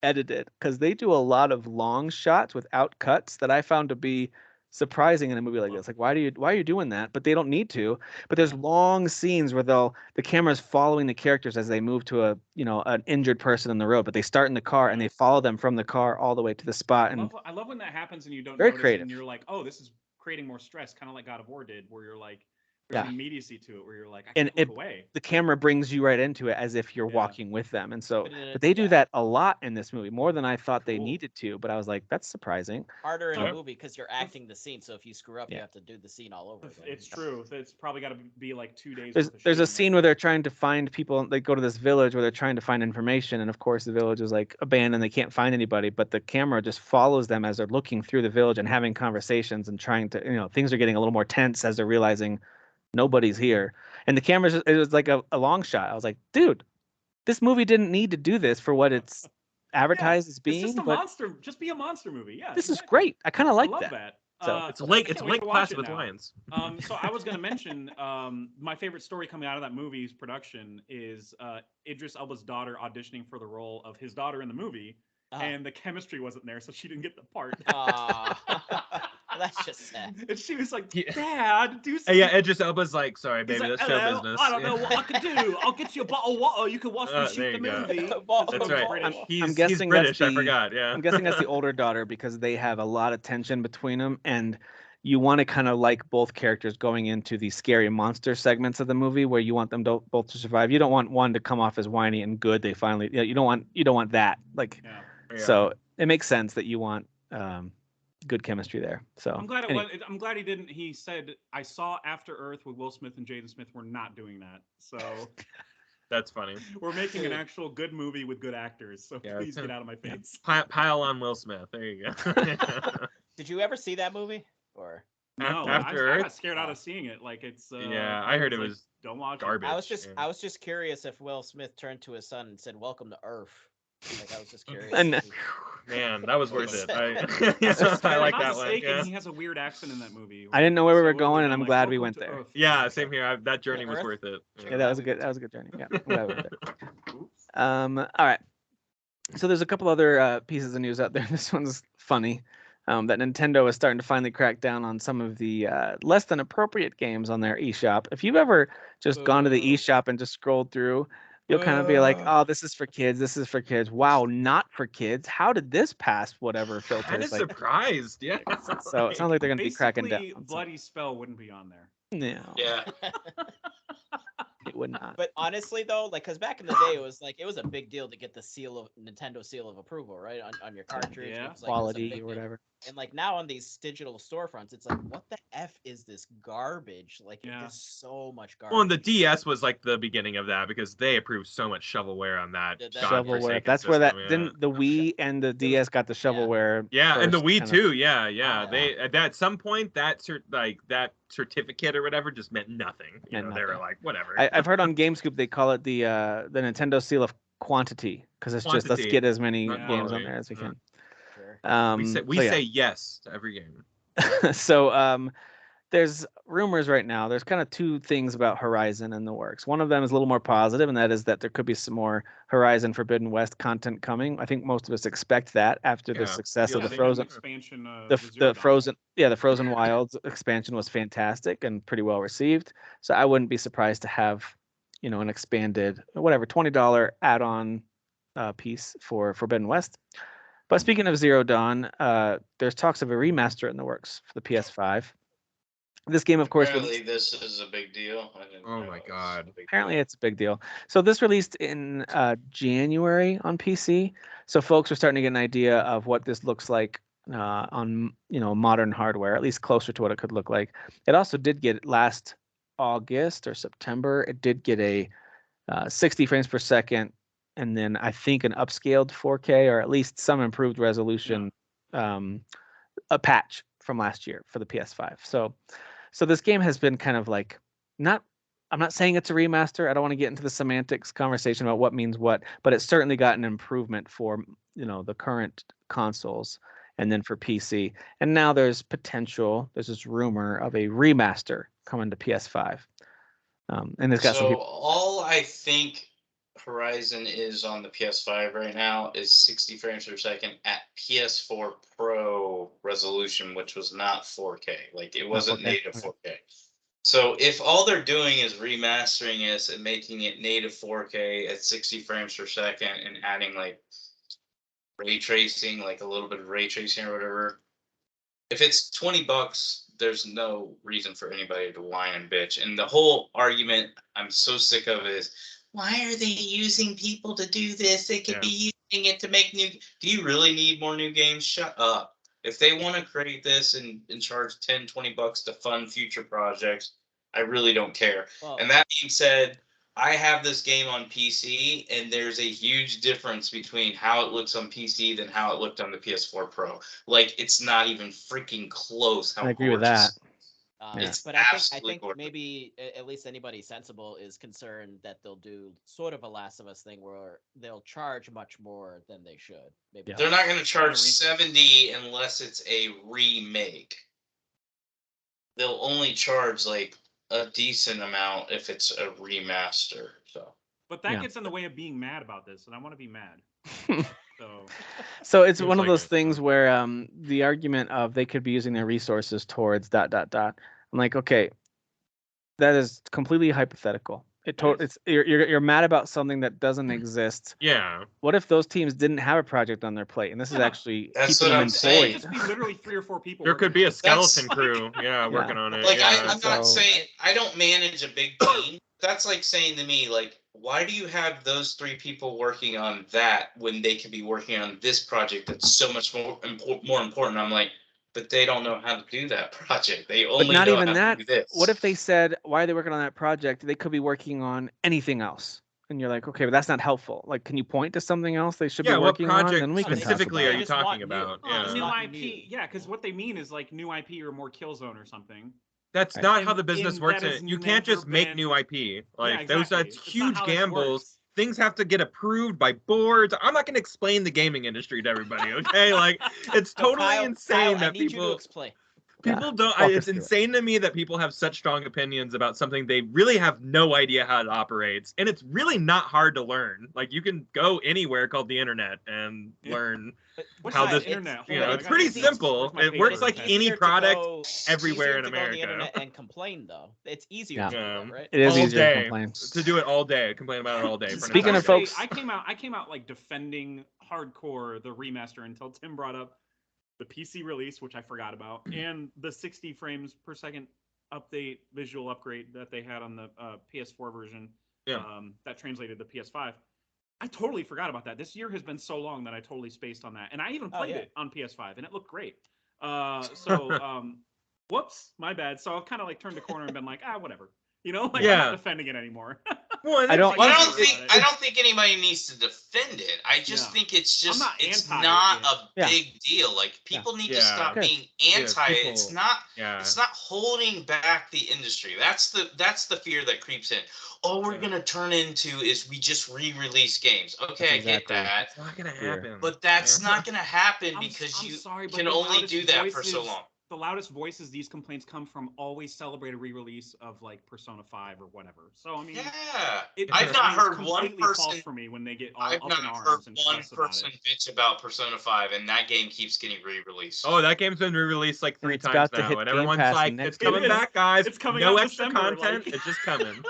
edited, because they do a lot of long shots without cuts that I found to be surprising in a movie like this. Like, why are you doing that? But they don't need to. But there's long scenes where the camera's following the characters as they move to an injured person in the road. But they start in the car and they follow them from the car all the way to the spot. And I love when that happens and you don't Very notice, creative. and you're like, oh, this is creating more stress, kind of like God of War did, where you're like, Yeah. there's an immediacy to it, where you're like, I And can't look away. the camera brings you right into it as if you're Yeah. walking with them. And so, But in but they do yeah. that a lot in this movie, more than I thought they Cool. needed to. But I was like, that's surprising. Harder in Yeah. a movie because you're acting the scene. So if you screw up, you Yeah. have to do the scene all over again. It's true. It's probably got to be like 2 days. There's worth of there's a shooting, scene right? where they're trying to find people. They go to this village where they're trying to find information, and of course the village is like abandoned. They can't find anybody, but the camera just follows them as they're looking through the village and having conversations and trying to, things are getting a little more tense as they're realizing nobody's here. And the camera's it was like a long shot. I was like, dude, this movie didn't need to do this for what it's advertised as being. It's just a but monster. Just be a monster movie. Yeah. this is exactly. great. I kind of like I love that. that. So, It's I Lake can't wait Lake to watch Placid it with now. lions. So I was gonna mention my favorite story coming out of that movie's production is Idris Elba's daughter auditioning for the role of his daughter in the movie, and the chemistry wasn't there, so she didn't get the part. That's just sad. And she was like, Yeah. "Dad, do something." Yeah, Idris Elba's like, sorry, He's baby, like, that's show "Hello, business. I don't know what I can do. I'll get you a bottle of water. You can watch me There shoot the you go. movie." That's right. British. He's guessing British. that's I forgot. Yeah. I'm guessing that's the older daughter because they have a lot of tension between them, and you want to kind of like both characters going into the scary monster segments of the movie where you want them to both to survive. You don't want one to come off as whiny and good. They finally, you don't want that. Like, Yeah. Yeah. so it makes sense that you want good chemistry there. So I'm glad anyway. I'm glad he didn't. He said, "I saw After Earth with Will Smith and Jaden Smith. We're not doing that. So That's funny. we're making an actual good movie with good actors. So Yeah, please it's get out of my face." Pile on Will Smith. There you go. Did you ever see that movie? Or No, After I Earth? got scared out of seeing it. Like it's. Yeah, I heard it like, was don't watch garbage. I was just yeah. I was just curious if Will Smith turned to his son and said, "Welcome to Earth." Like I was just curious. And- if he- Man, that was worth it. I If I I'm like not that one. mistaken, Yeah. he has a weird accent in that movie. I didn't know where we were So going, and they're I'm like, glad we "Welcome went to there." Earth." Yeah, same here. That journey was Earth? worth it. Yeah, that was a good journey. Yeah, I'm glad we went there. Oops. All right. So there's a couple other pieces of news out there. This one's funny. That Nintendo is starting to finally crack down on some of the less than appropriate games on their eShop. If you've ever just gone to the Boo. eShop and just scrolled through, you'll kind of be like, "Oh, this is for kids. This is for kids. Wow, not for kids. How did this pass whatever Kind of filters?" Like, surprised. Yeah. so it sounds like they're going to be cracking down. Basically, on some- Bloody Spell wouldn't be on there. No, Yeah. it would not. But honestly, though, like, because back in the day, it was a big deal to get the Nintendo seal of approval, right, on your cartridge. Yeah. It was, like, it was a Quality big or deal. whatever. And like now on these digital storefronts, it's like, what the f is this garbage? Like, Yeah. there's so much garbage. Well, and the DS was like the beginning of that because they approved so much shovelware on that. Did they? godforsaken Shovelware. That's where that system, yeah. didn't the Wii and the DS got the shovelware. Yeah, and the first, Wii kind of. too. Yeah. Yeah. They at some point that that certificate or whatever just meant nothing. You Meant know, they were nothing. like, whatever. I've heard on GameScoop they call it the Nintendo seal of quantity because it's just let's Quantity, get as many not games on quality. there as we Yeah. can. Sure. we So, yeah. say yes to every game. So there's rumors right now. There's kind of two things about Horizon in the works. One of them is a little more positive, and that is that there could be some more Horizon Forbidden West content coming. I think most of us expect that after the Yeah. success of Yeah, the they did an Frozen, expansion. the with Zero Dawn. Frozen Wilds expansion was fantastic and pretty well received. So I wouldn't be surprised to have, an expanded whatever $20 add-on piece for Forbidden West. But speaking of Zero Dawn, there's talks of a remaster in the works for the PS5. This game, of course, Apparently, this is a big deal. I didn't Oh know my it was God. a big apparently deal. it's a big deal. So this released in January on PC. So folks are starting to get an idea of what this looks like on modern hardware, at least closer to what it could look like. It also did get last August or September. It did get a 60 frames per second, and then I think an upscaled 4K or at least some improved resolution a patch from last year for the PS5. So this game has been kind of like not. I'm not saying it's a remaster. I don't want to get into the semantics conversation about what means what, but it's certainly got an improvement for the current consoles and then for PC. And now there's this rumor of a remaster coming to PS5. And it's got some So people. all I think Horizon is on the PS5 right now is 60 frames per second at PS4 Pro resolution, which was not 4K. Like it wasn't 4K, native okay. 4K. So if all they're doing is remastering this and making it native 4K at 60 frames per second and adding like ray tracing, like a little bit of ray tracing or whatever, if it's $20, there's no reason for anybody to whine and bitch. And the whole argument I'm so sick of is, why are they using people to do this? They could be using it to make new. Do you really need more new games? Shut up. If they want to create this and charge $10, $20 to fund future projects, I really don't care. Well, And that being said, I have this game on PC, and there's a huge difference between how it looks on PC than how it looked on the PS4 Pro. Like, it's not even freaking close how I agree with that. gorgeous. Yeah. It's but I absolutely think gorgeous. maybe at least anybody sensible is concerned that they'll do sort of a Last of Us thing where they'll charge much more than they should. Maybe Yeah. They're not going to charge remake. 70 unless it's a remake. They'll only charge like a decent amount if it's a remaster. So But that Yeah. gets in the way of being mad about this, and I want to be mad. So So it's Seems one of like those it. things where the argument of they could be using their resources towards ... I'm like, okay, that is completely hypothetical. It's you're mad about something that doesn't exist. Yeah. What if those teams didn't have a project on their plate and this is Yeah. actually That's keeping what them I'm saying. employed? just be literally 3 or 4 people. There could be a skeleton That's- crew. Yeah, working on it. Like, yeah. I'm not So- saying I don't manage a big team. That's like saying to me, like, why do you have those 3 people working on that when they could be working on this project that's so much more important? I'm like, but they don't know how to do that project. They But only not know even how that. to do this. What if they said, why are they working on that project? They could be working on anything else. And you're like, okay, but that's not helpful. Like, can you point to something else they should Yeah, be what working on? project Then we can talk specifically about are it. you They just want talking new. about? Oh, Yeah. it's new not IP? new. Yeah, because what they mean is like new IP or more Killzone or something. That's Right. not how And- the business and works. that has You can't just never make been- new IP. Like exactly. that's It's not huge how this gambles. works. Things have to get approved by boards. I'm not going to explain the gaming industry to everybody. Okay, like it's So totally Kyle, insane I that need you to people explain. people don't. walk It's us through it. insane to me that people have such strong opinions about something they really have no idea how it operates, and it's really not hard to learn. Like you can go anywhere called the internet and Yeah. learn. What's How the this- internet? you Hold know, on, I it's gotta pretty look this. simple. Where's my It favorite works like internet? any Easier to product go- everywhere easier in to go on the America. internet and complain though. It's easier Yeah. to do that, right? It is all easier to day complain. to do it all day. Complain about it all day. For an Speaking entire of day. folks- I came out like defending hardcore the remaster until Tim brought up the PC release, which I forgot about, and the 60 frames per second update visual upgrade that they had on the PS4 version. Yeah. That translated to PS5. I totally forgot about that. This year has been so long that I totally spaced on that, and I even played yeah. it on PS5, and it looked great. So whoops, my bad. So I've kind of like turned the corner and been like, whatever. You know, like I'm Yeah. not defending it anymore. Well, and I don't- it's- Well, It's- I don't think anybody needs to defend it. I just Yeah. think it's just not it's anti not it. a Yeah. big deal. Like people need to Yeah. stop Okay. being anti it. It's people- not Yeah. it's not holding back the industry. That's the fear that creeps in. All we're Yeah. gonna turn into is we just re-release games. Okay, That's I exactly- get that. It's not gonna Fear. happen. But that's Yeah. not gonna happen I'm- because I'm you sorry, but can the only loudest do that for so voices- long. The loudest voices these complaints come from always celebrate a re-release of like Persona 5 or whatever. So I mean, Yeah. it I've not remains heard one completely false person for me when they get all I've up not in heard arms and one fuss about person it. bitch about Persona 5, and that game keeps getting re-released. Oh, that game's been re-released like 3 It's times about to now, hit and Game everyone's Pass like, next "It's coming year. back, guys. It's coming no out extra December, content. like- It's just coming."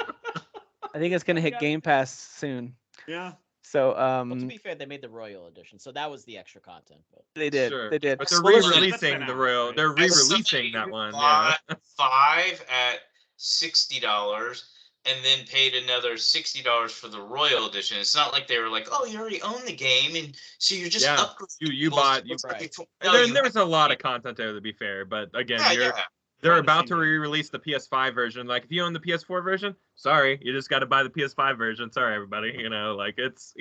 I think it's going to hit Yeah. Game Pass soon. Yeah. So Well, to be fair, they made the Royal Edition, so that was the extra content. But they did. Sure. They did. But they're Well, listen, re-releasing That's the been Royal. out, They're right? re-releasing that one. Yeah. Bought 5 at $60 and then paid another $60 for the Royal Edition. It's not like they were like, "Oh, you already own the game, and so you're just Yeah. upgrading." You Well, bought. it's like Right. before- And no, then you there was a have- lot of content there, to be fair. But again, Yeah, they're Behind the about to scenes. re-release the PS5 version. Like, if you own the PS4 version, sorry, you just got to buy the PS5 version. Sorry, everybody. Like it's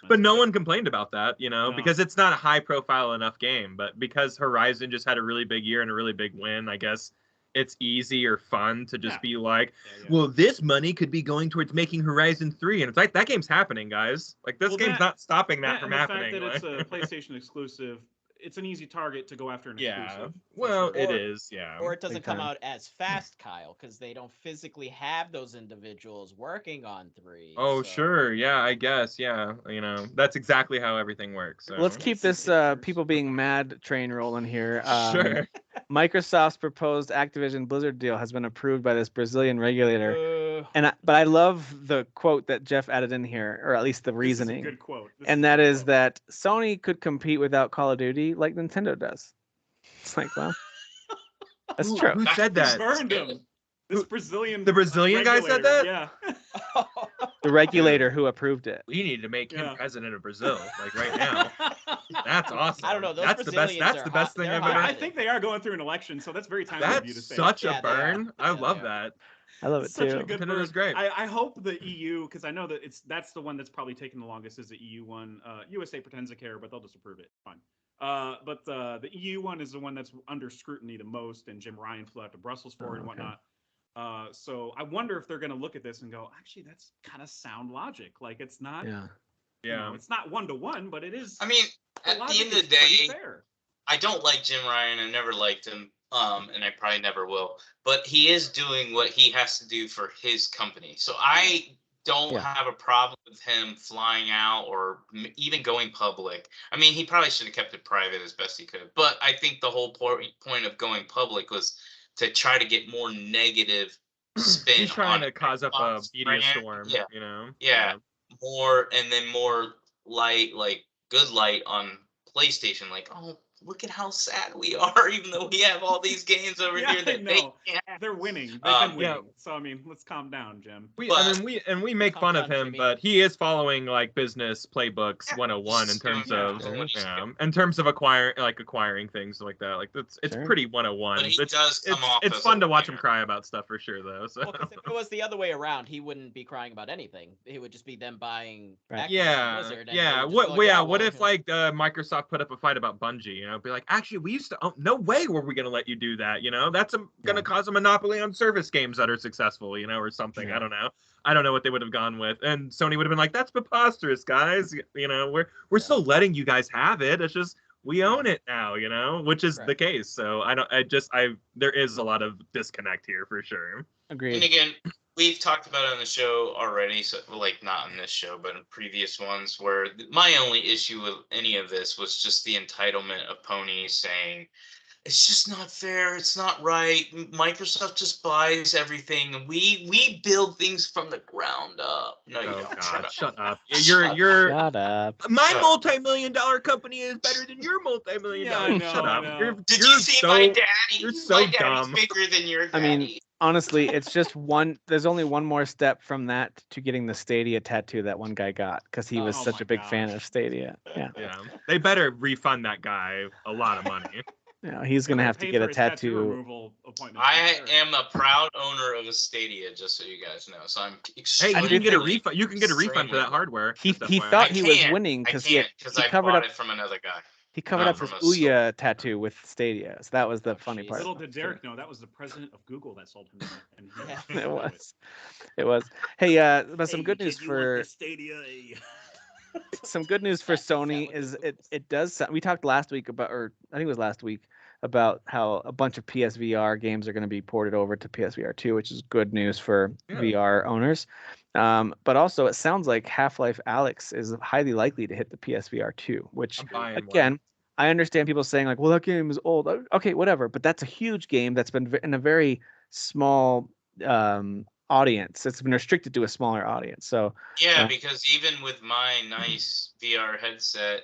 But no one complained about that, No. because it's not a high-profile enough game. But because Horizon just had a really big year and a really big win, I guess it's easy or fun to just Yeah. be like, Yeah. well, this money could be going towards making Horizon 3. And it's like, that game's happening, guys. Like, this Well, game's that- not stopping that Yeah, from and happening. the fact that like- it's a PlayStation exclusive, it's an easy target to go after an yeah. exclusive. for Well, sure. it Or- is, yeah. or it doesn't big come time. out as fast, Kyle, because they don't physically have those individuals working on 3. Oh, so- sure. Yeah, I guess. Yeah. That's exactly how everything works. So. let's keep this Pictures. people being mad train rolling here. Sure. Microsoft's proposed Activision Blizzard deal has been approved by this Brazilian regulator. Uh, But I love the quote that Jeff added in here, or at least the This is a reasoning. good quote. This And a that good is quote. that Sony could compete without Call of Duty like Nintendo does. It's like, well, that's Who- true. Who said that? Burned him. This Who- Brazilian. the Brazilian guy said regulator, that? Yeah. The regulator who approved it. We need to make him Yeah. president of Brazil, like right now. That's awesome. I don't know, those That's the best. Brazilians That's are the best hot- thing they're I've hot. ever. I think they are going through an election, so that's very timely of you to That's say. such Yeah, a they are. burn. I Yeah, love they are. that. I love it Such too. a good Contenders burn. great. I hope the EU, because I know that that's the one that's probably taking the longest is the EU one. USA pretends to care, but they'll just approve it. Fine. But the EU one is the one that's under scrutiny the most, and Jim Ryan flew out to Brussels for it and okay. whatnot. So I wonder if they're going to look at this and go, actually, that's kind of sound logic. Like it's not, Yeah. Yeah. it's not 1-to-1, but it is. I mean, at the logic end of is the pretty day, fair. I don't like Jim Ryan. I never liked him. And I probably never will. But he is doing what he has to do for his company. So I don't Yeah. have a problem with him flying out or even going public. I mean, he probably should have kept it private as best he could. But I think the whole point of going public was to try to get more negative spin. He's trying on to cause up a Xbox media brand. storm. Yeah. Yeah. More and then more light, like good light on PlayStation. Like, oh, look at how sad we are, even though we have all these games over Yeah, here I that they know. can't have. They're winning. They've Yeah. been winning. So I mean, let's calm down, Jim. But- We make Calm fun of down, him, Jimmy. but he is following like business playbooks Yeah, 101 in he's terms doing- of doing what he's doing. in terms of acquiring things like that. Like it's Sure. pretty 101. But he It's does come off it's as fun a to watch him winner. cry about stuff for sure though. So Well, 'cause if it was the other way around, he wouldn't be crying about anything. It would just be them buying. Right. Activision yeah, Blizzard, and yeah. they would just What? be like, Well, yeah. "Yeah, What well, if like Microsoft put up a fight about Bungie? Be like, actually, we used to. Oh, no way were we gonna let you do that. That's gonna cause a monopoly on service games that are successful. Or something. Yeah. I don't know. I don't know what they would have gone with. And Sony would have been like, that's preposterous, guys. We're still letting you guys have it. It's just we own it now. Which is the Right. case. So there is a lot of disconnect here for sure. And Agreed. again, we've talked about it on the show already, so like not in this show, but in previous ones, where my only issue with any of this was just the entitlement of ponies saying it's just not fair, it's not right. Microsoft just buys everything, and we build things from the ground up. No, you Oh don't. God, shut up. Shut You're Shut up. my Shut up. multi-million-dollar company is better than your multi-million Yeah, I dollar. know, Shut I up. know. You're, Did you're you see so, my daddy? you're My so daddy's dumb. bigger than your I daddy. mean, honestly, it's just one. There's only one more step from that to getting the Stadia tattoo that one guy got because he was Oh such my a big fan gosh. of Stadia. Yeah, Yeah, they better refund that guy a lot of money. he's gonna They're have to paying get for a his tattoo tattoo. removal appointment. I for sure. am a proud owner of a Stadia, just so you guys know. So I'm Hey, extremely. you can get a think- refund. You can get a refund for extremely- that hardware. He just he FYI. thought I he was can't. winning I because can't because he I covered bought up it from another guy. he covered No, up his from a store. Ouya tattoo with Stadia. So that was the Oh, funny jeez. part. Little did Derek know that was the president of Google that sold him that. And he Yeah. didn't It know was. It was. Hey, but some good news for Stadia. some good news for That sound Sony like is a it does sound, we talked last week about, or I think it was last week, about how a bunch of PSVR games are going to be ported over to PSVR 2, which is good news for Yeah. VR owners. But also it sounds like Half-Life Alyx is highly likely to hit the PSVR 2, which I'm buying one. again, I understand people saying like, well, that game is old. Okay, whatever. But that's a huge game that's been in a very small audience. It's been restricted to a smaller audience. So Yeah, because even with my nice VR headset,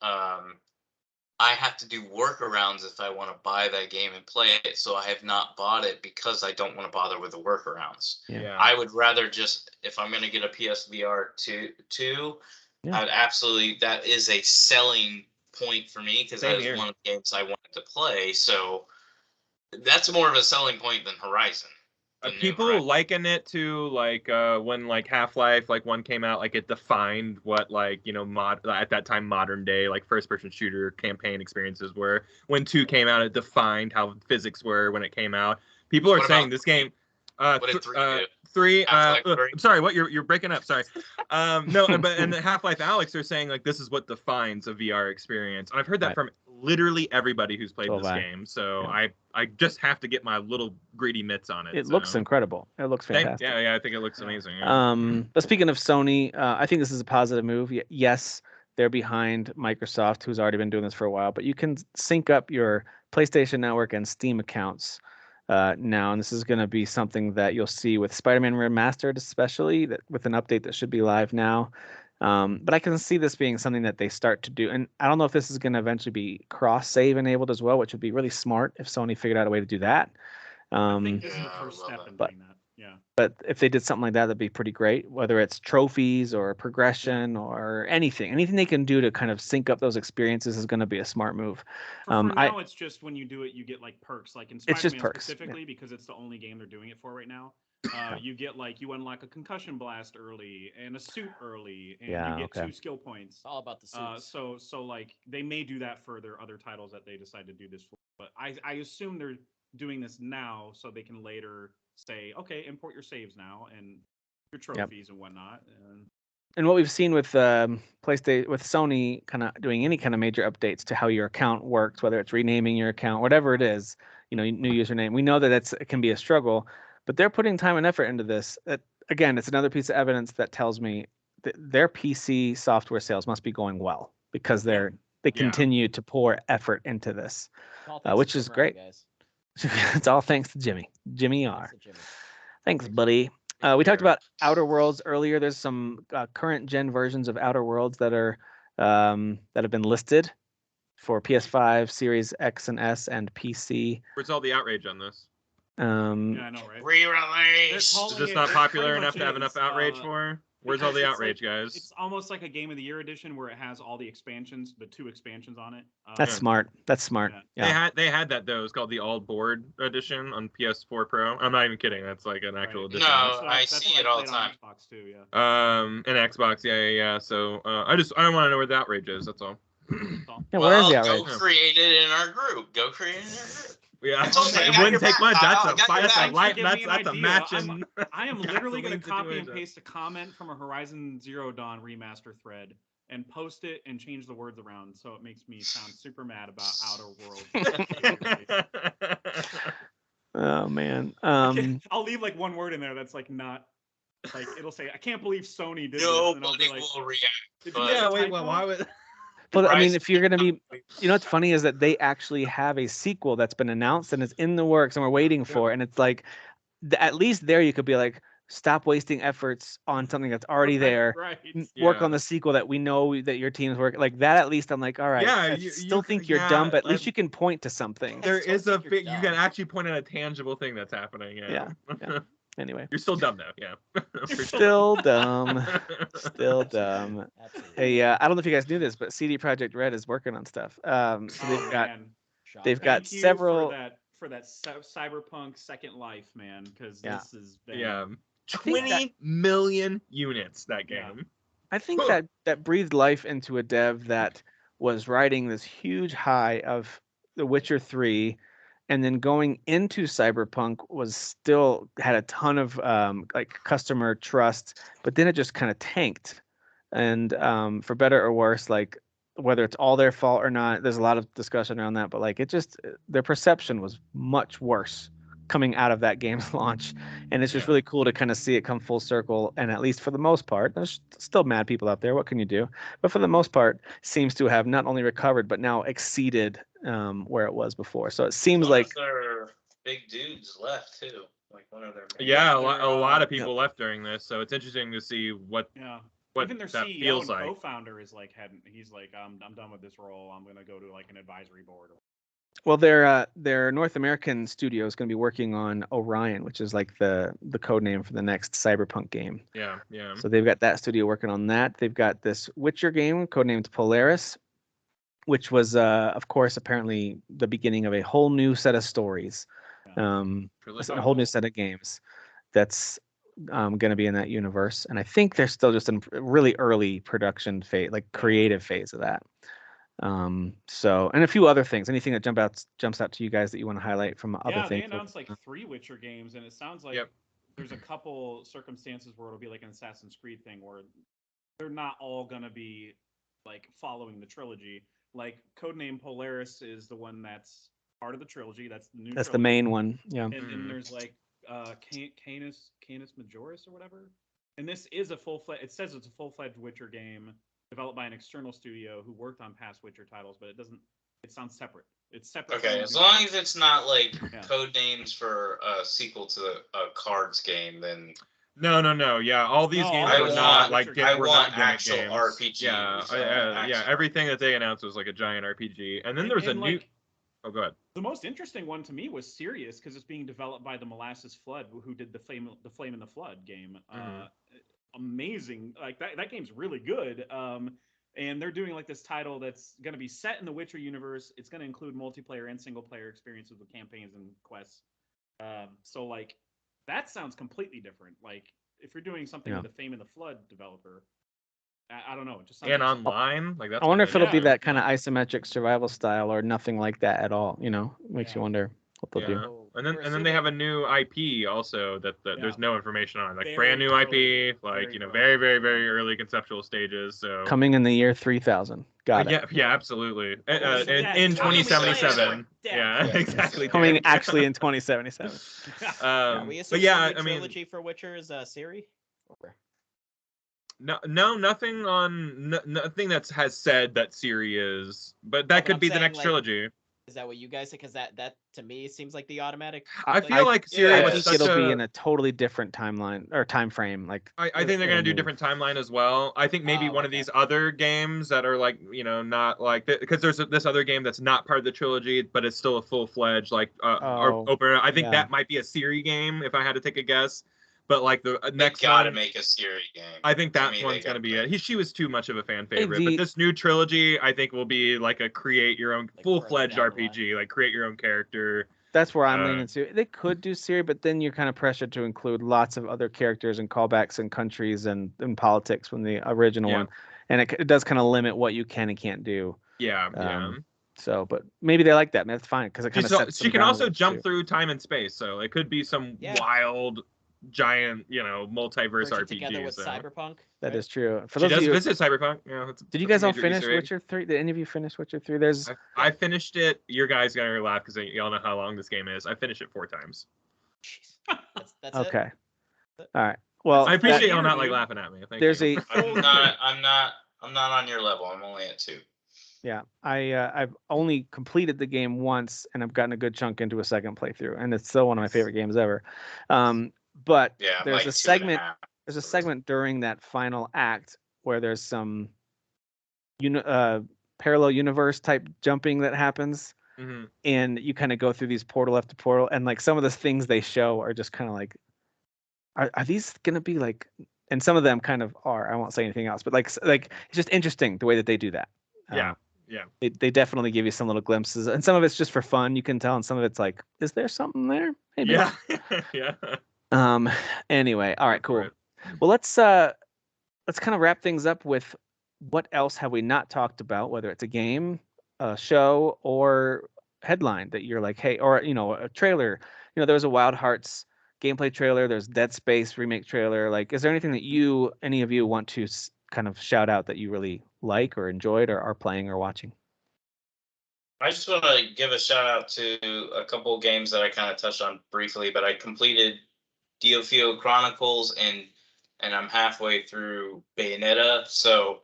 I have to do workarounds if I want to buy that game and play it. So I have not bought it because I don't want to bother with the workarounds. Yeah. I would rather just, if I'm going to get a PSVR 2, Yeah. I'd absolutely, that is a selling point for me because that is one of the games I wanted to play. So that's more of a selling point than Horizon. People liken it to like when like Half-Life like 1 came out, like it defined what like, you know, at that time modern day like first person shooter campaign experiences were. When 2 came out, it defined how physics were when it came out. People are saying this game what did 3 do? 3 Half-Life 3? I'm sorry, what you're breaking up, sorry. No, but and Half-Life Alex are saying like this is what defines a VR experience. And I've heard that from literally everybody who's played this game. So I just have to get my little greedy mitts on it. It looks incredible. It looks fantastic. Yeah, I think it looks amazing. Yeah. But speaking of Sony, I think this is a positive move. Yes, they're behind Microsoft, who's already been doing this for a while, but you can sync up your PlayStation Network and Steam accounts now, and this is going to be something that you'll see with Spider-Man Remastered, especially with an update that should be live now. But I can see this being something that they start to do, and I don't know if this is going to eventually be cross-save enabled as well, which would be really smart if Sony figured out a way to do that. I think this is the first step in doing that. Yeah. But if they did something like that, that'd be pretty great. Whether it's trophies or progression or anything they can do to kind of sync up those experiences is going to be a smart move. For now, it's just when you do it, you get like perks, like in Spider-Man specifically, because it's the only game they're doing it for right now. You get like you unlock a concussion blast early and a suit early, and you get 2 skill points. It's all about the suits. So like they may do that for their other titles that they decide to do this for, but I assume they're doing this now so they can later say, okay, import your saves now and your trophies and whatnot. And what we've seen with PlayStation, with Sony, kind of doing any kind of major updates to how your account works, whether it's renaming your account, whatever it is, new username. We know that it can be a struggle, but they're putting time and effort into this. Again, it's another piece of evidence that tells me that their PC software sales must be going well because they continue to pour effort into this, which is great. Guys. It's all thanks to Jimmy R. Thanks, buddy. We talked about Outer Worlds earlier. There's some current gen versions of Outer Worlds that are that have been listed for PS5, Series X and S, and PC. Where's all the outrage on this? Yeah, I know, right? Re-release. Is this not popular enough to have enough outrage for? Where's all the outrage, guys? It's almost like a Game of the Year edition where it has all the expansions, the 2 expansions on it. That's smart. That's smart. Yeah. They had that though. It's called the All Board edition on PS4 Pro. I'm not even kidding. That's like an actual edition. No, I see it all the time. Xbox too, yeah. And Xbox, yeah. So I want to know where the outrage is. That's all. Yeah, where is the outrage? Go create it in our group. Yeah, it wouldn't take much. That's a match. I am literally going to copy and paste a comment from a Horizon Zero Dawn remaster thread and post it and change the words around so it makes me sound super mad about Outer Worlds. Oh man. I'll leave like one word in there that's like not like it'll say I can't believe Sony did this. And I'll be like, will react. Yeah, wait, why would? But I mean, if you're going to be, what's funny is that they actually have a sequel that's been announced and it's in the works and we're waiting for it. And it's like, at least there you could be like, stop wasting efforts on something that's already there. Right. Work on the sequel that we know that your team's working. Like that, at least I'm like, all right. Yeah, I still think you're dumb, but at least you can point to something. There is you can actually point at a tangible thing that's happening. Yeah. Anyway, you're still dumb though. Yeah. Still dumb. Still dumb. Hey, I don't know if you guys knew this, but CD Projekt Red is working on stuff. So they've got several for that Cyberpunk Second Life, man, because this is 20 million units that game. Yeah. I think that breathed life into a dev that was riding this huge high of The Witcher 3. And then going into Cyberpunk was still had a ton of like customer trust, but then it just kind of tanked. And for better or worse, like whether it's all their fault or not, there's a lot of discussion around that. But like their perception was much worse coming out of that game's launch. And it's just really cool to kind of see it come full circle. And at least for the most part, there's still mad people out there. What can you do? But for the most part, seems to have not only recovered, but now exceeded where it was before. So it seems like there are big dudes left too. Like one of their Yeah, a lot of Yep. people left during this, so it's interesting to see what Even their that CEO feels and like. co-founder is like, he's like, I'm done with this role. I'm gonna go to like an advisory board. Well, their North American studio is going to be working on Orion, which is like the code name for the next Cyberpunk game. Yeah. So they've got that studio working on that. They've got this Witcher game codenamed Polaris, which was, of course, apparently the beginning of a whole new set of stories, a whole new set of games that's going to be in that universe. And I think they're still just in really early production phase, like creative phase of that. So, and a few other things. Anything that jumps out to you guys that you want to highlight from other things? Yeah, they announced like 3 Witcher games, and it sounds like there's a couple circumstances where it'll be like an Assassin's Creed thing, where they're not all gonna be like following the trilogy. Like codename Polaris is the one that's part of the trilogy. That's the new. That's the main one. Yeah. And then there's like Canis Majoris or whatever. And this is a full-fledged. It says it's a full-fledged Witcher game developed by an external studio who worked on past Witcher titles, but it doesn't. It sounds separate. It's separate. Okay, as long as it's not like code names for a sequel to a cards game, then. No. Yeah, all these games I were not like I want gimmick actual games. RPG. Yeah, everything that they announced was like a giant RPG, and then there was a new. Oh, go ahead. The most interesting one to me was Sirius, because it's being developed by the Molasses Flood, who did the Flame in the Flood game. Amazing, like that game's really good. And they're doing like this title that's going to be set in the Witcher universe. It's going to include multiplayer and single player experiences with campaigns and quests. So like that sounds completely different. Like if you're doing something with the Fame in the Flood developer, I don't know. It just sounds and like online, like that's. I wonder if it'll be that kind of isometric survival style or nothing like that at all. Makes you wonder what they'll do. And then they have a new IP also that there's no information on, like very brand new early, IP, like very very early conceptual stages. So coming in the year 3000. Got it. Yeah, absolutely. In 2077. Yeah, exactly. Coming actually in 2077. But yeah, I mean, trilogy for Witcher is Siri. No, nothing nothing that has said that Siri is, but that could be the next trilogy. Is that what you guys say? Because that to me seems like the automatic. I feel like Siri. I think it'll be in a totally different timeline or time frame. Like I think they're gonna do different timeline as well. I think maybe one of these other games that are like not like because there's this other game that's not part of the trilogy, but it's still a full-fledged like open. I think that might be a Siri game if I had to take a guess. But like the next gotta make a Siri game. I think that one's gonna be it. She was too much of a fan favorite, but this new trilogy I think will be like a create your own full-fledged RPG, like create your own character. That's where I'm leaning to. They could do Siri, but then you're kind of pressured to include lots of other characters and callbacks and countries and politics from the original one, and it does kind of limit what you can and can't do. So, but maybe they like that. That's fine because it kind of sets. She can also jump through time and space, so it could be some wild. Giant, multiverse RPG together with Cyberpunk. That is true. For those of you, visit Cyberpunk. Did you guys all finish Witcher 3? Did any of you finish Witcher 3? I finished it. You guys gonna laugh because y'all know how long this game is. I finished it 4 times. Jeez. That's okay. It? All right. Well, I appreciate y'all not like laughing at me. I'm not on your level. I'm only at 2. Yeah, I've only completed the game once, and I've gotten a good chunk into a second playthrough, and it's still one of my favorite games ever. But there's like a segment. There's a segment during that final act where there's some parallel universe type jumping that happens, and you kind of go through these portal after portal, and like some of the things they show are just kind of like, are these gonna be like? And some of them kind of are. I won't say anything else, but like it's just interesting the way that they do that. Yeah. They definitely give you some little glimpses, and some of it's just for fun. You can tell, and some of it's like, is there something there? Maybe. Yeah. Anyway, all right, cool. Well, let's kind of wrap things up with what else have we not talked about, whether it's a game, a show, or headline that you're like, hey, or a trailer. There was a Wild Hearts gameplay trailer. There's Dead Space remake trailer. Like, is there anything that any of you want to kind of shout out that you really like or enjoyed or are playing or watching? I just want to give a shout out to a couple of games that I kind of touched on briefly, but I completed Diofio Chronicles and I'm halfway through Bayonetta. So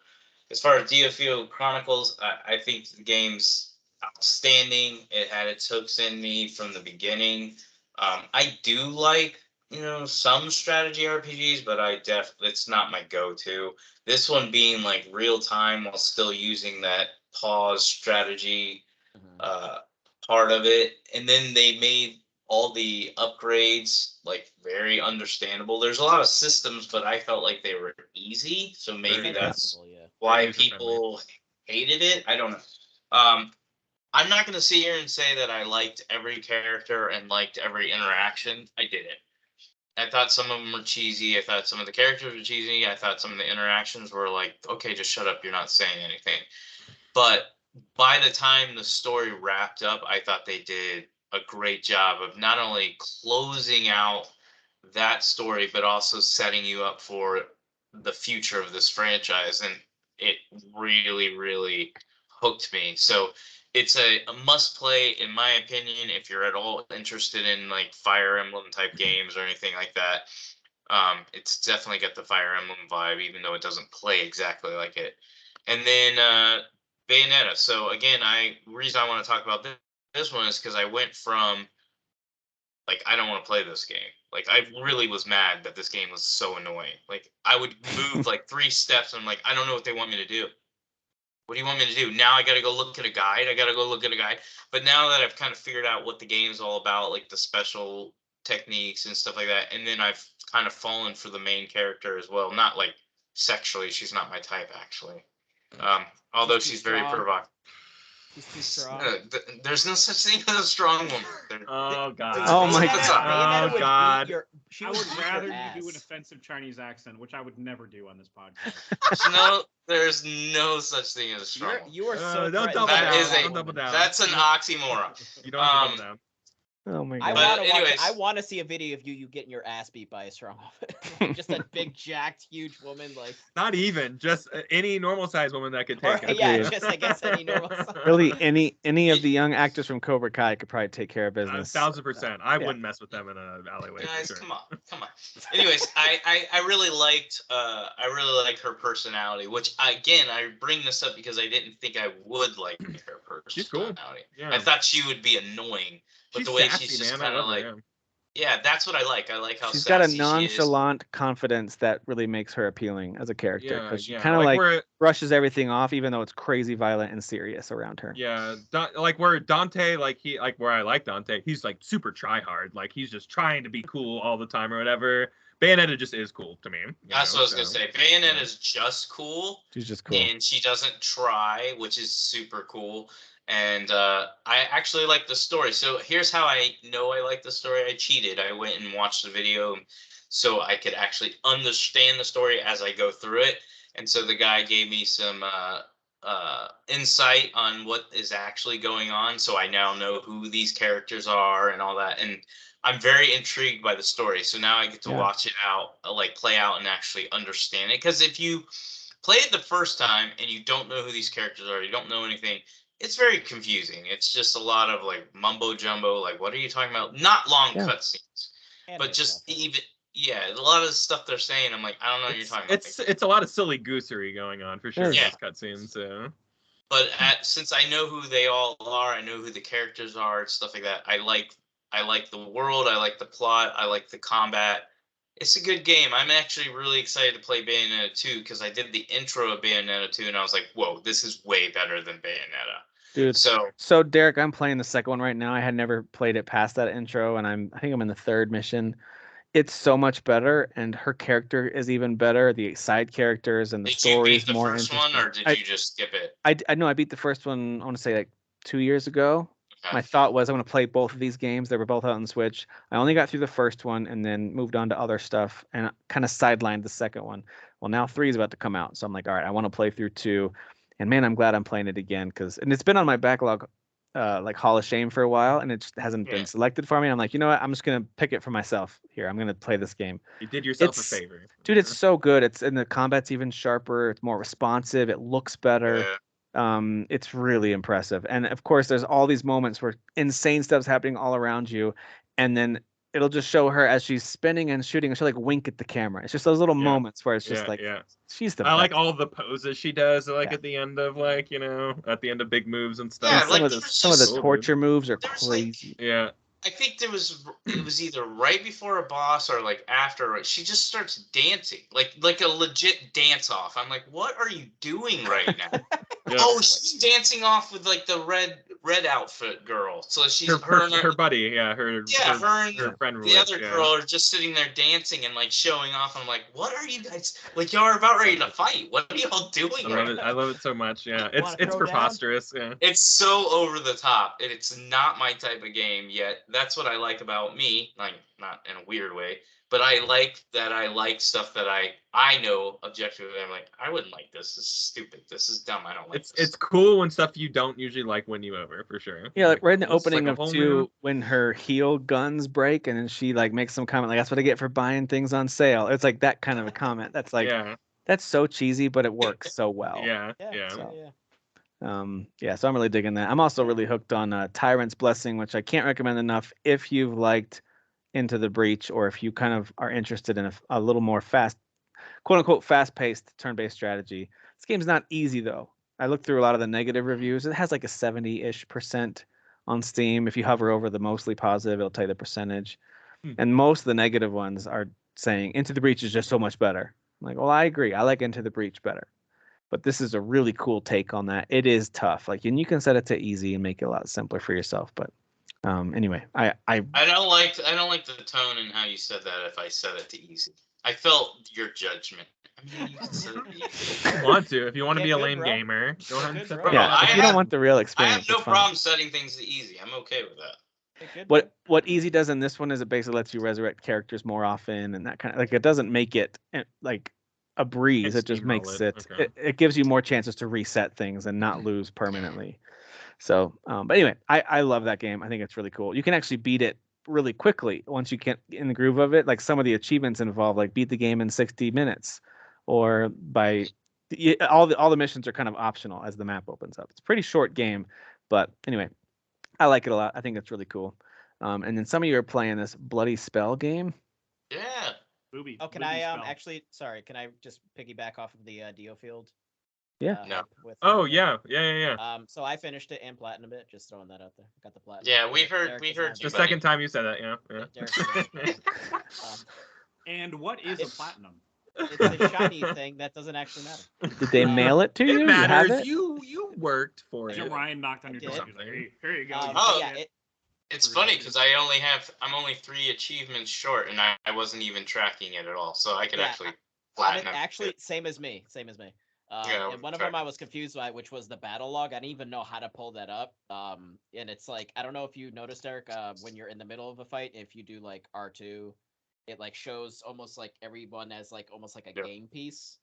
as far as Diofio Chronicles, I think the game's outstanding. It had its hooks in me from the beginning. I do like, some strategy RPGs, but it's not my go-to. This one being like real time while still using that pause strategy uh, part of it, and then they made all the upgrades like very understandable. There's a lot of systems, but I felt like they were easy, so maybe Very that's accessible, yeah. why user-friendly. people hated it. I don't know. I'm not gonna sit here and say that I liked every character and liked every interaction. I didn't. I thought some of them were cheesy. I thought some of the characters were cheesy. I thought some of the interactions were like, okay, just shut up. You're not saying anything. But by the time the story wrapped up, I thought they did a great job of not only closing out that story, but also setting you up for the future of this franchise. And it really, really hooked me. So it's a must play, in my opinion, if you're at all interested in like Fire Emblem type games or anything like that. It's definitely got the Fire Emblem vibe, even though it doesn't play exactly like it. And then Bayonetta. So again, reason I want to talk about this one is because I went from like, I don't want to play this game. Like, I really was mad that this game was so annoying. Like, I would move like 3 steps and I'm like, I don't know what they want me to do. What do you want me to do? Now I got to go look at a guide. But now that I've kind of figured out what the game's all about, like the special techniques and stuff like that, and then I've kind of fallen for the main character as well. Not like sexually, she's not my type actually. Although she's very provocative. He's too strong. There's no such thing as a strong woman. Oh god. Oh my Bayonetta would god. beat she I would would beat your rather you ass. do an offensive Chinese accent, which I would never do on this podcast. There's no such thing as a strong woman. You are so don't threatened double by That down. is that a- Don't double woman. down. That's an oxymoron. You don't have to double down. Oh my I god. But want to anyways. I want to see a video of you getting your ass beat by a strong woman. Just a big, jacked, huge woman, like. Not even just any normal sized woman that could Or, take it. yeah, Agreed. just I guess any normal. Really, any of the young actors from Cobra Kai could probably take care of business. 1000%. I Yeah. wouldn't mess with them in an alleyway. for Guys, sure. come on. Anyways, I really liked her personality, which again I bring this up because I didn't think I would like her personality. She's cool. Yeah. I thought she would be annoying, but She's the way sassy, she's just man. I kind of love her, like, yeah. yeah, that's what I like. I like how She's got a sassy she is. nonchalant confidence that really makes her appealing as a character Yeah, because she yeah. kind of like where, brushes everything off, even though it's crazy violent and serious around her. yeah, like where Dante, where I like Dante, he's like super try hard, like he's just trying to be cool all the time or whatever. Bayonetta just is cool to me. That's what I was gonna say. Bayonetta is just cool, She's just cool. and she doesn't try, which is super cool. And I actually like the story. So here's how I know I like the story. I cheated. I went and watched the video so I could actually understand the story as I go through it. And so the guy gave me some insight on what is actually going on. So I now know who these characters are and all that. And I'm very intrigued by the story. So now I get to watch it out, like play out and actually understand it. Because if you play it the first time and you don't know who these characters are, you don't know anything, it's very confusing. It's just a lot of like mumbo jumbo. Like, what are you talking about? Not long cutscenes, but just a lot of the stuff they're saying. I'm like, I don't know what you're talking about. It's a lot of silly goosery going on for sure in Yeah. those cutscenes. So. But since I know who they all are, I know who the characters are and stuff like that. I like the world. I like the plot. I like the combat. It's a good game. I'm actually really excited to play Bayonetta 2 because I did the intro of Bayonetta 2 and I was like, whoa, this is way better than Bayonetta. Dude, so Derek, I'm playing the second one right now. I had never played it past that intro, and I think I'm in the 3rd mission. It's so much better, and her character is even better. The side characters and the story is more interesting. Did you beat the first one, or did you just skip it? I know I beat the first one, I want to say like 2 years ago. Okay. My thought was I'm going to play both of these games. They were both out on Switch. I only got through the first one and then moved on to other stuff and kind of sidelined the second one. Well, now 3 is about to come out. So I'm like, all right, I want to play through 2. And man, I'm glad I'm playing it again and it's been on my backlog, like Hall of Shame for a while, and it just hasn't been selected for me. I'm like, you know what? I'm just going to pick it for myself here. I'm going to play this game. You did yourself a favor. Dude, it's so good. And the combat's even sharper. It's more responsive. It looks better. Yeah. It's really impressive. And of course, there's all these moments where insane stuff's happening all around you. And then it'll just show her as she's spinning and shooting, and she'll like wink at the camera. It's just those little moments where it's just she's the best. I like all the poses she does, like at the end of at the end of big moves and stuff. And some of the torture moves are crazy. Yeah, I think it was either right before a boss or like after. She just starts dancing, like a legit dance off. I'm like, what are you doing right now? Yeah. Oh, she's dancing off with like the red outfit girl. So she's her buddy, yeah, her and her friend the other girl are just sitting there dancing and like showing off. I'm like, what are you guys like? Y'all are about ready to fight. What are y'all doing? I love it. I love it so much. Yeah, it's throw preposterous. Yeah. It's so over the top, and it's not my type of game yet. That's what I like about me, like not in a weird way, but I like that I like stuff that I know objectively. I'm like, I wouldn't like this. This is stupid. This is dumb. I don't like this. It's cool when stuff you don't usually like win you over, for sure. Yeah, like right in the this is opening like a of whole 2, new- when her heel guns break and then she like makes some comment like, that's what I get for buying things on sale. It's like that kind of a comment. That's like, yeah, that's so cheesy, but it works so well. yeah, Yeah, yeah. yeah, yeah. Yeah, so I'm really digging that. I'm also really hooked on Tyrant's Blessing, which I can't recommend enough if you've liked Into the Breach, or if you kind of are interested in a little more quote unquote fast-paced turn-based strategy. This game's not easy though. I looked through a lot of the negative reviews. It has like a 70-ish% on Steam. If you hover over the mostly positive, it'll tell you the percentage. And most of the negative ones are saying Into the Breach is just so much better. I'm like, well, I agree. I like Into the Breach better. But this is a really cool take on that. It is tough. Like, and you can set it to easy and make it a lot simpler for yourself. But anyway, I don't like the tone and how you said that. If I said it to easy, I felt your judgment. I mean, you can say it to easy. If you want to, if you want to Yeah, be a good, lame bro. gamer, go ahead and Good, step bro. up. yeah. I If you don't have- want the real I experience, have no it's fine. problem setting things to easy. I'm okay with that. Good, bro. What easy does in this one is it basically lets you resurrect characters more often, and that kind of like, it doesn't make it like a breeze. Can't It just steamroll makes it. Okay. it gives you more chances to reset things and not lose permanently. So, but anyway, I love that game. I think it's really cool. You can actually beat it really quickly once you get in the groove of it. Like some of the achievements involve like beat the game in 60 minutes, or by all the missions are kind of optional as the map opens up. It's a pretty short game, but anyway, I like it a lot. I think it's really cool. And then some of you are playing this Bloody Spell game. Yeah. Booby. Oh, can booby I spell. actually? Sorry, can I just piggyback off of the Dio Field? Yeah. No. hype with, Oh yeah. yeah. So I finished it and platinum it. Just throwing that out there. Got the platinum. Yeah, we heard Derek we doesn't heard have you. The it. second time you said that, yeah. Derek doesn't have it. And what is a It's- platinum? It's a shiny thing that doesn't actually matter. Did they mail it to you? It You have matters. it? You worked for Jim it. Ryan knocked on I your did. door. He's like, "Hey, here you go. you Oh, Yeah, shit." It's funny because I'm only 3 achievements short, and I wasn't even tracking it at all, so I could Yeah, actually I mean, platinum. actually, same as me. Same as me. Yeah, And one of fair. them I was confused by, which was the battle log. I didn't even know how to pull that up. And it's like, I don't know if you noticed, Eric, when you're in the middle of a fight, if you do like R2, it like shows almost like everyone as like almost like a Yeah. game piece.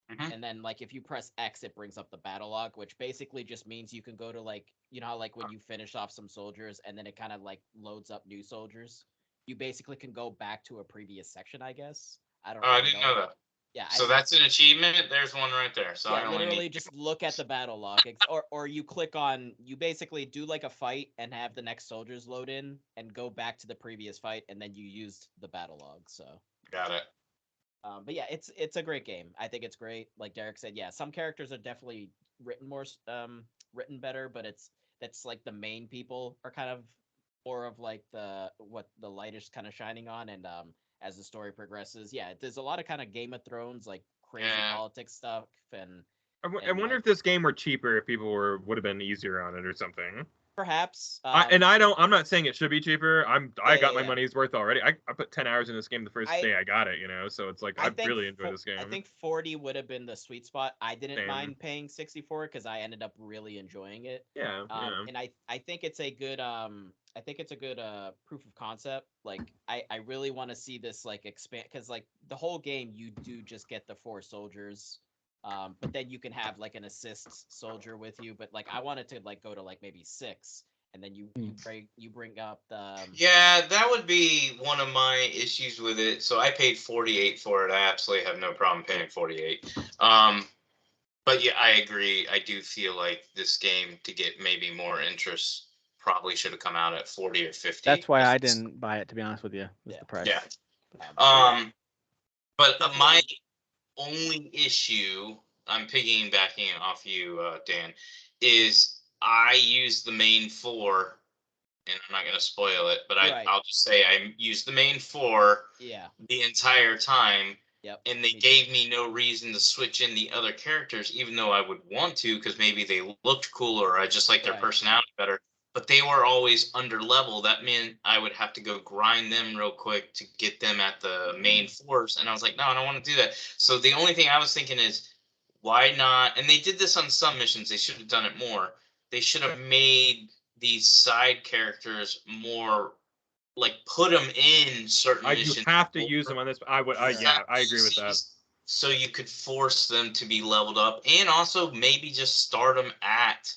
Mhm. And then like if you press X, it brings up the battle log, which basically just means you can go to like, you know how like when you finish off some soldiers and then it kind of like loads up new soldiers. You basically can go back to a previous section, I guess. I don't. Oh, I really didn't know that. Yeah. So that's an achievement. There's one right there. So I Yeah, only literally need. just look at the battle log, or you click on. You basically do like a fight and have the next soldiers load in and go back to the previous fight, and then you used the battle log. So, Got it. but yeah, it's a great game. I think it's great. Like Derek said, yeah, some characters are definitely written better, but that's like the main people are kind of more of like the light is kind of shining on, and as the story progresses, yeah, there's a lot of kind of Game of Thrones like crazy Yeah. politics stuff and. I And, wonder like- if this game were cheaper, if people would have been easier on it or something. Perhaps. I'm not saying it should be cheaper. I got my yeah. money's worth already. I put 10 hours in this game the first I- day I got it, so it's like I think really enjoy this game. I think 40 would have been the sweet spot. I didn't Same. mind paying 64 because I ended up really enjoying it. yeah. And I think it's a good proof of concept. Like I really want to see this like expand because like the whole game you do just get the 4 soldiers. But then you can have like an assist soldier with you. But like I wanted to like go to like maybe 6, and then you bring up the Yeah, that would be one of my issues with it. So I paid 48 for it. I absolutely have no problem paying 48. But yeah, I agree. I do feel like this game, to get maybe more interest, probably should have come out at 40 or 50. That's why I didn't buy it, to be honest with you. Was Yeah. the price. Yeah. yeah. But my Definitely. only issue, I'm piggybacking off you, Dan, is I use the main 4 and I'm not going to spoil it, but Right. I'll just say I used the main 4 Yeah. the entire time, Yep. and they me too. gave me no reason to switch in the other characters, even though I would want to, because maybe they looked cooler or I just like their Right, personality better. But they were always under level. That meant I would have to go grind them real quick to get them at the main force. And I was like, no, I don't want to do that. So the only thing I was thinking is, why not? And they did this on some missions. They should have done it more. They should have made these side characters more, like, put them in certain You missions. have to use them on this. I would. Yeah, I agree with that. So you could force them to be leveled up, and also maybe just start them at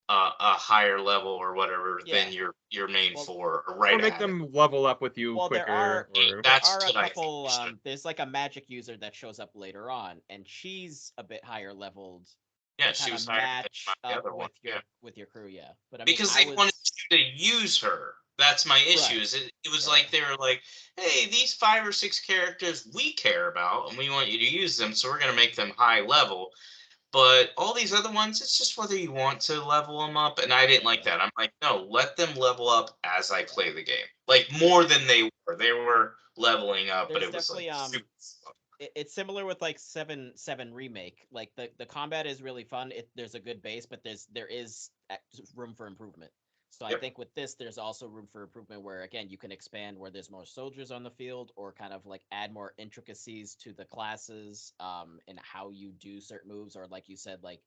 a higher level or whatever than your main Well, 4, or right Or make at them level up with you Well, quicker. there are That's there are a what I think couple. we should. There's like a magic user that shows up later on, and she's a bit higher leveled. Yeah, to she kinda was higher than match the up other one. with your crew. Yeah, but I mean, Because I they was, wanted you to use her. That's my issue. Right. Is it was Yeah. like they were like, hey, these 5 or 6 characters we care about, and we want you to use them, so we're gonna make them high level. But all these other ones, it's just whether you want to level them up, and I didn't like that. I'm like, no, let them level up as I play the game, like more than they were. They were leveling up, but There's it was like definitely, super slow. it's similar with like 7 remake. Like the combat is really fun. There's a good base, but there is room for improvement. So I Yep. think with this, there's also room for improvement where again you can expand where there's more soldiers on the field, or kind of like add more intricacies to the classes, and how you do certain moves, or like you said, like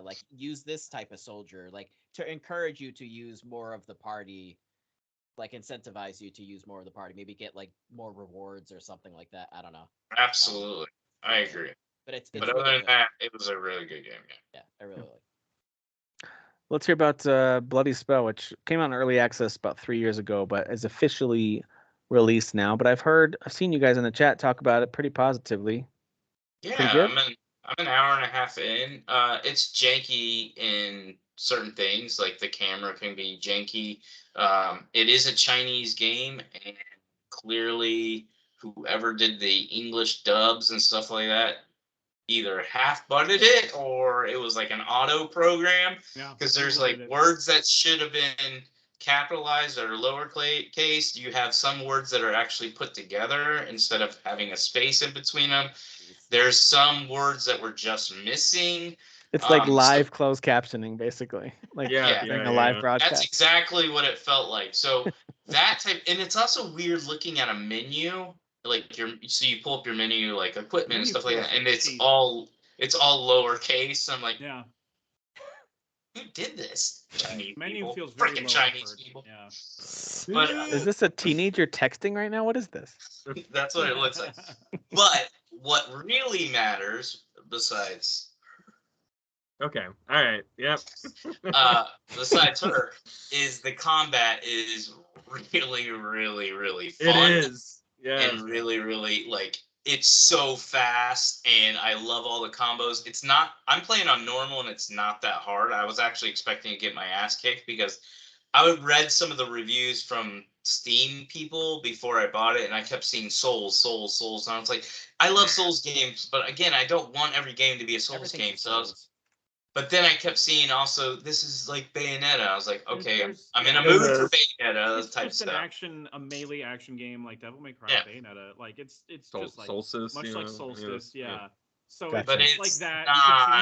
like use this type of soldier, like to encourage you to use more of the party, like incentivize you to use more of the party, maybe get like more rewards or something like that. I don't know. Absolutely, I yeah. agree. But it's But other really than good. that, it was a really good game. Yeah, I really like. Let's hear about Bloody Spell, which came out in early access about 3 years ago, but is officially released now. But I've seen you guys in the chat talk about it pretty positively. Yeah, Pretty good? I'm an hour and a half in. It's janky in certain things, like the camera can be janky. It is a Chinese game, and clearly, whoever did the English dubs and stuff like that either half butted it or it was like an auto program. Yeah, Because there's Google like did it. words that should have been capitalized or lowercase. You have some words that are actually put together instead of having a space in between them. Jeez. There's some words that were just missing. It's like So- live closed captioning, basically. Like Yeah, doing a live That's broadcast. exactly what it felt like. So that type, and it's also weird looking at a menu, like so you pull up your menu, like equipment and Menu stuff like that, feels and it's cheap. all lowercase. I'm like, Yeah, who did this? Chinese menu people, feels very freaking low Chinese effort. people. Yeah. But Is this a teenager texting right now? What is this? that's what it looks like. But what really matters, besides Okay. All right. Yep. besides her, is the combat is really, really, really It fun. is. Yeah. And really, really, like, it's so fast, and I love all the combos. It's not, I'm playing on normal, and it's not that hard. I was actually expecting to get my ass kicked because I read some of the reviews from Steam people before I bought it, and I kept seeing Souls. And I was like, I love Souls games, but again, I don't want every game to be a Souls Everything's game. a So I was, Souls. but then I kept seeing also, this is like Bayonetta. I was like, okay, I'm in a yeah, mood it for is. Bayonetta It's type just an stuff. a melee action game like Devil May Cry, Yeah. Bayonetta. Like it's just like Solstice. much you like know, Solstice. yeah. Yeah. So Gotcha. But it's it's like that. not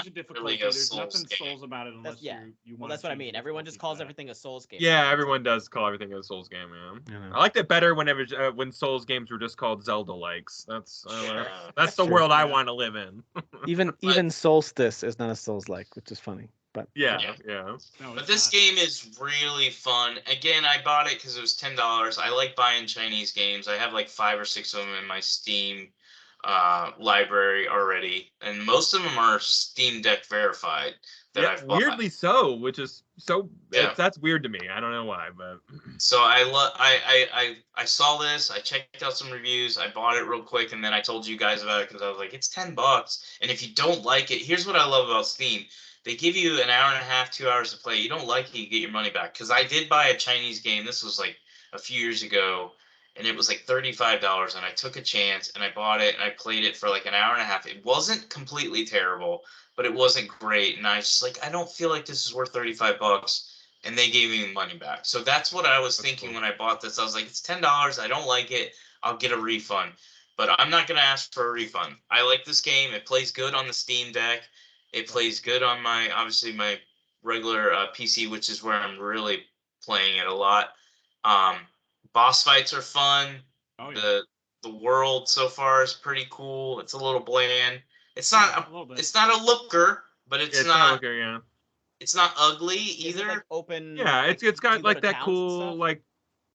You can change the really difficulty. a There's Souls nothing game. Souls about it unless yeah. you Well, want. that's what I mean. Everyone just calls everything a Souls game. Yeah, everyone does call everything a Souls game, man. I know. I liked it better whenever when Souls games were just called Zelda likes. That's Yeah. that's the Sure. world I Yeah. want to live in. Even Solstice is not a Souls like, which is funny. But Yeah. No, But it's this not. game is really fun. Again, I bought it because it was $10. I like buying Chinese games. I have like 5 or 6 of them in my Steam library already, and most of them are Steam Deck verified that Yeah, I've bought. weirdly so, which is so Yeah. that's weird to me. I don't know why, but So I saw this. I checked out some reviews. I bought it real quick, and then I told you guys about it because I was like, it's $10. And if you don't like it, here's what I love about Steam. They give you an hour and a half, 2 hours to play. You don't like it, you get your money back. Because I did buy a Chinese game. This was like a few years ago, and it was like $35. And I took a chance, and I bought it, and I played it for like an hour and a half. It wasn't completely terrible, but it wasn't great. And I was just like, I don't feel like this is worth $35. and they gave me money back. So that's what I was thinking when I bought this. I was like, it's $10. I don't like it. I'll get a refund. But I'm not going to ask for a refund. I like this game. It plays good on the Steam Deck. It plays good on my, obviously, my regular PC, which is where I'm really playing it a lot. Boss fights are fun. Oh, yeah. The world so far is pretty cool. It's a little bland. It's not it's not a looker, but it's not looker, yeah. It's not ugly Is it, either. like, open? Yeah, like, it's got do you go like to that towns and cool stuff? like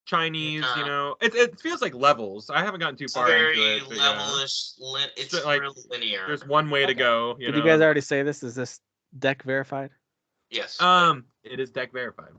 Chinese, Yeah. you know. It feels like levels. I haven't gotten too It's far very into it. But yeah. levelish. It's So, like, really linear. There's one way to Okay. go. Did you guys already say this? Is this deck verified? Yes. It is deck verified.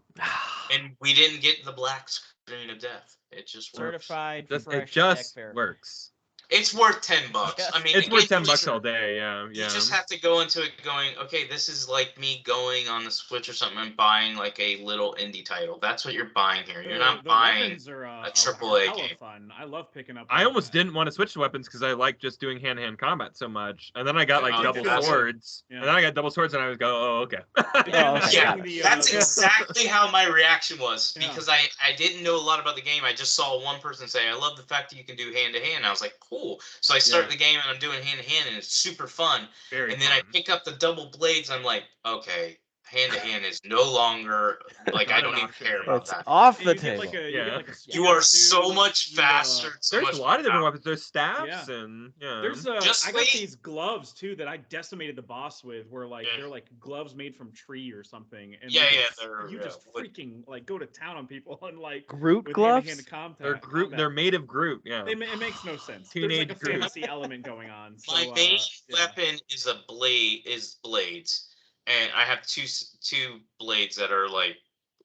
And we didn't get the black screen of death. It just works. Certified It fresh just deck verified. works. It's worth $10. Yes. I mean, It's worth again, $10 all day. Yeah, You yeah. just have to go into it going, okay, this is like me going on the Switch or something and buying like a little indie title. That's what you're buying here. You're not The buying weapons are a AAA hella game. fun. I love picking up. I almost didn't want to switch to weapons because I like just doing hand-to-hand combat so much, and then I got like Oh, double that's- swords, Yeah. and then I got double swords, and I was go, oh, okay. Oh, okay. Yeah, The, that's exactly how my reaction was Yeah. because I didn't know a lot about the game. I just saw one person say, I love the fact that you can do hand-to-hand. I was like, cool. So I start the game and I'm doing hand-to-hand and it's super fun. Very And then fun. I pick up the double blades. I'm like, okay, hand-to-hand is no longer, like, I Not don't an even option. care about It's that. off And the you get table. like a, Yeah. you get like a You are spear so suit, much you, faster. So There's much a lot of different more weapons. There's staffs Yeah. and yeah. There's Just I got wait. these gloves too that I decimated the boss with. Where like Yeah. they're like gloves made from tree or something. And Yeah, they yeah, just- they're, you just wood. freaking like go to town on people and like Groot with gloves? hand-to-hand combat. They're Groot. combat. They're made of Groot. Yeah. It makes no sense. There's Teenage like a Groot. fantasy element going on. So, My main yeah. weapon is blades, and I have two blades that are like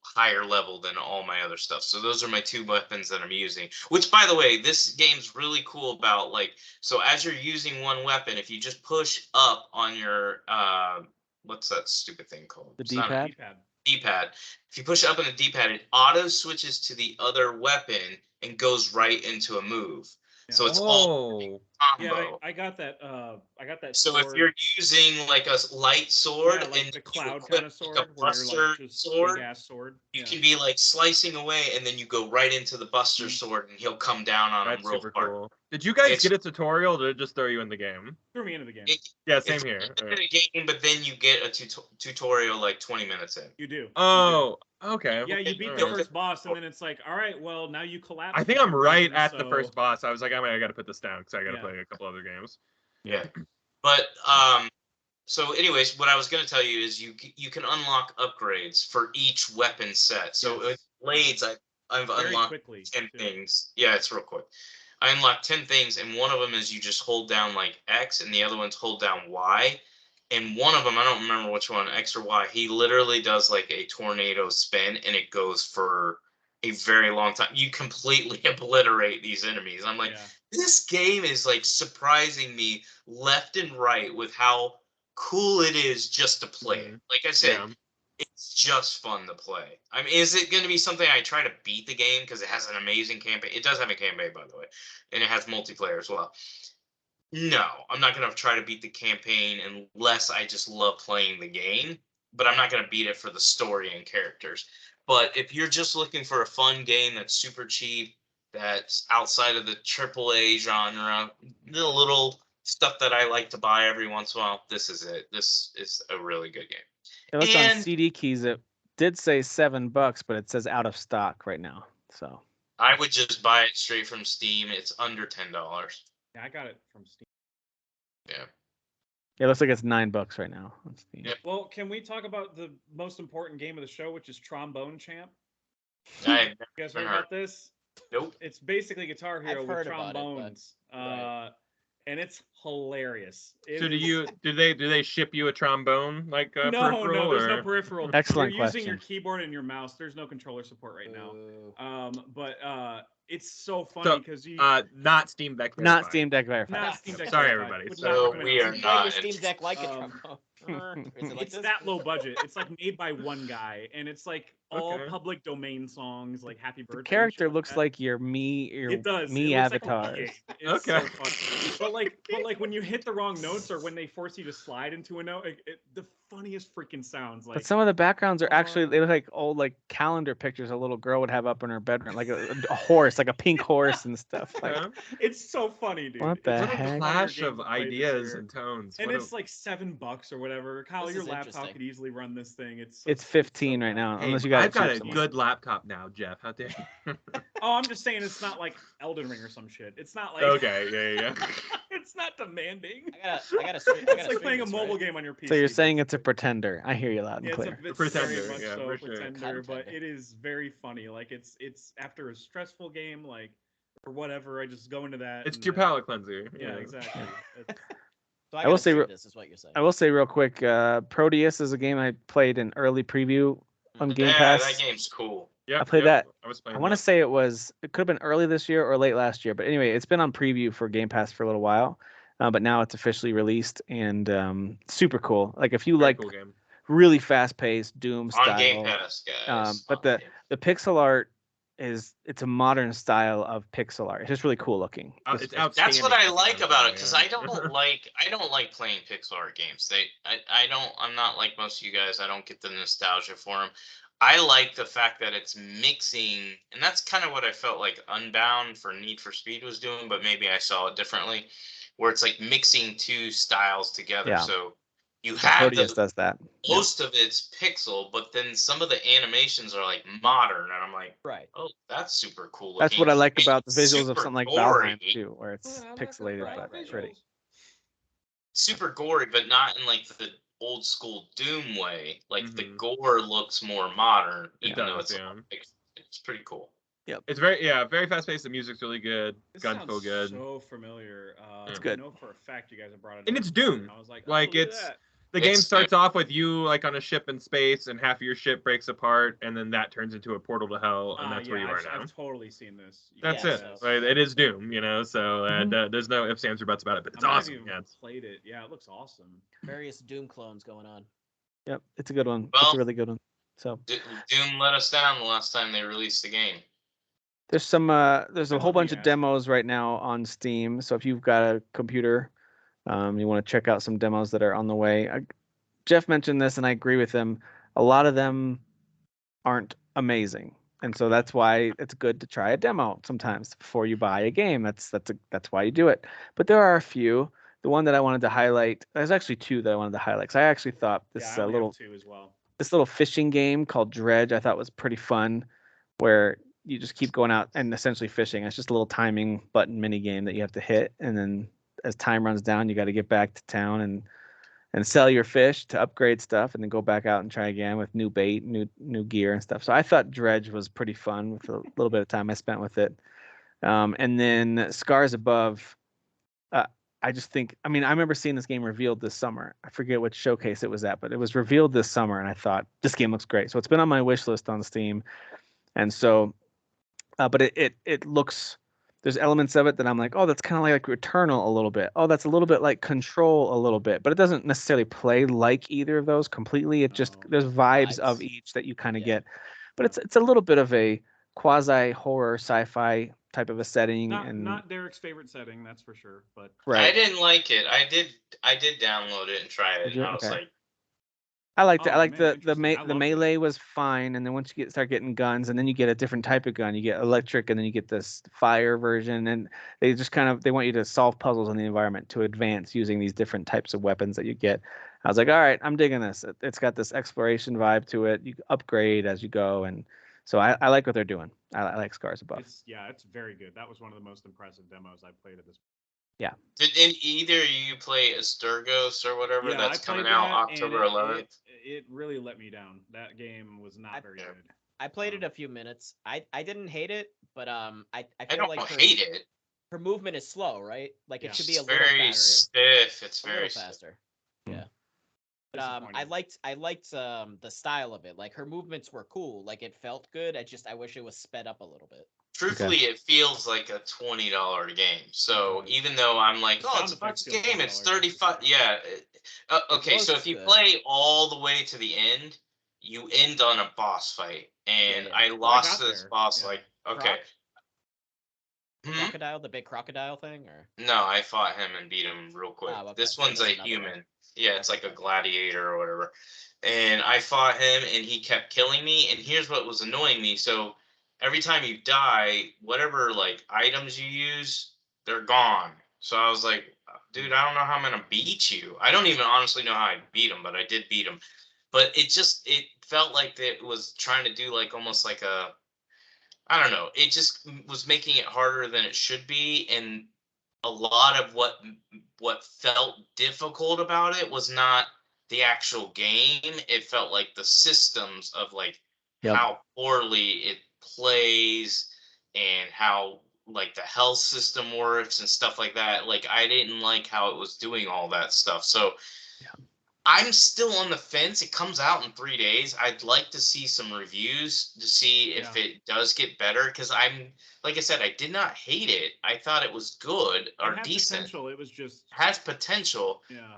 higher level than all my other stuff. So those are my two weapons that I'm using. Which, by the way, this game's really cool about like, so as you're using one weapon, if you just push up on your what's that stupid thing called? The It's not a D-pad? D-pad. D-pad. If you push up on the D-pad, it auto switches to the other weapon and goes right into a move. Yeah. So it's all Oh. Yeah, combo. I got that. I got that. So sword. if you're using like a light sword yeah, like and the you cloud equip kind of sword, like a where you're buster like just sword, big ass sword. you Yeah. can be like slicing away and then you go right into the buster Mhm. sword and he'll come down on That's him real super hard. cool. Did you guys It's- get a tutorial, or did it just throw you in the game? Threw me into the game. It- Yeah, same It's here. in a game, but then you get a tutorial like 20 minutes in. You do. You do. Oh, okay. Yeah, you beat All the right. first boss, and then it's like, all right, well, now you collapse. I think the I'm two right regions, at the so- first boss. I was like, I got to put this down because I got to Yeah. play a couple other games. Yeah. But so anyways, what I was going to tell you is you can unlock upgrades for each weapon set. So Yes. with blades, I've Very unlocked quickly. 10 too. things. Yeah, it's real quick. I unlocked 10 things, and one of them is you just hold down like X, and the other one's hold down Y. And one of them, I don't remember which one, X or Y, he literally does like a tornado spin, and it goes for a very long time. You completely obliterate these enemies. I'm like, Yeah. this game is like surprising me left and right with how cool it is just to play it. Mhm. Like I said, Yeah. it's just fun to play. I mean, is it going to be something I try to beat the game because it has an amazing campaign? It does have a campaign, by the way, and it has multiplayer as well. No, I'm not going to try to beat the campaign unless I just love playing the game, but I'm not going to beat it for the story and characters. But if you're just looking for a fun game that's super cheap, that's outside of the AAA genre, the little stuff that I like to buy every once in a while, this is it. This is a really good game. It looks on And- CD keys. It did say $7, but it says out of stock right now. So I would just buy it straight from Steam. It's under $10. Yeah, I got it from Steam. Yeah. it looks like it's $9 right now on Steam. Yep. Well, can we talk about the most important game of the show, which is Trombone Champ? I You guys heard Never about this? nope. It's basically Guitar Hero I've with heard about it, but- trombones. right. And it's hilarious. It So is- do they ship you a trombone like No, peripheral, there's or? no peripheral. Excellent You're using your question. keyboard and your mouse. There's no controller support right now. Ooh. It's so funny So, because you not Steam Deck. Not verified. Steam Deck verified. not Steam Deck. Sorry, verified. everybody. Would So not recommend we it. are Why not your Steam Deck like it, Um, Trombone? Is it like It's this? that low budget. It's like made by one guy, and it's like all Okay. public domain songs, like Happy Birthday. The and character shit like looks that. like your me It does. me It looks like a avatar. game. It's Okay. so funny. But like when you hit the wrong notes or when they force you to slide into a note, the funniest freaking sounds. Like But some of the backgrounds are actually they look like old like calendar pictures a little girl would have up in her bedroom, like a horse, like a pink horse and stuff. Like Huh? it's so funny, dude. What the It's What one heck? the a funnier clash games of I've played this ideas year. and tones. And What it's like $7 or whatever. Kyle, This your is laptop interesting. could easily run this thing. It's it's so 15 good. right now, Hey, unless you got I've got it a cheap good laptop now, Jeff. How dare you? Oh, I'm just saying it's not like Elden Ring or some shit. It's not like Okay, yeah. it's not demanding. I gotta stream. It's like playing a mobile game on your PC. So you're saying it's a basically. pretender. I hear you loud and Yeah, clear. it's Pretender, very much yeah, so for sure. pretender, but Contender. it is very funny. Like it's after a stressful game, like or whatever, I just go into that. It's and your then- palate cleanser. Yeah, exactly. It's- So I I will gotta say stream re- this is what you're saying. I will say real quick, Proteus is a game I played in early preview on Game Yeah, Pass. that game's cool. Yeah, I played that. I was I playing. want to that. say it could have been early this year or late last year, but anyway, it's been on preview for Game Pass for a little while, but now it's officially released and super cool. Like if you Very like cool game. really fast-paced Doom On Game style, Pass, guys. but On Game the pixel art it's a modern style of pixel art. It's just really cool looking. It's Just- outstanding. That's what I like looking, about it because yeah. I don't like playing pixel art games. I'm not like most of you guys. I don't get the nostalgia for them. I like the fact that it's mixing, and that's kind of what I felt like Unbound for Need for Speed was doing, but maybe I saw it differently, where it's like mixing two styles together. Yeah. So you yeah, have Proteus does that. most of it's pixel, but then some of the animations are like modern, and I'm like, Right. oh, that's super cool. That's what I like about the It's visuals of super something like gory. Valheim too, where it's I like the pixelated right, but right, pretty. right. Super gory, but not in like the old school Doom way. Like the Mhm. gore looks more modern, It even though does, it's yeah. it's pretty cool. It's very fast paced. The music's really good. This Guns sounds feel good. so familiar. It's I good. know for a fact you guys have brought it up. And it's before, Doom. I was like, Like, oh, look at it's- that. The game It's- starts off with you like on a ship in space, and half of your ship breaks apart, and then that turns into a portal to hell, and that's where you are now. I've totally seen this. That's Yeah, it. so- Like, it is Doom, you know. So Mhm. there's no ifs, ands, or buts about it. But it's I might have awesome. even Yeah, it's- played it. Yeah, it looks awesome. Various Doom clones going on. Yep, it's a good one. It's Well- a really good one. So Doom let us down the last time they released the game. there's there's a whole bunch of Yes. demos right now on Steam. So if you've got a computer, you want to check out some demos that are on the way. Jeff mentioned this, and I agree with him. A lot of them aren't amazing, and so that's why it's good to try a demo sometimes before you buy a game. That's why you do it. But there are a few. The one that I wanted to highlight, there's actually two that I wanted to highlight. Because I actually thought Yeah, this I only little have two as well. this little fishing game called Dredge I thought was pretty fun, where you just keep going out and essentially fishing. It's just a little timing button mini game that you have to hit, and then as time runs down, you got to get back to town and sell your fish to upgrade stuff, and then go back out and try again with new bait, new gear and stuff. So I thought Dredge was pretty fun with a little bit of time I spent with it. And then Scars Above. I just think, I remember seeing this game revealed this summer. I forget which showcase it was at, but it was revealed this summer, and I thought this game looks great. So it's been on my wish list on Steam, and so, but it looks. There's elements of it that I'm like, oh, that's kind of like Returnal a little bit. Oh, that's a little bit like Control a little bit, but it doesn't necessarily play like either of those completely. It just Oh, there's vibes of vibes. each that you kind of Yeah. get, but it's a little bit of a quasi horror sci-fi type of a setting, and Not Derek's favorite setting, that's for sure. But I right. didn't like it. I did download it and try it, Did you? and I was Okay. like, I liked it. I Oh, like man, the interesting. I loved it. melee was fine, and then once you start getting guns, and then you get a different type of gun. You get electric, and then you get this fire version, and they just they want you to solve puzzles in the environment to advance using these different types of weapons that you get. I was like, all right, I'm digging this. It's got this exploration vibe to it. You upgrade as you go, and so I like what they're doing. I like Scars Above. it's very good. That was one of the most impressive demos I played at this. did either of you play Asturgos or whatever Yeah, that's I coming played out that, and October 11th? It really let me down. That game was not very Yeah. good. I played it a few minutes. I didn't hate it, but I I feel don't like hate it. her movement is slow, right? Like Yeah. it should be It's a little very faster. stiff. It's A very little stiff. faster. Yeah. But Disappointing. I liked the style of it. Like her movements were cool. Like it felt good. I wish it was sped up a little bit. truthfully, it feels like a $20 game. So even though I'm like, oh, it's a Sound effects budget feel game, it's $20. 35. Yeah. Okay, so looks if you good. play all the way to the end, you end on a boss fight, and Yeah. I Oh, I lost got this there. boss. Yeah. Like, okay, Croc? Hmm? Crocodile, the big crocodile thing, or No, I fought him and beat him real quick. Oh, okay. This So one's a there's another one. human. Yeah, it's Okay. like a gladiator or whatever. And I fought him and he kept killing me. And here's what was annoying me. So every time you die, whatever like items you use, they're gone. So I was like, dude, I don't know how I'm gonna beat you. I don't even honestly know how I beat him, but I did beat him. But it felt like it was trying to do like almost like a, I don't know. It just was making it harder than it should be, and a lot of what felt difficult about it was not the actual game. It felt like the systems of like Yep. how poorly it plays and how like the health system works and stuff like that. Like I didn't like how it was doing all that stuff. So I'm still on the fence. It comes out in 3 days. I'd like to see some reviews to see if Yeah. it does get better. Because like I said, I did not hate it. I thought it was good or It had decent. potential. It was just Has potential. yeah.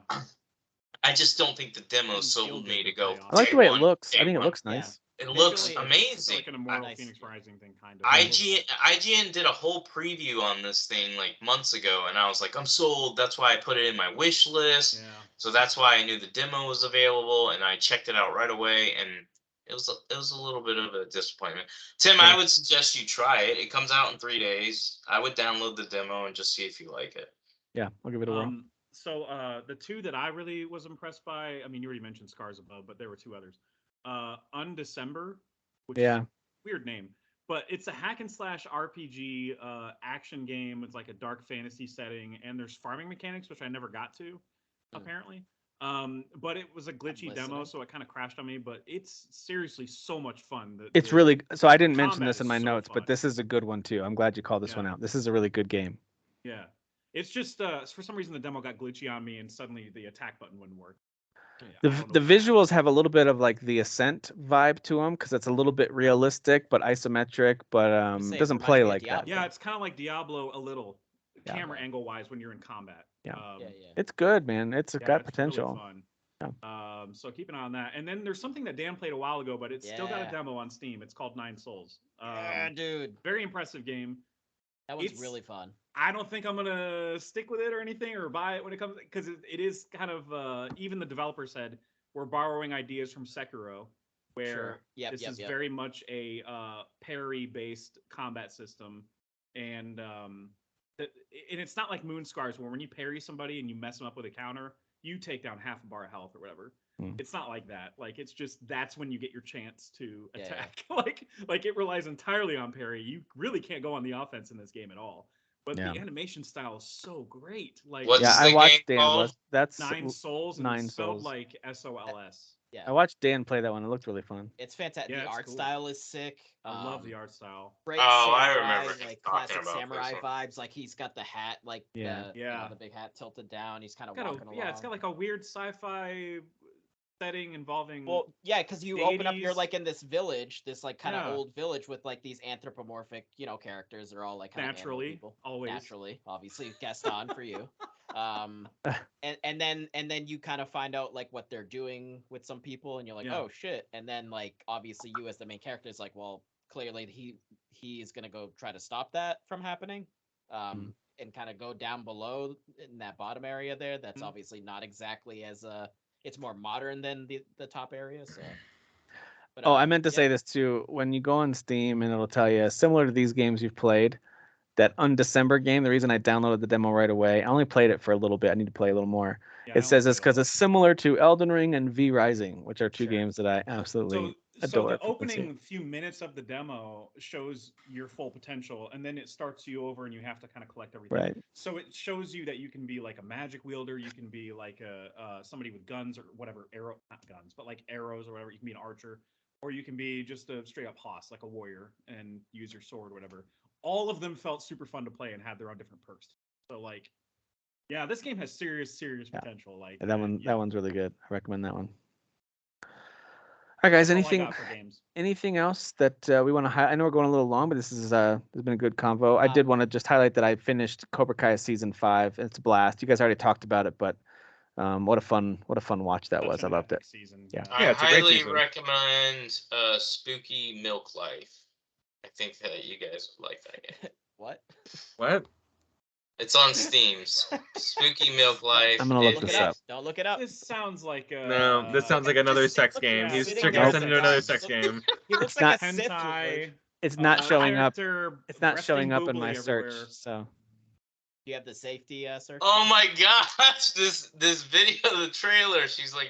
I just don't think the demo Didn't feel sold good me to to go. play I like day the way it one, looks. I day think it one. looks Yeah. nice. It looks Visually, It's amazing. like an Immortal Nice. Phoenix Rising thing, kind of. IGN did a whole preview on this thing like months ago, and I was like, I'm sold. That's why I put it in my wish list. Yeah. So that's why I knew the demo was available, and I checked it out right away. And it was a little bit of a disappointment. Tim, Yeah. I would suggest you try it. It comes out in 3 days. I would download the demo and just see if you like it. Yeah, I'll give it a whirl. So the two that I really was impressed by, I mean, you already mentioned Scars Above, but there were two others. Undecember, which is Yeah. a weird name, but it's a hack and slash RPG action game. It's like a dark fantasy setting, and there's farming mechanics, which I never got to, apparently. But it was a glitchy demo, so it kind of crashed on me. But it's seriously so much fun. It's really so. I didn't mention combat this in is my so notes, fun. but this is a good one too. I'm glad you called this one Yeah. out. This is a really good game. Yeah. It's just for some reason the demo got glitchy on me, and suddenly the attack button wouldn't work. Yeah, I The don't know the what happened. visuals have a little bit of like the Ascent vibe to them because it's a little bit realistic but isometric, but say it it doesn't reminds play me of like that. Diablo. Yeah, it's kind of like Diablo a little, Yeah. camera angle wise when you're in combat. Yeah. Yeah. It's good, man. It's Yeah, got it's potential. really fun. So keep an eye on that. And then there's something that Dan played a while ago, but it's still got a Yeah. demo on Steam. It's called Nine Souls. Yeah, dude. Very impressive game. That one's It's- really fun. I don't think I'm gonna stick with it or anything or buy it when it comes because it is kind of even the developer said we're borrowing ideas from Sekiro, where Sure. Yep, this yep, is yep. very much a parry-based combat system, and it's not like Moonscars where when you parry somebody and you mess them up with a counter, you take down half a bar of health or whatever. It's not like that. Like it's just that's when you get your chance to Yeah, attack. like it relies entirely on parry. You really can't go on the offense in this game at all. But Yeah. the animation style is so great. Like What's Yeah, the I watched game Dan. called? That's Nine Souls and Nine it's spelled Souls. like SOLS. Yeah. I watched Dan play that one. It looked really fun. It's fantastic. Yeah, the it's art cool. style is sick. I love the art style. Great Oh, I samurai, remember him like talking classic about samurai this one. vibes. Like he's got the hat, like Yeah. the big hat tilted down. He's kind of It's got walking along. yeah, it's got like a weird sci-fi setting involving. Well, yeah, because you open up, you're deities. like in this village, this like kind of Yeah. old village with like these anthropomorphic, characters. They're all like kind Naturally, of people. always. Naturally, obviously, Gaston for you. And then you kind of find out like what they're doing with some people, and you're like, Yeah. oh shit. And then like obviously you as the main character is like, well, clearly he is gonna go try to stop that from happening. And kind of go down below in that bottom area there. That's obviously not exactly as it's more modern than the top area. So. But, I meant to say this too. When you go on Steam and it'll tell you, similar to these games you've played, that Undecember game, the reason I downloaded the demo right away, I only played it for a little bit. I need to play a little more. Yeah, It says it's because it's similar to Elden Ring and V Rising, which are two Sure. games that I absolutely So adore. the opening few minutes of the demo shows your full potential, and then it starts you over, and you have to kind of collect everything. Right. So it shows you that you can be like a magic wielder, you can be like somebody with guns or whatever, not guns, but like arrows or whatever. You can be an archer, or you can be just a straight up hoss, like a warrior, and use your sword or whatever. All of them felt super fun to play and had their own different perks. So like, yeah, this game has serious potential. Like that one's really good. I recommend that one. All right, guys. That's all I got for games. Anything else that we want to highlight? I know we're going a little long, but this is there's been a good convo. I did want to just highlight that I finished Cobra Kai season 5. It's a blast. You guys already talked about it, but what a fun watch that was. I loved it. Season. Yeah. I it's a great highly season. recommend Spooky Milk Life. I think that you guys would like that game. What? What? It's on Steam. Spooky Milk Life. I'm gonna look Look this it up. up. Don't look it up. This sounds like a. No, this sounds like another sex game. yeah, He's sitting tricking there us into with another a sex game. He looks It's like not a Sith hentai. Lord. It's not showing up. character It's not breasting showing up in my boobly search. everywhere. So Do you have the safety search? Oh my gosh! This video, the trailer. She's like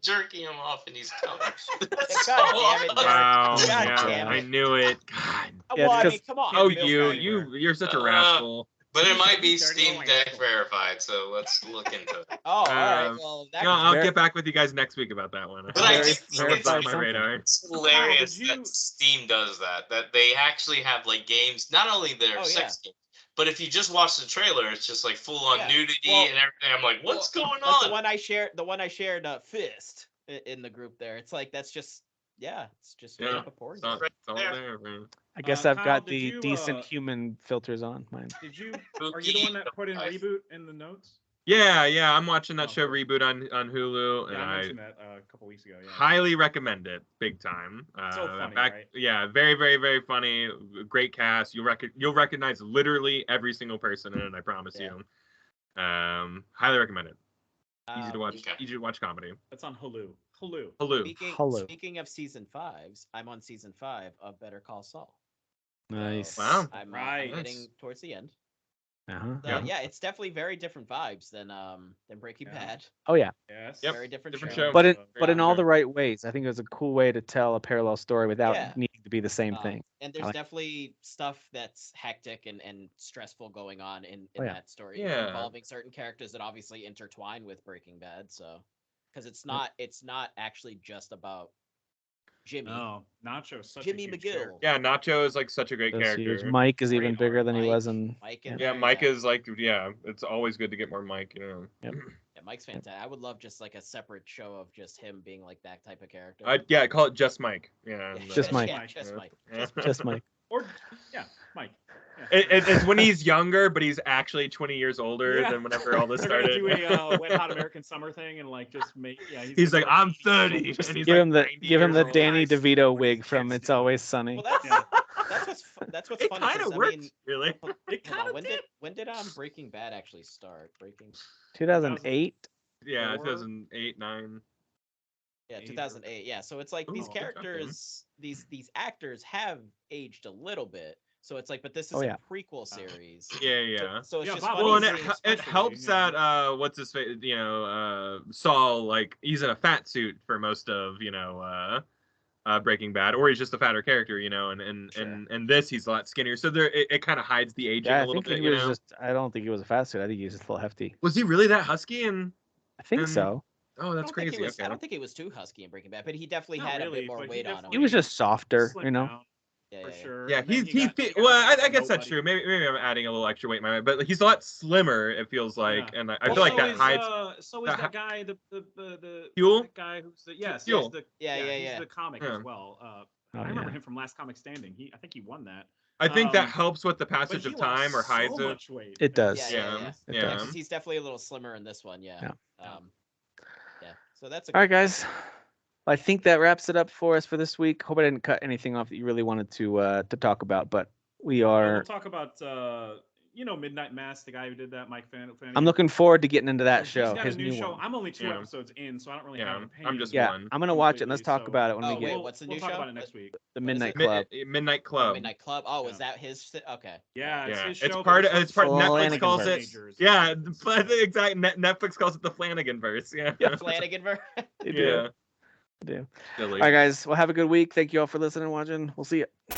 jerking him off, and he's coming. That's God damn it, so- Derek. Wow. God Yeah, damn I it. knew it. God. Yeah, Well, I it's mean, come on. Oh, Can't be you're such a rascal. But it might be Dirty Steam little Deck asshole. verified, so let's look into it. Oh, all right. Um, Well, that No, could- I'll Ver- get back with you guys next week about that one. But I Very- think very it's on far my something. radar. It's hilarious Kyle, did you- that Steam does that. That they actually have like games, not only their Oh, sex games, but if you just watch the trailer, it's just like full on Yeah. nudity Well- and everything. I'm like, what's going like on? the one I shared, Fist in the group there. It's like that's just it's just straight Yeah. up a porn. It's all, game. it's all there, man. I guess Uh, I've Kyle, got did the you, decent human filters on mine. Did you? Are you the one that put in Spooky. reboot in the notes? Yeah, I'm watching that Oh, show cool. Reboot on Hulu, Yeah, and I I mentioned that a couple weeks ago. Yeah. highly recommend it, big time. So funny, right? Yeah, very, very, very funny. Great cast. You'll recognize literally every single person in it. I promise Yeah. you. Highly recommend it. Easy to watch. Okay. Easy to watch comedy. That's on Hulu. Hulu. Hulu. Hello. Speaking of season 5s, I'm on season 5 of Better Call Saul. Nice. So Wow. I'm Right. getting towards the end. Uh-huh. So, yeah, it's definitely very different vibes than Breaking Yeah. Bad. Oh yeah. Yes. Yep. Very different, Different show. show. But in all Yeah. the right ways. I think it was a cool way to tell a parallel story without Yeah. needing to be the same thing. And there's like- definitely stuff that's hectic and stressful going on in Oh, yeah. that story Yeah. involving certain characters that obviously intertwine with Breaking Bad. So, because it's not actually just about Jimmy. No, Nacho's such Jimmy a huge McGill. character. Yeah, Nacho is like such a great That's huge. character. Mike is Great even bigger arc. than he Mike- was in. Mike and Yeah, Mike is like, yeah, it's always good to get more Mike, you know. Yep. Yeah, Mike's fantastic. I would love just like a separate show of just him being like that type of character. Yeah, call it Just Mike. Yeah. Yeah, and, Just Mike. Yeah, just Yeah. Mike. Yeah. Just Mike. Or yeah, Mike. Yeah. It's when he's younger, but he's actually 20 years older Yeah. than whenever all this They're gonna started. do a Wet Hot American Summer thing and like just make He's gonna like, be I'm 80 30, years old. and he's Give like him the 90 give him years the old. Danny Nice. DeVito What wig his from kids It's do. Always Sunny. Well, that's Yeah. that's what's It funny. kind 'cause, of I works, mean, really. It hold kind on, of did. when did Breaking Bad actually start? 2008. Yeah, Four. 2008, 9. Yeah, Eight or- 2008. Yeah, so it's like Ooh, these good job, man. characters, these actors have aged a little bit. So it's like, but this is Oh, a yeah. prequel series. Yeah. So it's Yeah, just Bob funny Well, and Wilson seeing- it especially, helps yeah. that what's his face, Saul, like he's in a fat suit for most of Breaking Bad, or he's just a fatter character, and Sure. this he's a lot skinnier, so there it kind of hides the aging Yeah, a I little think bit. he was just. I don't think he was a fat suit. I think he was just a little hefty. Was he really that husky? And I think And- so. oh, that's I don't think crazy. he was, I Okay. don't think he was too husky in Breaking Bad, but he definitely Not had a really, bit more but he weight on him. definitely- He was just softer, Slimmed you know. down, Yeah, for yeah, yeah. sure. Yeah, And then he got- fit. got Well, back I to guess that's nobody. true. Maybe I'm adding a little extra weight in my mind, but he's a lot slimmer. It feels like, Yeah. and I Well, feel like so that is, hides. So is that that guy the Fuel? the guy who's the yes Fuel. yes, the Yeah, he's yeah. the comic Yeah. as well. Oh, I remember yeah. him from Last Comic Standing. I think he won that. I think that um, helps with the But passage he of time or lost hides so it. much weight. It does. Yeah, Yeah, yeah. It yeah. does. 'Cause he's definitely a little slimmer in this one. Yeah. Yeah. Yeah. So that's a All right, good guys. point. I think that wraps it up for us for this week. Hope I didn't cut anything off that you really wanted to talk about, but we We'll are. talk about Midnight Mass, the guy who did that, Mike Flanagan. I'm looking forward to getting into that He's show. got His a new show. one. I'm only 2 Yeah. episodes in, so I don't really Yeah, have an I'm opinion. just Yeah, one. I'm gonna watch it and let's completely, talk so- about it when Oh, we get wait, what's the we'll new talk show? about it next week. the what is Midnight it? Club. Midnight Oh, Club. Midnight Club. Oh, is Yeah. that his? Okay. Yeah, Yeah, his it's show, part but of- it's part- Netflix calls it- teenagers. Yeah, the exact Netflix calls it the Flanagan verse. Yeah. Flanagan. They do. Yeah. They do. Silly. All right, guys. Well, have a good week. Thank you all for listening and watching. We'll see you.